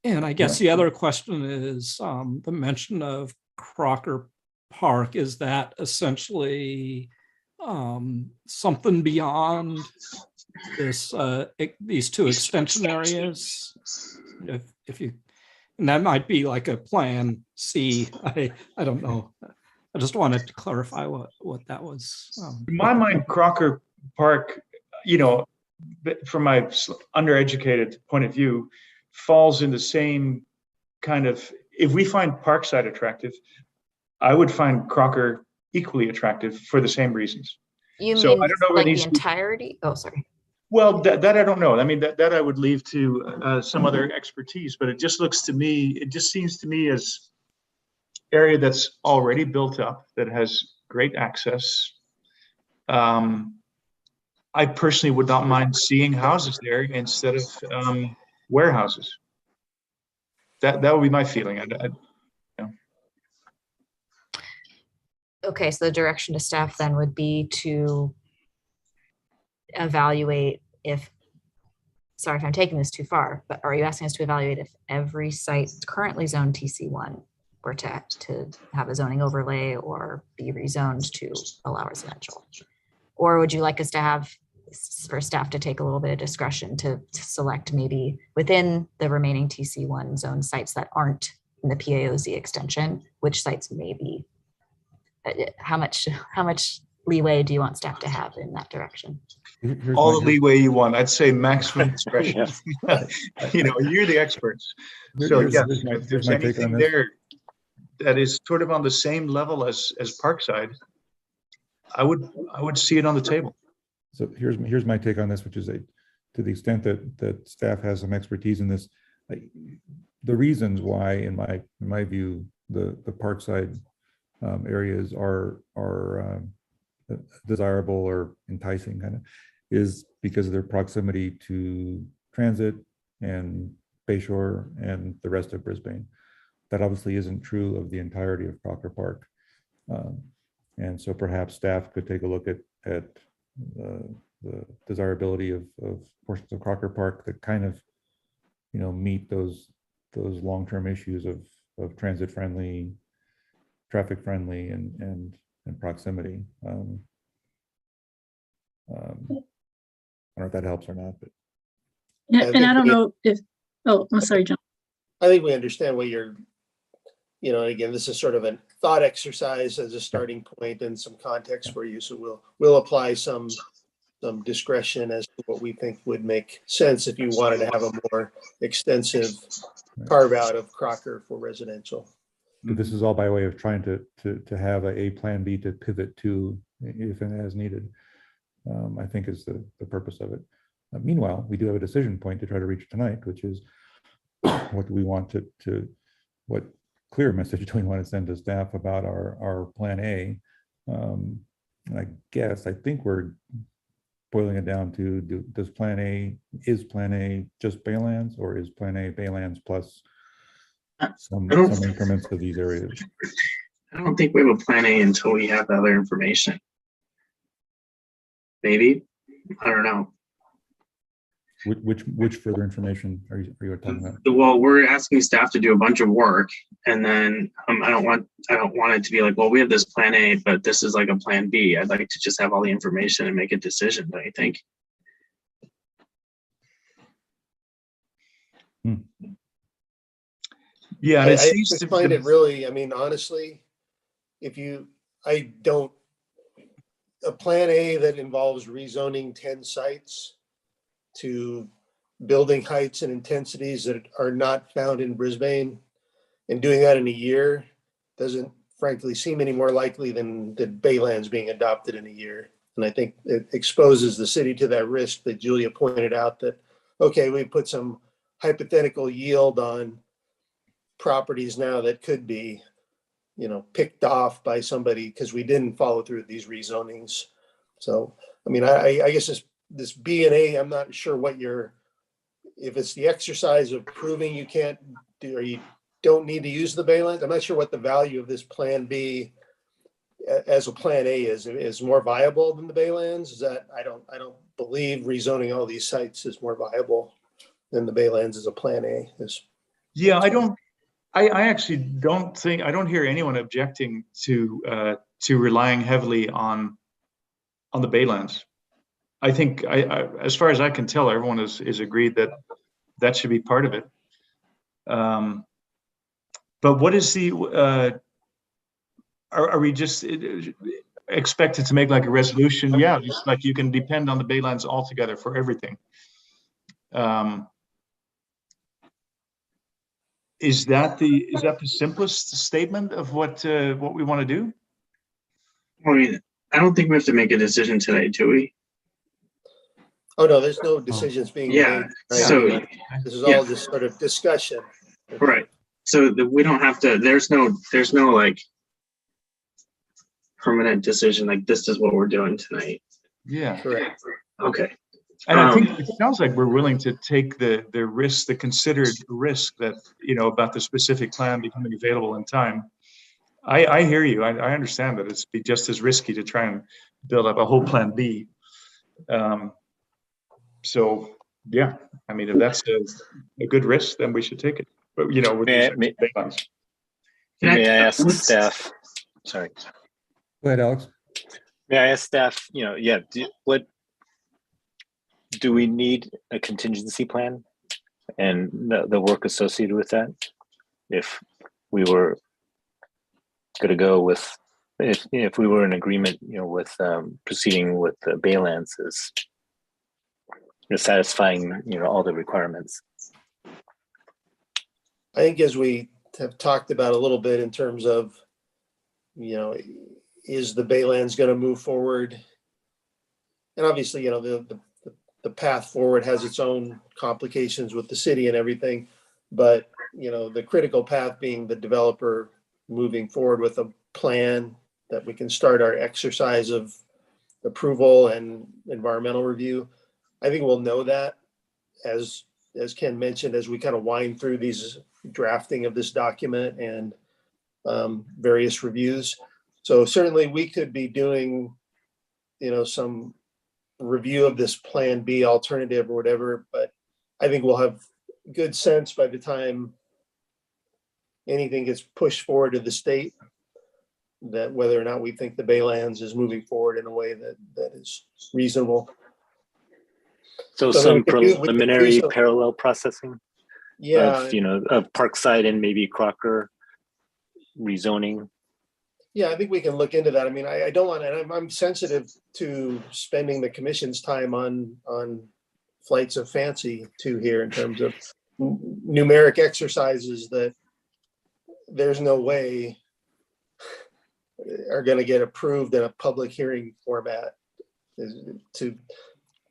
G: And I guess the other question is the mention of Crocker Park. Is that essentially something beyond these two extension areas? If you, and that might be like a plan C. I don't know. I just wanted to clarify what that was.
H: In my mind, Crocker Park, from my undereducated point of view, falls in the same kind of, if we find Parkside attractive, I would find Crocker equally attractive for the same reasons.
M: You
H: So
M: mean
H: I don't know
M: like the entirety? Oh, sorry.
H: Well, that I don't know. I mean, that I would leave to some other expertise, but it just seems to me as area that's already built up, that has great access. I personally would not mind seeing houses there instead of warehouses. That would be my feeling.
M: Okay, so the direction to staff then would be to evaluate if, sorry if I'm taking this too far, but are you asking us to evaluate if every site currently zoned TC1 were to have a zoning overlay or be rezoned to allow residential? Or would you like us to have, for staff to take a little bit of discretion to select maybe within the remaining TC1 zone sites that aren't in the PAOZ extension, which sites may be? How much leeway do you want staff to have in that direction?
H: All the leeway you want. I'd say maximum discretion. You're the experts. So yes, if there's anything there that is sort of on the same level as Parkside, I would see it on the table.
A: So here's my take on this, which is to the extent that staff has some expertise in this, the reasons why, in my view, the Parkside areas are desirable or enticing, kind of, is because of their proximity to transit and Bayshore and the rest of Brisbane. That obviously isn't true of the entirety of Crocker Park, and so perhaps staff could take a look at the desirability of portions of Crocker Park that kind of meet those long-term issues of transit friendly, traffic friendly, and proximity. I don't know if that helps or not, but
D: and I don't know if, oh, I'm sorry, John.
P: I think we understand what you're, again, this is sort of a thought exercise as a starting point and some context for you. So we'll apply some discretion as to what we think would make sense if you wanted to have a more extensive carve out of Crocker for residential.
A: This is all by way of trying to have a plan B to pivot to if and as needed, I think is the purpose of it. Meanwhile, we do have a decision point to try to reach tonight, which is what do we want what clear message do we want to send to staff about our plan A? And I think we're boiling it down to, is plan A just Baylands, or is plan A Baylands plus some increments to these areas?
I: I don't think we have a plan A until we have the other information. Maybe, I don't know.
A: Which further information are you talking about?
I: Well, we're asking staff to do a bunch of work, and then I don't want it to be like, well, we have this plan A, but this is like a plan B. I'd like to just have all the information and make a decision. Don't you think?
H: Yeah,
P: I just find it really, honestly, a plan A that involves rezoning 10 sites to building heights and intensities that are not found in Brisbane, and doing that in a year doesn't, frankly seem any more likely than the Baylands being adopted in a year. And I think it exposes the city to that risk that Julia pointed out, that, okay, we put some hypothetical yield on properties now that could be, picked off by somebody because we didn't follow through with these rezonings. So, I mean, I guess this B and A, I'm not sure what if it's the exercise of proving you can't do, or you don't need to use the Baylands. I'm not sure what the value of this Plan B as a Plan A is more viable than the Baylands. Is that, I don't believe rezoning all these sites is more viable than the Baylands as a Plan A is.
H: Yeah, I actually don't think, I don't hear anyone objecting to relying heavily on the Baylands. I think, as far as I can tell, everyone is agreed that should be part of it. But what is the, are we just expected to make like a resolution? Yeah, just like you can depend on the Baylands altogether for everything. Is that the simplest statement of what we want to do?
I: I mean, I don't think we have to make a decision today, do we?
P: Oh, no, there's no decisions being made.
I: Yeah.
P: Right?
I: So
P: This is all just sort of discussion.
I: right. So we don't have to. There's no like permanent decision. Like this is what we're doing tonight.
H: Yeah.
P: Correct.
I: Okay.
H: And I think it sounds like we're willing to take the risk, the considered risk that, about the specific plan becoming available in time. I hear you. I understand that it's be just as risky to try and build up a whole Plan B. So yeah, I mean, if that's a good risk, then we should take it. But with
C: may I ask staff? Sorry.
A: Go ahead, Alex.
C: May I ask staff? Do we need a contingency plan and the work associated with that? If we were going to go with, if we were in agreement, with proceeding with the Baylands as satisfying, all the requirements.
P: I think as we have talked about a little bit in terms of, is the Baylands going to move forward? And obviously, the path forward has its own complications with the city and everything, but the critical path being the developer moving forward with a plan that we can start our exercise of approval and environmental review. I think we'll know that as Ken mentioned, as we kind of wind through these drafting of this document and various reviews. So certainly we could be doing, some review of this Plan B alternative or whatever, but I think we'll have good sense by the time anything gets pushed forward to the state, that whether or not we think the Baylands is moving forward in a way that is reasonable.
C: So some preliminary parallel processing,
P: yeah,
C: of Parkside and maybe Crocker rezoning.
P: Yeah, I think we can look into that. I mean, I don't want, and I'm sensitive to spending the commission's time on flights of fancy too here in terms of numeric exercises that there's no way are going to get approved in a public hearing format. To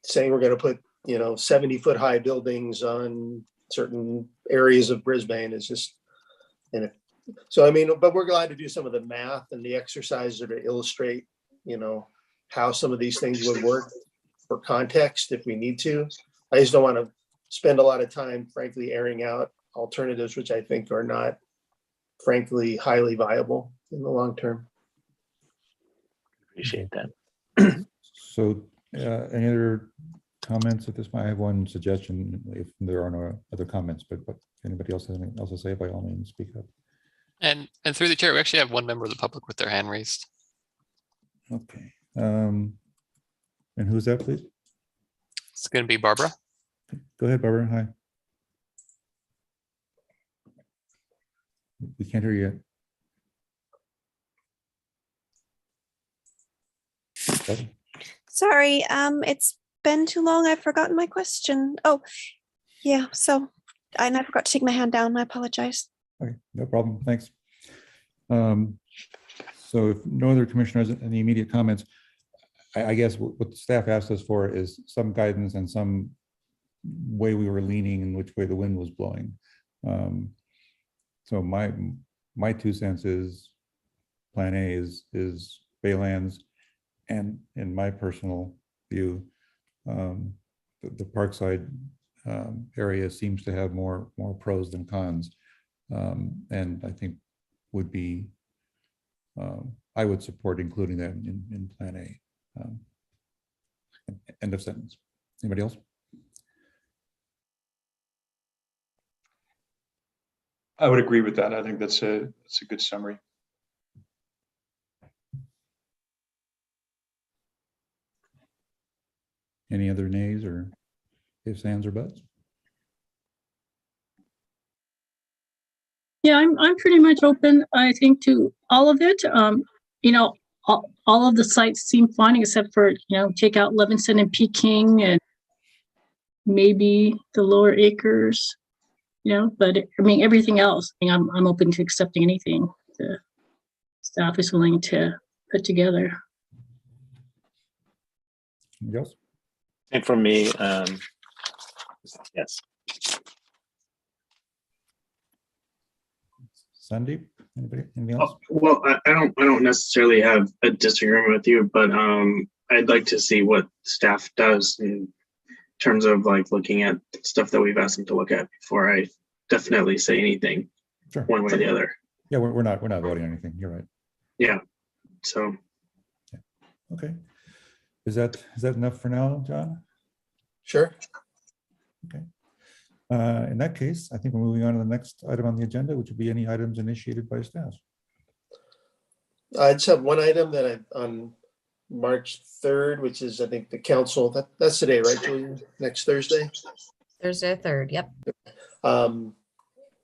P: saying we're going to put 70-foot high buildings on certain areas of Brisbane is just, so I mean, but we're glad to do some of the math and the exercises to illustrate, how some of these things would work for context if we need to. I just don't want to spend a lot of time, frankly, airing out alternatives, which I think are not, frankly, highly viable in the long term.
C: Appreciate that.
A: So any other comments at this point? I have one suggestion if there are no other comments, but if anybody else has anything else to say, by all means, speak up.
E: And through the chair, we actually have one member of the public with their hand raised.
A: Okay. And who's that, please?
E: It's going to be Barbara.
A: Go ahead, Barbara. Hi. We can't hear you yet.
L: Sorry, it's been too long. I've forgotten my question. Oh, yeah. So I forgot to take my hand down. I apologize.
A: Okay, no problem. Thanks. So if no other commissioners have any immediate comments, I guess what the staff asked us for is some guidance and some way we were leaning and which way the wind was blowing. So my 2 cents is Plan A is Baylands, and in my personal view, the Parkside area seems to have more pros than cons, and I think would be I would support including that in Plan A. End of sentence. Anybody else?
H: I would agree with that. I think that's a good summary.
A: Any other nays or ifs, ands, or buts?
D: Yeah, I'm pretty much open, I think, to all of it. You know, all of the sites seem fine except for, you know, take out Levinson and Peking and maybe the lower acres, you know, but I mean, everything else, I mean, I'm open to accepting anything the staff is willing to put together.
A: Anybody else?
C: And for me, yes.
A: Sandeep, anybody? Anything else?
I: Well, I don't necessarily have a disagreement with you, but I'd like to see what staff does in terms of like looking at stuff that we've asked them to look at before I definitely say anything
A: Sure.
I: one way or the other.
A: Yeah, we're not voting on anything. You're right.
I: Yeah. So.
A: Yeah. Okay. Is that enough for now, John?
P: Sure.
A: Okay. In that case, I think we're moving on to the next item on the agenda, which would be any items initiated by staff.
P: I just have one item that on March 3rd, which is, I think, the council, that's today, right, Julia? Next Thursday?
M: Thursday 3rd, yep.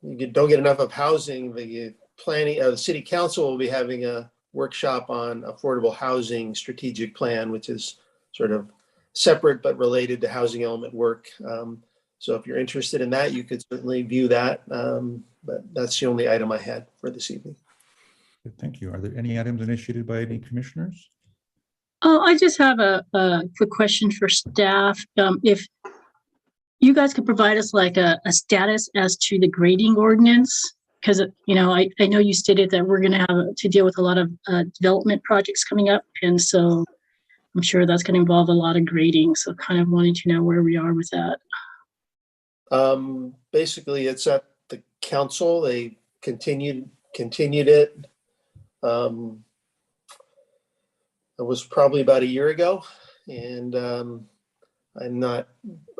P: You don't get enough of housing, the planning, the city council will be having a workshop on affordable housing strategic plan, which is sort of separate but related to housing element work. So if you're interested in that, you could certainly view that. But that's the only item I had for this evening.
A: Thank you. Are there any items initiated by any commissioners?
D: I just have a quick question for staff. If you guys could provide us like a status as to the grading ordinance, because, you know, I know you stated that we're going to have to deal with a lot of development projects coming up. And so I'm sure that's going to involve a lot of grading. So kind of wanting to know where we are with that.
P: Basically, it's at the council. They continued it. It was probably about a year ago, and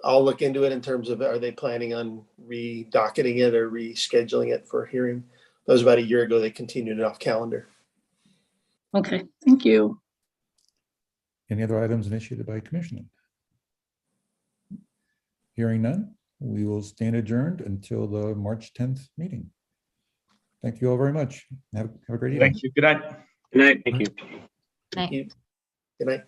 P: I'll look into it in terms of, are they planning on re-docketing it or rescheduling it for hearing? That was about a year ago. They continued it off calendar.
D: Okay, thank you.
A: Any other items initiated by commissioner? Hearing none, we will stand adjourned until the March 10th meeting. Thank you all very much. Have a great evening.
H: Thank you. Good night.
C: Good night. Thank you.
M: Night.
P: Good night.